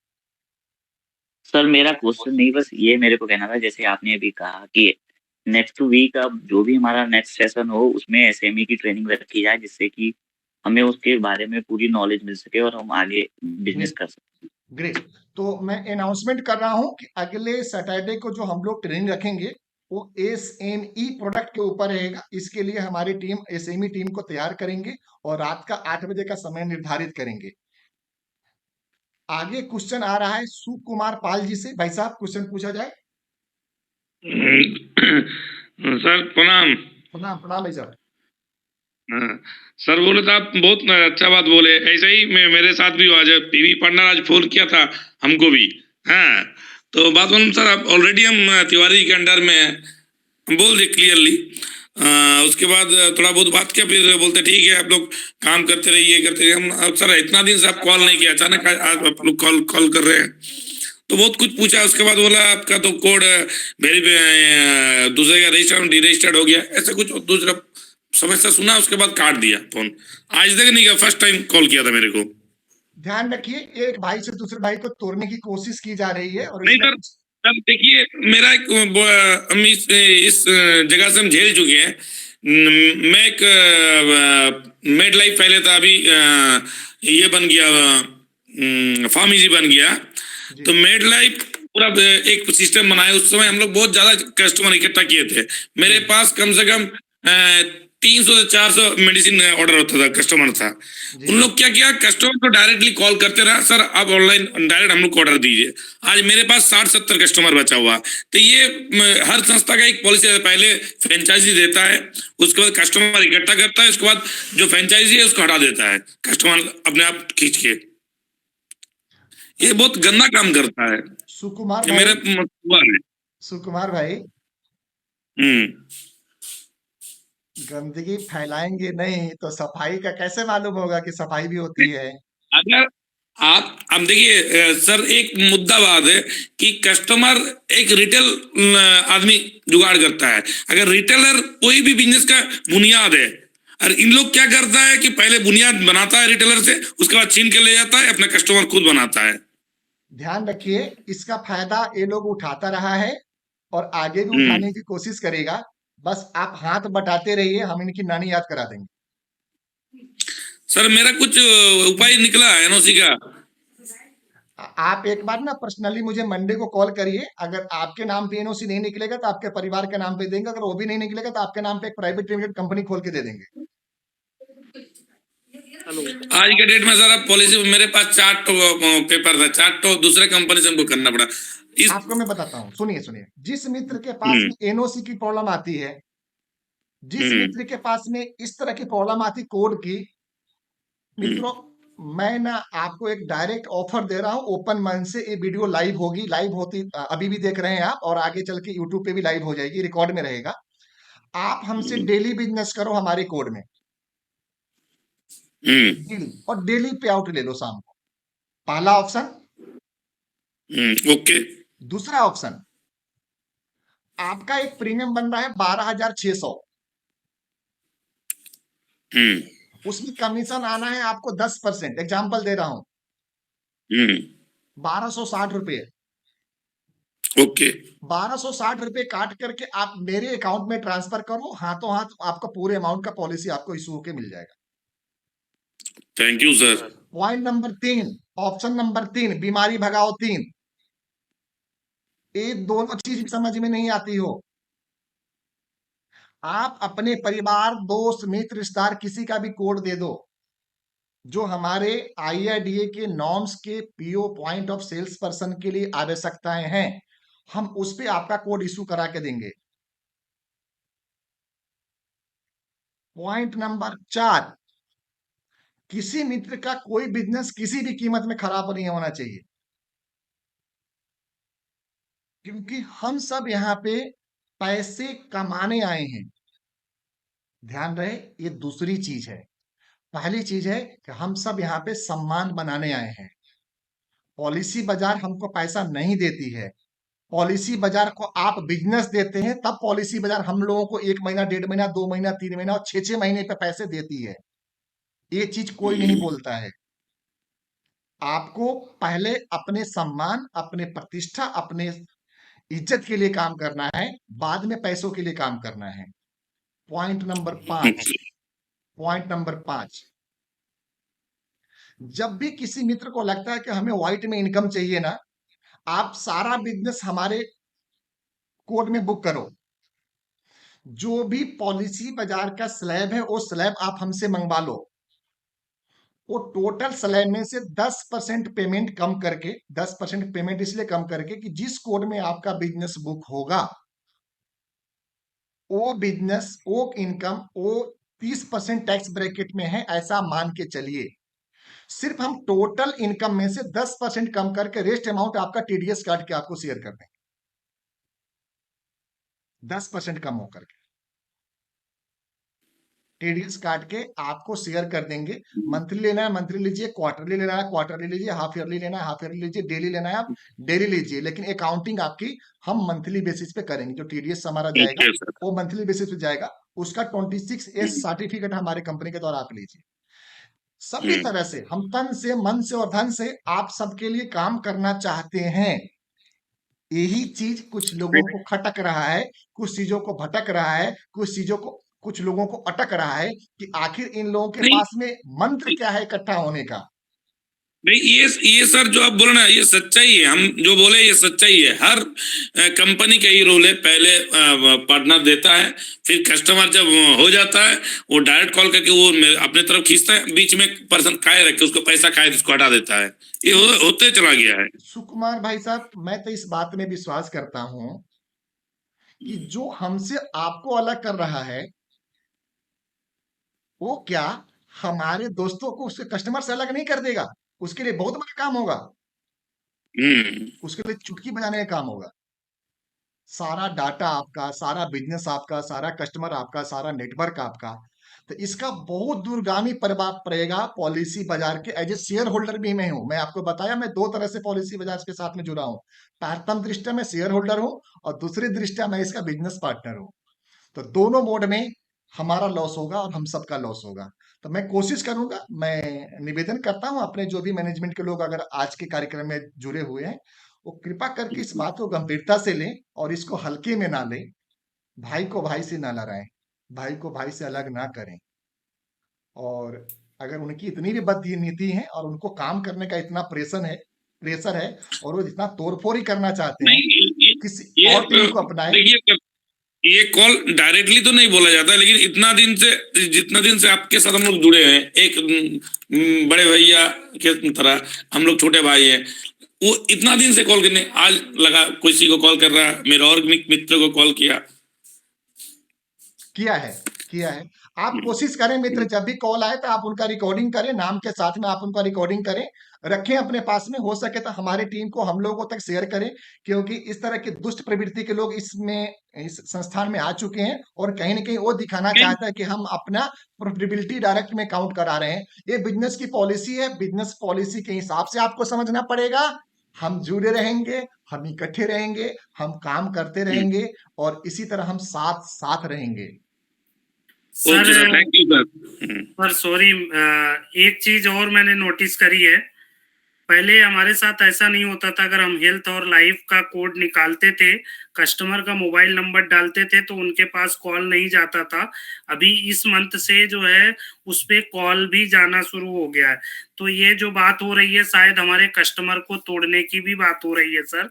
सर मेरा क्वेश्चन नहीं, बस ये मेरे को कहना था, जैसे आपने अभी कहा कि नेक्स्ट वीक अब जो भी हमारा नेक्स्ट सेशन हो उसमें एसएमई की ट्रेनिंग रखी जाए, जिससे कि हमें उसके बारे में पूरी नॉलेज मिल सके और हम आगे बिजनेस कर सकें। ग्रेट। तो मैं अनाउंसमेंट कर रहा हूं कि अगले सैटरडे को जो हम लोग ट्रेनिंग रखेंगे वो एसएमई प्रोडक्ट के ऊपर रहेगा। इसके लिए हमारी टीम एसएमई टीम को तैयार करेंगे और रात का 8 बजे का समय निर्धारित करेंगे। आगे क्वेश्चन आ रहा है सुकुमार पाल जी से। भाई साहब, क्वेश्चन पूछा जाए। सर प्रणाम। प्रणाम प्रणाम भाई साहब। सर बोले तो आप बहुत अच्छा बात बोले, ऐसे ही मेरे साथ भी आज पीवी पार्टनर आज फोन किया था हमको भी। हाँ, तो बात मालूम सर, आप ऑलरेडी हम तिवारी के अंडर में हम बोल दे क्लियरली। उसके बाद थोड़ा बहुत बात किया, फिर बोलते ठीक है आप लोग काम करते रहिए करते रहिए। हम सर इतना दिन से आप कॉल नहीं किया, अचानक आज आप लोग कॉल कर रहे हैं, तो बहुत कुछ पूछा, उसके बाद बोला आपका तो कोड वेरी दूसरे का रजिस्टर्ड डीरजिस्टर्ड हो गया, ऐसा कुछ दूसरा समस्या सुना, उसके बाद काट दिया फोन। आज तक नहीं किया, फर्स्ट टाइम कॉल किया था मेरे को। ध्यान रखिए, एक भाई से दूसरे भाई को तोड़ने की कोशिश की जा रही है और नहीं इसमें सर, सर देखिए मेरा एक हम इस जगह से हम झेल चुके हैं। मैं एक मेड लाइफ पहले था, अभी ये बन गया फार्मेसी बन गया। तो मेड लाइफ पूरा एक सिस्टम बनाया, उस समय हम लोग बहुत ज्यादा कस्टमर इकट्ठा किए थे। मेरे पास कम से कम 300 से 400 मेडिसिन ऑर्डर होता था, कस्टमर था। उन लोग क्या किया, कस्टमर को डायरेक्टली कॉल करते रहा, सर आप ऑनलाइन डायरेक्ट हम लोग को ऑर्डर दीजिए। आज मेरे पास 60-70 कस्टमर बचा हुआ। तो ये हर संस्था का एक पॉलिसी है, पहले फ्रेंचाइजी देता है, उसके बाद कस्टमर इकट्ठा करता है, उसके बाद जो फ्रेंचाइजी है उसको हटा देता है, कस्टमर अपने आप खींच के। ये बहुत गंदा काम करता है। सुकुमार ये मेरे है। सुकुमार भाई, गंदगी फैलाएंगे नहीं तो सफाई का कैसे मालूम होगा कि सफाई भी होती है? अगर आप अब देखिए सर, एक मुद्दा बात है कि कस्टमर एक रिटेल आदमी जुगाड़ करता है। अगर रिटेलर कोई भी बिजनेस का बुनियाद है, और इन लोग क्या करता है कि पहले बुनियाद बनाता है रिटेलर से, उसके बाद छीन के ले जाता है, अपना कस्टमर खुद बनाता है। ध्यान रखिए, इसका फायदा ये लोग उठाता रहा है और आगे भी उठाने की कोशिश करेगा। बस आप हाथ बटाते रहिए, हम इनकी नानी याद करा देंगे। सर मेरा कुछ उपाय निकला है एनओसी का। आप एक बार ना पर्सनली मुझे मंडे को कॉल करिए। अगर आपके नाम पे एनओसी नहीं निकलेगा तो आपके परिवार के नाम पे देंगे, अगर वो भी नहीं निकलेगा तो आपके नाम पे एक प्राइवेट लिमिटेड कंपनी खोल के दे देंगे। आज के डेट में सर अब पॉलिसी, मेरे पास 4 पेपर था, 4 दूसरे कंपनी से हमको करना पड़ा। आपको मैं बताता हूँ, सुनिए सुनिए। जिस मित्र के पास एनओसी की प्रॉब्लम आती है, जिस मित्र के पास में इस तरह की प्रॉब्लम आती कोड की, मित्रों मैं ना आपको एक डायरेक्ट ऑफर दे रहा हूं, ओपन मन से। ये वीडियो लाइव होगी, लाइव होती अभी भी देख रहे हैं आप, और आगे चल के यूट्यूब पे भी लाइव हो जाएगी, रिकॉर्ड में रहेगा। आप हमसे डेली बिजनेस करो हमारे कोड में, और डेली पे आउट ले लो शाम को। पहला ऑप्शन। ओके। दूसरा ऑप्शन, आपका एक प्रीमियम बन रहा है 12,600, उसमें कमीशन आना है आपको 10%। एग्जाम्पल दे रहा हूं, 1260 रुपये। ओके। 1260 रुपये काट करके आप मेरे अकाउंट में ट्रांसफर करो, हाथों हाथ आपका पूरे अमाउंट का पॉलिसी आपको इशू होके मिल जाएगा। Thank you sir. Point number 3, option number 3, बीमारी भगाओ 3। ये दोनों चीज समझ में नहीं आती हो, आप अपने परिवार, दोस्त, मित्र, रिश्तेदार किसी का भी कोड दे दो जो हमारे IRDA के नॉर्म्स के PO point of sales person के लिए आवश्यकताएं हैं, हम उस पे आपका कोड इशू करा के देंगे। पॉइंट नंबर 4, किसी मित्र का कोई बिजनेस किसी भी कीमत में खराब नहीं होना चाहिए, क्योंकि हम सब यहाँ पे पैसे कमाने आए हैं। ध्यान रहे, ये दूसरी चीज है। पहली चीज है कि हम सब यहाँ पे सम्मान बनाने आए हैं। पॉलिसी बाजार हमको पैसा नहीं देती है, पॉलिसी बाजार को आप बिजनेस देते हैं, तब पॉलिसी बाजार हम लोगों को 1 महीना, 1.5 महीना, 2 महीना, 3 महीना और 6 महीने पे पैसे देती है। ये चीज कोई नहीं बोलता है। आपको पहले अपने सम्मान, अपने प्रतिष्ठा, अपने इज्जत के लिए काम करना है, बाद में पैसों के लिए काम करना है। पॉइंट नंबर 5, जब भी किसी मित्र को लगता है कि हमें व्हाइट में इनकम चाहिए ना, आप सारा बिजनेस हमारे कोड में बुक करो। जो भी पॉलिसी बाजार का स्लैब है वो स्लैब आप हमसे मंगवा लो। वो टोटल स्लैब में से 10% पेमेंट कम करके, 10% पेमेंट इसलिए कम करके कि जिस कोड में आपका बिजनेस बुक होगा वो बिजनेस, वो इनकम, वो 30% टैक्स ब्रैकेट में है, ऐसा मान के चलिए। सिर्फ हम टोटल इनकम में से 10% कम करके रेस्ट अमाउंट आपका TDS काट के आपको शेयर कर देंगे, 10% कम होकर के। टीडीएस काट के आपको शेयर कर देंगे। मंथली लेना है मंथली लीजिए, क्वार्टरली लेना है क्वार्टरली लीजिए, हाफ ईयरली लेना है हाफ ईयरली लीजिए, डेली लेना है आप डेली लीजिए, लेकिन अकाउंटिंग आपकी हम मंथली बेसिस पे करेंगे। जो टीडीएस हमारा जाएगा ओके सर। वो मंथली बेसिस पे जाएगा। उसका 26S सर्टिफिकेट हमारे कंपनी के द्वारा आप लीजिए। सभी तरह से हम तन से मन से और धन से आप सबके लिए काम करना चाहते हैं। यही चीज कुछ लोगों को खटक रहा है, कुछ चीजों को भटक रहा है, कुछ चीजों को कुछ लोगों को अटक रहा है कि आखिर इन लोगों के नहीं पास में मंत्र क्या है इकट्ठा होने का। नहीं, ये सर जो आप बोल रहे हैं ये सच्चाई है। हम जो बोले ये सच्चाई है। हर कंपनी का ही रूल है, पहले पार्टनर देता है, फिर कस्टमर जब हो जाता है वो डायरेक्ट कॉल करके वो अपने तरफ खींचता है, बीच में पर्सन खाए रख के उसको पैसा खाए उसको हटा देता है। ये होते चला गया है। सुकुमार भाई साहब, मैं तो इस बात में विश्वास करता हूं कि जो हमसे आपको अलग कर रहा है वो क्या हमारे दोस्तों को उसके कस्टमर से अलग नहीं कर देगा। उसके लिए बहुत बड़ा काम होगा, उसके लिए चुटकी बजाने का काम होगा। सारा डाटा आपका, सारा बिजनेस आपका, सारा कस्टमर आपका, सारा नेटवर्क आपका। तो इसका बहुत दूरगामी प्रभाव पड़ेगा पॉलिसी बाजार के। एज ए शेयर होल्डर भी मैं हूं। मैं आपको बताया मैं दो तरह से पॉलिसी बाजार के साथ में जुड़ा हूं। प्रथम दृष्टया मैं शेयर होल्डर हूं और दूसरी दृष्टया मैं इसका बिजनेस पार्टनर हूं। तो दोनों मोड में हमारा लॉस होगा और हम सबका लॉस होगा। तो मैं कोशिश करूंगा, मैं निवेदन करता हूं अपने जो भी मैनेजमेंट के लोग अगर आज के कार्यक्रम में जुड़े हुए हैं वो कृपा करके इस बात को गंभीरता से लें और इसको हल्के में ना लें। भाई को भाई से ना लड़ाएं, भाई को भाई से अलग ना करें। और अगर उनकी इतनी भी बदनीति है और उनको काम करने का इतना प्रेशर है और वो जितना तोड़फोड़ ही करना चाहते हैं, नहीं किसी और टीम को अपनाएं। देखिए ये कॉल डायरेक्टली तो नहीं बोला जाता, लेकिन जितना दिन से आपके साथ हम लोग जुड़े हैं, एक बड़े भैया के तरह हम लोग छोटे भाई हैं, वो इतना दिन से कॉल करने आज लगा किसी को कॉल कर रहा है, मेरे और मित्र को कॉल किया है। आप कोशिश करें मित्र, जब भी कॉल आए तो आप उनका रिकॉर्डिंग करें, नाम के साथ में आप उनका रिकॉर्डिंग करें, रखें अपने पास में। हो सके तो हमारे टीम को हम लोगों तक शेयर करें, क्योंकि इस तरह की दुष्ट प्रवृत्ति के लोग इस संस्थान में आ चुके हैं और कहीं ना कहीं वो दिखाना चाहता है कि हम अपना प्रॉफिटेबिलिटी डायरेक्ट में काउंट करा रहे हैं। ये बिजनेस की पॉलिसी है, बिजनेस पॉलिसी के हिसाब से आपको समझना पड़ेगा। हम जुड़े रहेंगे, हम इकट्ठे रहेंगे, हम काम करते रहेंगे और इसी तरह हम साथ रहेंगे। सर सॉरी, एक चीज और मैंने नोटिस करी है। पहले हमारे साथ ऐसा नहीं होता था। अगर हम हेल्थ और लाइफ का कोड निकालते थे, कस्टमर का मोबाइल नंबर डालते थे तो उनके पास कॉल नहीं जाता था। अभी इस मंथ से जो है उस पे कॉल भी जाना शुरू हो गया है। तो ये जो बात हो रही है शायद हमारे कस्टमर को तोड़ने की भी बात हो रही है सर।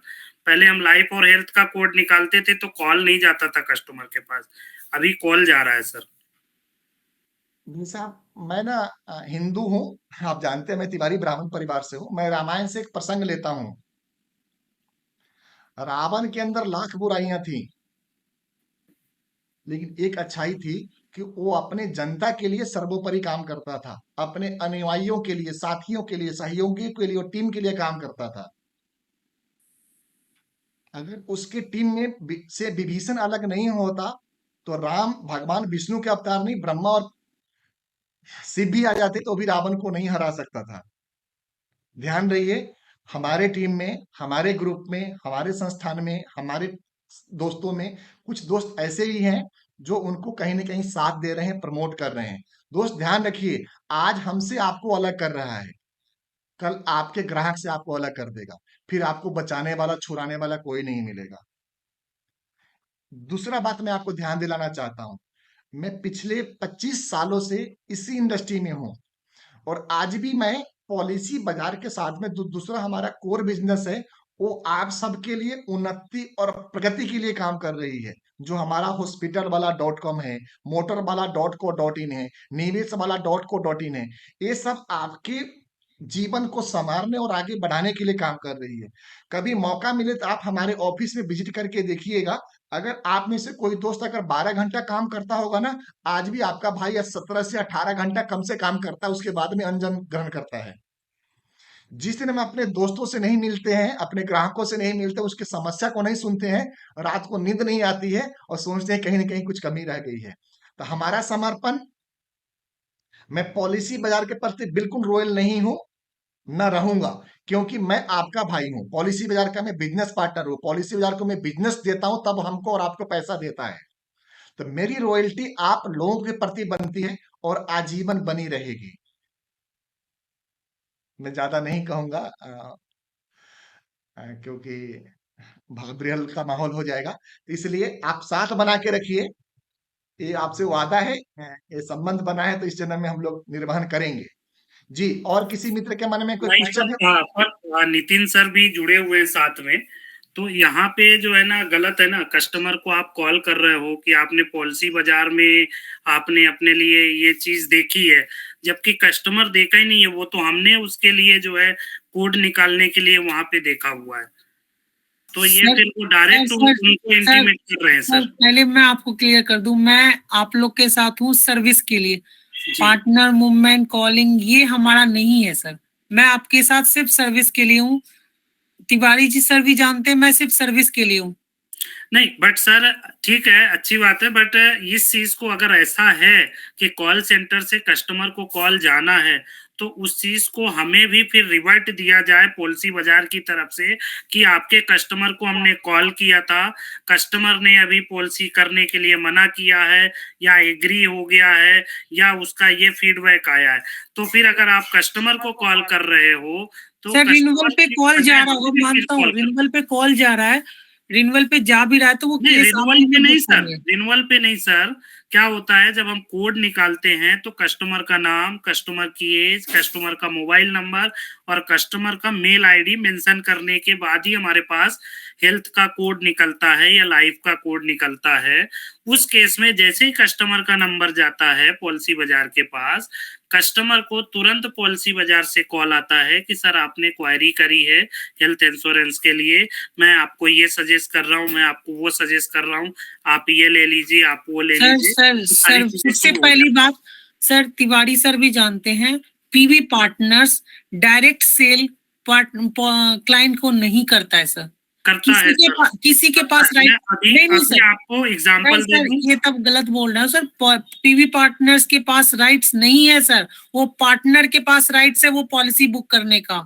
पहले हम लाइफ और हेल्थ का कोड निकालते थे तो कॉल नहीं जाता था कस्टमर के पास, अभी कॉल जा रहा है सर। जी साहब, मैं ना हिंदू हूँ, आप जानते हैं मैं तिवारी ब्राह्मण परिवार से हूँ। मैं रामायण से एक प्रसंग लेता हूँ। रावण के अंदर लाख बुराइयां थी, लेकिन एक अच्छाई थी कि वो अपने जनता के लिए सर्वोपरि काम करता था, अपने अनुयायियों के लिए, साथियों के लिए, सहयोगियों के लिए और टीम के लिए काम करता था। अगर उसकी टीम में से विभीषण अलग नहीं होता तो राम भगवान विष्णु के अवतार नहीं, ब्रह्मा और शिव भी आ जाते तो भी रावण को नहीं हरा सकता था। ध्यान रहिए, हमारे टीम में, हमारे ग्रुप में, हमारे संस्थान में, हमारे दोस्तों में कुछ दोस्त ऐसे ही हैं जो उनको कहीं ना कहीं साथ दे रहे हैं, प्रमोट कर रहे हैं। दोस्त ध्यान रखिए, आज हमसे आपको अलग कर रहा है, कल आपके ग्राहक से आपको अलग कर देगा, फिर आपको बचाने वाला छुड़ाने वाला कोई नहीं मिलेगा। दूसरा बात मैं आपको ध्यान दिलाना चाहता हूं, मैं पिछले 25 सालों से इसी इंडस्ट्री में हूं और आज भी मैं पॉलिसी बाजार के साथ में दूसरा हमारा कोर बिजनेस है, वो आप सबके लिए उन्नति और प्रगति के लिए काम कर रही है। जो हमारा हॉस्पिटल वाला .com है, मोटर वाला .co.in है, निवेश वाला .co.in है, ये सब आपके जीवन को संवारने और आगे बढ़ाने के लिए काम कर रही है। कभी मौका मिले तो आप हमारे ऑफिस में विजिट करके देखिएगा। अगर आप में से कोई दोस्त अगर 12 घंटा काम करता होगा ना, आज भी आपका भाई 17 से 18 घंटा कम से काम करता है, उसके बाद में अनजन ग्रहण करता है। जिस दिन हम अपने दोस्तों से नहीं मिलते हैं, अपने ग्राहकों से नहीं मिलते, उसकी समस्या को नहीं सुनते हैं, रात को नींद नहीं आती है और सोचते हैं कहीं ना कहीं कुछ कमी रह गई है। तो हमारा समर्पण मैं पॉलिसी बाजार के प्रति बिल्कुल रॉयल नहीं हूं, ना रहूंगा, क्योंकि मैं आपका भाई हूं। पॉलिसी बाजार का मैं बिजनेस पार्टनर हूं। पॉलिसी बाजार को मैं बिजनेस देता हूं, तब हमको और आपको पैसा देता है। तो मेरी रॉयल्टी आप लोगों के प्रति बनती है और आजीवन बनी रहेगी। मैं ज्यादा नहीं कहूंगा, क्योंकि भागदौड़ का माहौल हो जाएगा। तो इसलिए आप साथ बना के रखिए, ये आपसे वादा है, ये संबंध बना है, तो इस जन्म में हम लोग निर्वहन करेंगे। जी, और किसी मित्र के मन में कोई नहीं क्वेश्चन है? सर, पर नितिन सर भी जुड़े हुए हैं साथ में। तो यहाँ पे जो है ना गलत है ना, कस्टमर को आप कॉल कर रहे हो कि आपने पॉलिसी बाजार में आपने अपने लिए ये चीज देखी है, जबकि कस्टमर देखा ही नहीं है। वो तो हमने उसके लिए जो है कोड निकालने के लिए वहां पे देखा हुआ है। तो ये सर, फिर वो डायरेक्ट उनको इंटीमेट कर रहे हैं सर। सर। पहले मैं आपको क्लियर कर दूं, मैं आप लोग के साथ हूँ सर्विस के लिए। जी। पार्टनर मूवमेंट कॉलिंग ये हमारा नहीं है सर। मैं आपके साथ सिर्फ सर्विस के लिए हूँ। तिवारी जी सर भी जानते हैं मैं सिर्फ सर्विस के लिए हूँ। नहीं बट सर ठीक है, अच्छी बात है, बट इस चीज को अगर ऐसा है कि कॉल सेंटर से कस्टमर को कॉल जाना है, तो उस चीज को हमें भी फिर रिवर्ट दिया जाए पॉलिसी बाजार की तरफ से कि आपके कस्टमर को हमने कॉल किया था, कस्टमर ने अभी पॉलिसी करने के लिए मना किया है या एग्री हो गया है या उसका ये फीडबैक आया है। तो फिर अगर आप कस्टमर को कॉल कर रहे हो तो सर रिन्यूअल कस्टमर पे की कॉल जा बजाय रहा होगा, हमें फिर मानता हूँ कॉल करना। रिन्यूअल पे कॉल जा रहा है, रिन्यूअल पे जा भी रहा है तो वो नहीं, केस रिन्यूअल पे नहीं सर, होंगे। रिन्यूअल पे नहीं सर। क्या होता है जब हम कोड निकालते हैं तो कस्टमर का नाम, कस्टमर की एज, कस्टमर का मोबाइल नंबर और कस्टमर का मेल आईडी मेंशन करने के बाद ही हमारे पास हेल्थ का कोड निकलता है या लाइफ का कोड निकलता है। उस केस में जैसे ही कस्टमर का नंबर जाता है पॉलिसी बाजार के पास, कस्टमर को तुरंत पॉलिसी बाजार से कॉल आता है कि सर आपने क्वायरी करी है हेल्थ इंश्योरेंस के लिए, मैं आपको ये सजेस्ट कर रहा हूँ, मैं आपको वो सजेस्ट कर रहा हूँ, आप ये ले लीजिए, आप वो ले सर लीजिए। सर तो सारी सर चीजें सबसे शुरू हो पहली जाती बात, सर तिवारी सर भी जानते हैं PV partners direct sale client को नहीं करता है सर। करता है सर, किसी के करता पास है। राइट मैं अभी नहीं अभी सर, आपको एग्जांपल दे सर दूं। ये तब गलत बोल रहे हो सर। पीवी पार्टनर्स के पास राइट्स नहीं है सर, वो पार्टनर के पास राइट्स है वो पॉलिसी बुक करने का।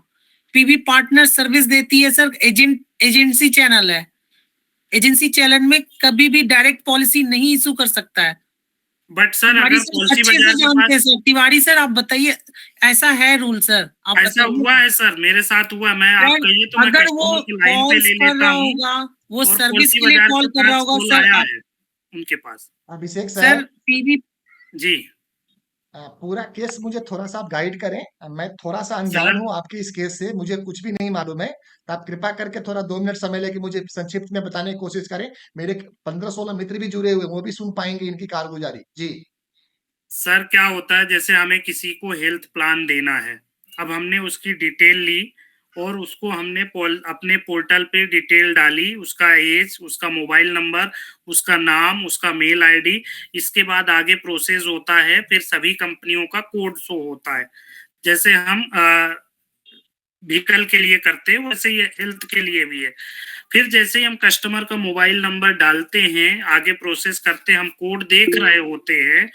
पीवी पार्टनर सर्विस देती है सर, एजेंसी चैनल है। एजेंसी चैनल में कभी भी डायरेक्ट पॉलिसी नहीं इशू कर सकता है। बट सर अगर पॉलिसी अच्छे से बाजार के जानते हैं पास सर। तिवारी सर आप बताइए, ऐसा है रूल सर, आप ऐसा बताइए। हुआ है सर, मेरे साथ हुआ। मैं आप कहिए तो मैं अगर वो कस्टमर की लाइन पे कॉल्स ले कर लेता रहा हूँ होगा, वो और सर्विस पॉलिसी के लिए बाजार कॉल के कर रहा पास होगा कॉल सर। आया आप है उनके पास। अभिषेक सर सर, पीवी जी पूरा केस मुझे थोड़ा सा आप गाइड करें। मैं थोड़ा सा अनजान सर, हूँ आपके इस केस से, मुझे कुछ भी नहीं मालूम है। तो आप कृपा करके थोड़ा 2 मिनट समय लेके मुझे संक्षिप्त में बताने की कोशिश करें। मेरे 15-16 मित्र भी जुड़े हुए हैं, वो भी सुन पाएंगे इनकी कारगुजारी। जी सर क्या होता है जैसे हमें किसी को हेल्थ प्लान देना है, अब हमने उसकी डिटेल ली और उसको हमने अपने पोर्टल पे डिटेल डाली, उसका एज, उसका मोबाइल नंबर, उसका नाम, उसका मेल आईडी। इसके बाद आगे प्रोसेस होता है, फिर सभी कंपनियों का कोड शो होता है। जैसे हम व्हीकल के लिए करते हैं वैसे ये हेल्थ के लिए भी है। फिर जैसे ही हम कस्टमर का मोबाइल नंबर डालते हैं, आगे प्रोसेस करते हैं, हम कोड देख रहे होते हैं,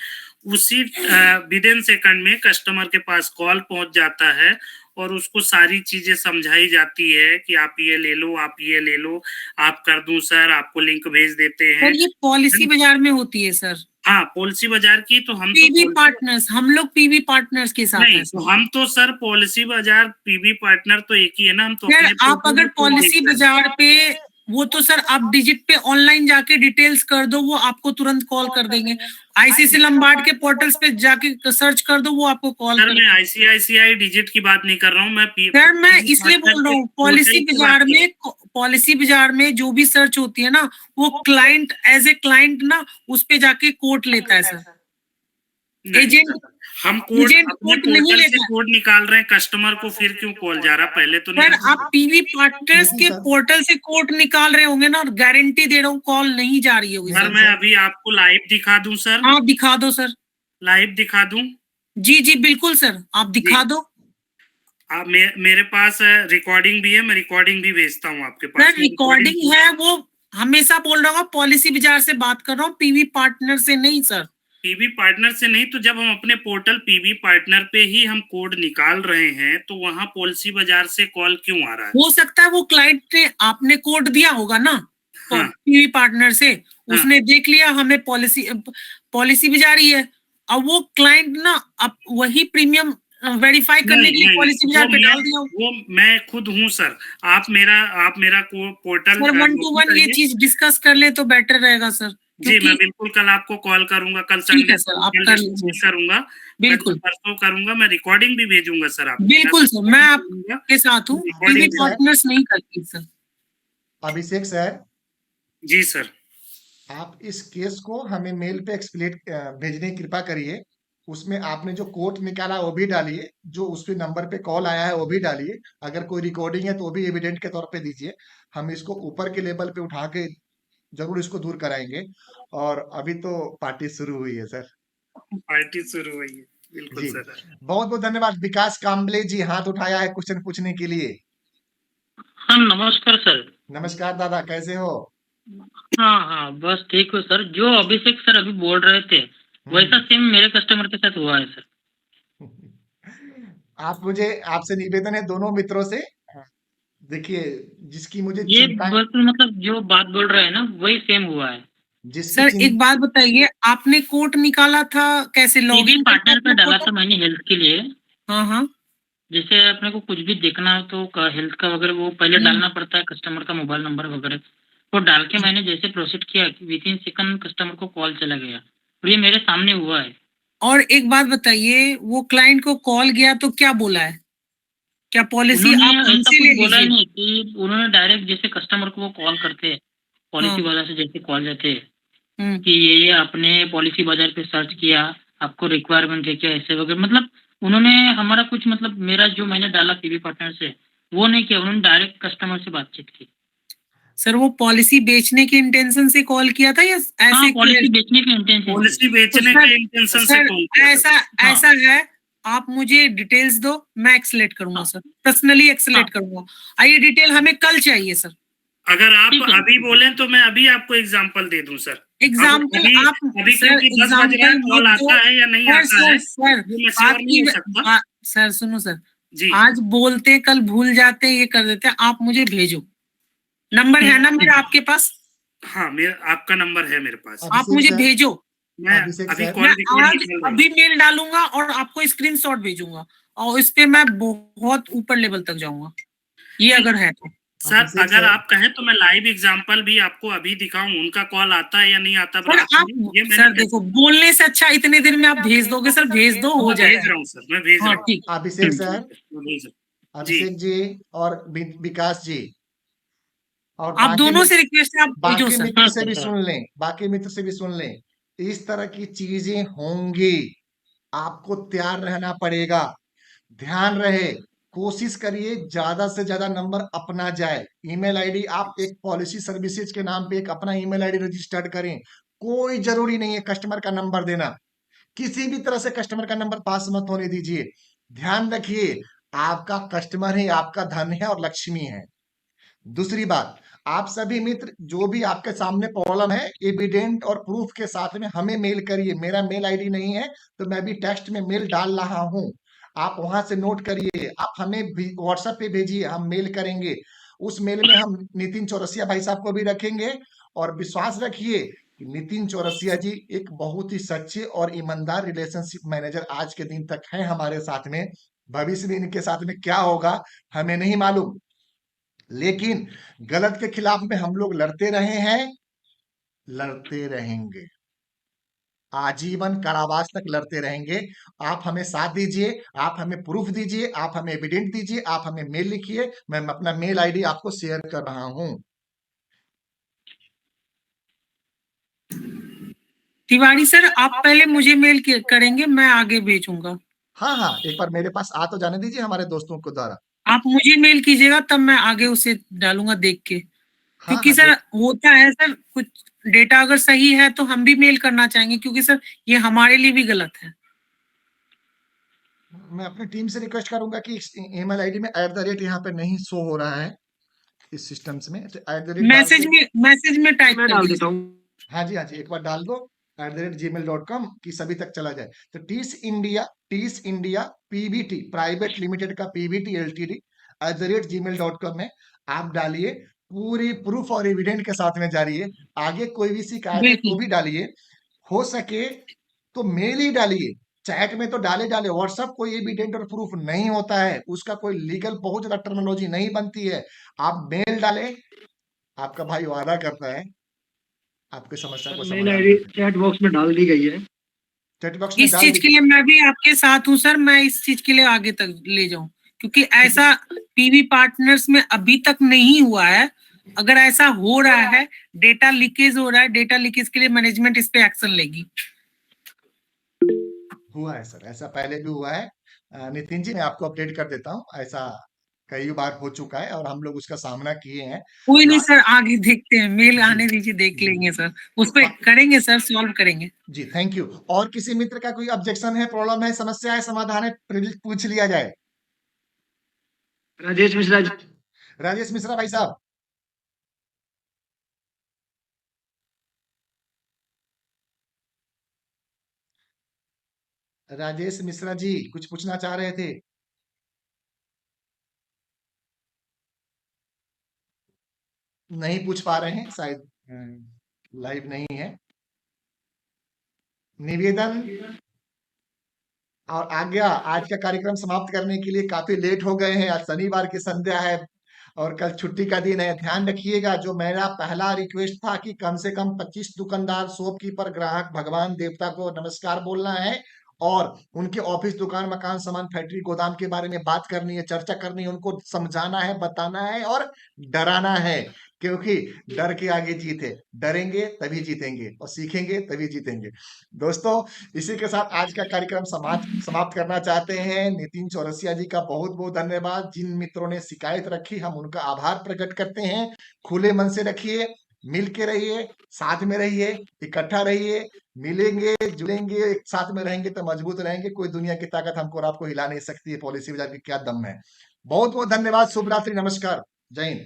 उसी विद इन सेकंड में कस्टमर के पास कॉल पहुंच जाता है और उसको सारी चीजें समझाई जाती है कि आप ये ले लो, आप ये ले लो, आप कर दूं सर, आपको लिंक भेज देते हैं। सर ये पॉलिसी बाजार में होती है सर। हाँ, पॉलिसी बाजार की तो हम पीवी तो पार्टनर्स, हम लोग पीवी पार्टनर्स के साथ नहीं, हैं तो सर। हम तो सर पॉलिसी बाजार पीवी पार्टनर तो एक ही है ना, हम तो सर अपने आप portal अगर पे कोड पॉलिसी देखते हैं। बाजार पे वो तो सर आप डिजिट पे ऑनलाइन जाके डिटेल्स कर दो, वो आपको तुरंत कॉल कर देंगे। आईसीसी लंबार्ड के पोर्टल्स पे जाके सर्च कर दो, वो आपको कॉल सर कर मैं आईसीआईसीआई डिजिट की बात नहीं कर रहा हूँ, मैं सर मैं इसलिए बोल रहा हूँ पॉलिसी बाजार में जो भी सर्च होती है ना, वो क्लाइंट एज ए क्लाइंट ना उस पे जाके कोट लेता है सर। एजेंट हम कोड एजेंट अपने कोड नहीं पोर्टल से लेता। कोड निकाल रहे हैं, कस्टमर को फिर क्यों कॉल जा रहा? पहले तो सर नहीं। आप पीवी पार्टनर्स के पोर्टल से कोड निकाल रहे होंगे ना, और गारंटी दे रहा हूँ कॉल नहीं जा रही होगी सर मैं अभी आपको लाइव दिखा दूं सर, हाँ दिखा दो सर। लाइव दिखा दूं? जी जी बिल्कुल सर, आप दिखा दो। आप मेरे पास रिकॉर्डिंग भी है, मैं रिकॉर्डिंग भी भेजता हूँ आपके पास। सर रिकॉर्डिंग है, वो हमेशा बोल रहा हूँ पॉलिसी बाजार से बात कर रहा हूँ, पीवी पार्टनर से नहीं सर। पीवी पार्टनर से नहीं, तो जब हम अपने पोर्टल पीवी पार्टनर पे ही हम कोड निकाल रहे हैं तो वहां पॉलिसी बाजार से कॉल क्यों आ रहा है? हो सकता है वो क्लाइंट ने आपने कोड दिया होगा ना हाँ। पीवी पार्टनर से, उसने देख लिया हमें पॉलिसी भी जा रही है, अब वो क्लाइंट ना अब वही प्रीमियम वेरीफाई करने के लिए पॉलिसी बाजार पे डाल दिया। वो मैं खुद हूँ सर। आप मेरा पोर्टल सर 1 to 1 ये चीज डिस्कस कर ले तो बेटर रहेगा सर। जी, मैं बिल्कुल कल आपको कॉल करूंगा, कल ठीक है संडे सर, आप कर लीजिए करूंगा, बिल्कुल परसों करूंगा, मैं रिकॉर्डिंग भी भेजूंगा सर आपको। बिल्कुल सर, मैं आपके साथ हूँ, पीवी पार्टनर्स नहीं करती सर। अभिषेक सर, जी सर। आप इस केस को हमें मेल पे एक्सप्लेन भेजने की कृपा करिए। उसमें आपने जो कोड निकाला वो भी डालिए, जो उस पे नंबर पे कॉल आया है वो भी डालिए। अगर कोई रिकॉर्डिंग है तो वो भी एविडेंट के तौर पे दीजिए। हम इसको ऊपर के लेवल पे उठा के जरूर इसको दूर कराएंगे। और अभी तो पार्टी शुरू हुई है सर। पार्टी शुरू हुई है, बिल्कुल जी, सर। बहुत बहुत धन्यवाद। विकास काम्बले जी हाथ उठाया है क्वेश्चन पूछने के लिए। हाँ नमस्कार सर। नमस्कार दादा, कैसे हो? हाँ बस ठीक हो सर। जो अभिषेक सर अभी बोल रहे थे वैसा सेम मेरे कस्टमर के साथ हुआ है सर। आपसे निवेदन है दोनों मित्रों से, देखिए जिसकी मुझे ये चिंता बिल्कुल मतलब जो बात बोल रहे हैं ना वही सेम हुआ है। सर एक बात बताइए, आपने कोड निकाला था कैसे? लॉगिन पार्टनर पे डाला था मैंने हेल्थ के लिए। हाँ जैसे अपने को कुछ भी देखना हो तो हेल्थ का वगैरह वो पहले डालना पड़ता है, कस्टमर का मोबाइल नंबर वगैरह वो डाल के मैंने जैसे प्रोसीड किया कि विद इन सेकंड कस्टमर को कॉल चला गया और ये मेरे सामने हुआ है। और एक बात बताइए, वो क्लाइंट को कॉल गया तो क्या बोला है? क्या पॉलिसी आप हमसे ले बोला लीजिए? नहीं कि उन्होंने डायरेक्ट जैसे कस्टमर को वो कॉल करते हैं पॉलिसी वाला से जैसे कॉल जाते हैं कि ये आपने पॉलिसी बाजार पे सर्च किया, आपको रिक्वायरमेंट है क्या ऐसे वगैरह, मतलब उन्होंने हमारा कुछ मतलब मेरा जो मैंने डाला पीवी पार्टनर से वो नहीं किया, उन्होंने डायरेक्ट कस्टमर से बातचीत की। सर वो पॉलिसी बेचने के इंटेंशन से कॉल किया था या ऐसे? पॉलिसी बेचने के इंटेंशन। पॉलिसी बेचने के इंटेंशन से कॉल किया। ऐसा है, आप मुझे डिटेल्स दो, मैं एक्सलेट करूंगा सर, पर्सनली एक्सलेट करूंगा। ये डिटेल हमें कल चाहिए सर। अगर आप अभी बोलें तो मैं अभी आपको एग्जांपल दे दूं सर। एग्जाम्पल आप अभी क्योंकि 10 बज रहा है, कॉल आता है या नहीं आता है सर सुनो सर जी। आज बोलते कल भूल जाते ये कर देते, आप मुझे भेजो। नंबर है ना मेरा आपके पास? हाँ मेरा आपका नंबर है मेरे पास, आप मुझे भेजो। मैं अभी मेल डालूंगा और आपको स्क्रीनशॉट भेजूंगा और इस पे मैं बहुत ऊपर लेवल तक जाऊंगा, ये अगर है तो। सर अगर आप कहें तो मैं लाइव एग्जांपल भी आपको अभी दिखाऊं, उनका कॉल आता है या नहीं आता। सर देखो, बोलने से अच्छा इतने दिन में आप भेज दोगे सर, भेज दो, हो जाएगा। भेज रहा हूँ सर, मैं भेज रहा हूँ। ठीक, अभिषेक सर, अभिषेक जी और विकास जी, और आप दोनों से रिक्वेस्ट है, आप भेजो सर। मित्र से भी सुन लें, बाकी मित्र से भी सुन लें। इस तरह की चीजें होंगी, आपको तैयार रहना पड़ेगा। ध्यान रहे, कोशिश करिए ज्यादा से ज्यादा नंबर अपना जाए। ईमेल आईडी आप एक पॉलिसी सर्विसेज के नाम पे एक अपना ईमेल आईडी रजिस्टर्ड करें। कोई जरूरी नहीं है कस्टमर का नंबर देना, किसी भी तरह से कस्टमर का नंबर पास मत होने दीजिए। ध्यान रखिए, आपका कस्टमर है, आपका धन है और लक्ष्मी है। दूसरी बात, आप सभी मित्र जो भी आपके सामने प्रॉब्लम है, एविडेंट और प्रूफ के साथ में हमें मेल करिए। मेरा मेल आईडी नहीं है तो मैं भी टेक्स्ट में मेल डाल रहा हूं, आप वहां से नोट करिए। आप हमें व्हाट्सएप पे भेजिए, हम मेल करेंगे। उस मेल में हम नितिन चौरसिया भाई साहब को भी रखेंगे। और विश्वास रखिए कि नितिन चौरसिया जी एक बहुत ही सच्चे और ईमानदार रिलेशनशिप मैनेजर आज के दिन तक हैं हमारे साथ में। भविष्य में इनके साथ में क्या होगा हमें नहीं मालूम, लेकिन गलत के खिलाफ में हम लोग लड़ते रहे हैं, लड़ते रहेंगे, आजीवन कारावास तक लड़ते रहेंगे। आप हमें साथ दीजिए, आप हमें प्रूफ दीजिए, आप हमें एविडेंट दीजिए, आप हमें मेल लिखिए। मैं अपना मेल आईडी आपको शेयर कर रहा हूं। तिवारी सर, आप पहले मुझे मेल करेंगे, मैं आगे भेजूंगा। हाँ, एक बार मेरे पास आ तो जाने दीजिए हमारे दोस्तों को द्वारा। आप मुझे मेल कीजिएगा तब मैं आगे उसे डालूंगा देख के। क्योंकि सर होता है सर, कुछ डेटा अगर सही है तो हम भी मेल करना चाहेंगे, क्योंकि सर ये हमारे लिए भी गलत है। मैं अपनी टीम से रिक्वेस्ट करूंगा कि ईमेल आईडी में @ यहाँ पे नहीं शो हो रहा है इस सिस्टम्स में, तो मैसेज में टाइप कर दीजिए। हाँ जी, एक बार डाल दो। @gmail.com की सभी तक चला जाए। तो टीस इंडिया पीबीटी प्राइवेट लिमिटेड का पीबीटी एलटीडी @gmail.com में आप डालिए, पूरी प्रूफ और एविडेंट के साथ में जारिए। आगे कोई भी शिकायत है तो भी डालिए, हो सके तो मेल ही डालिए, चैट में तो डाले व्हाट्सएप कोई एविडेंट और प्रूफ नहीं होता है, उसका कोई लीगल बहुत ज्यादा टर्मिनोलॉजी नहीं बनती है। आप मेल डालें, आपका भाई वादा करता है आपकी समस्या को मेल आईडी चैट बॉक्स में डाल दी गई है। चैट बॉक्स में इस डाल चीज के लिए मैं भी आपके साथ हूँ सर, मैं इस चीज के लिए आगे तक ले जाऊं, क्योंकि ऐसा पीवी पार्टनर्स में अभी तक नहीं हुआ है। अगर ऐसा हो रहा है, डेटा लीकेज हो रहा है, डेटा लीकेज के लिए मैनेजमेंट इस पे एक्शन लेगी। हुआ है सर, ऐसा पहले भी हुआ है। नितिन जी मैं आपको अपडेट कर देता हूँ, ऐसा कई बार हो चुका है और हम लोग उसका सामना किए हैं। कोई नहीं सर, आगे देखते हैं, मेल आने दीजिए, देख लेंगे सर, उस पर करेंगे सर, सॉल्व करेंगे जी। Thank you. और किसी मित्र का कोई ऑब्जेक्शन है, प्रॉब्लम है, समस्या है, समाधान है, पूछ लिया जाए। राजेश मिश्रा जी। राजेश मिश्रा भाई साहब। राजेश मिश्रा जी कुछ पूछना चाह रहे थे। नहीं पूछ पा रहे हैं, शायद लाइव नहीं है। निवेदन और आज्ञा, आज का कार्यक्रम समाप्त करने के लिए काफी लेट हो गए हैं। आज शनिवार की संध्या है और कल छुट्टी का दिन है। ध्यान रखिएगा, जो मेरा पहला रिक्वेस्ट था कि कम से कम 25 दुकानदार, शॉपकीपर, ग्राहक, भगवान देवता को नमस्कार बोलना है और उनके ऑफिस, दुकान, मकान, सामान, फैक्ट्री, गोदाम के बारे में बात करनी है, चर्चा करनी है, उनको समझाना है, बताना है और डराना है, क्योंकि डर के आगे जीत है। डरेंगे तभी जीतेंगे और सीखेंगे तभी जीतेंगे। दोस्तों, इसी के साथ आज का कार्यक्रम समाप्त करना चाहते हैं। नितिन चौरसिया जी का बहुत बहुत धन्यवाद। जिन मित्रों ने शिकायत रखी, हम उनका आभार प्रकट करते हैं। खुले मन से रखिए, मिल के रहिए, साथ में रहिए, इकट्ठा रहिए, मिलेंगे जुलेंगे, एक साथ में रहेंगे तो मजबूत रहेंगे। कोई दुनिया की ताकत हमको और आपको हिला नहीं सकती है। पॉलिसी बाजार की क्या दम है। बहुत बहुत धन्यवाद। शुभ रात्रि, नमस्कार, जय हिंद।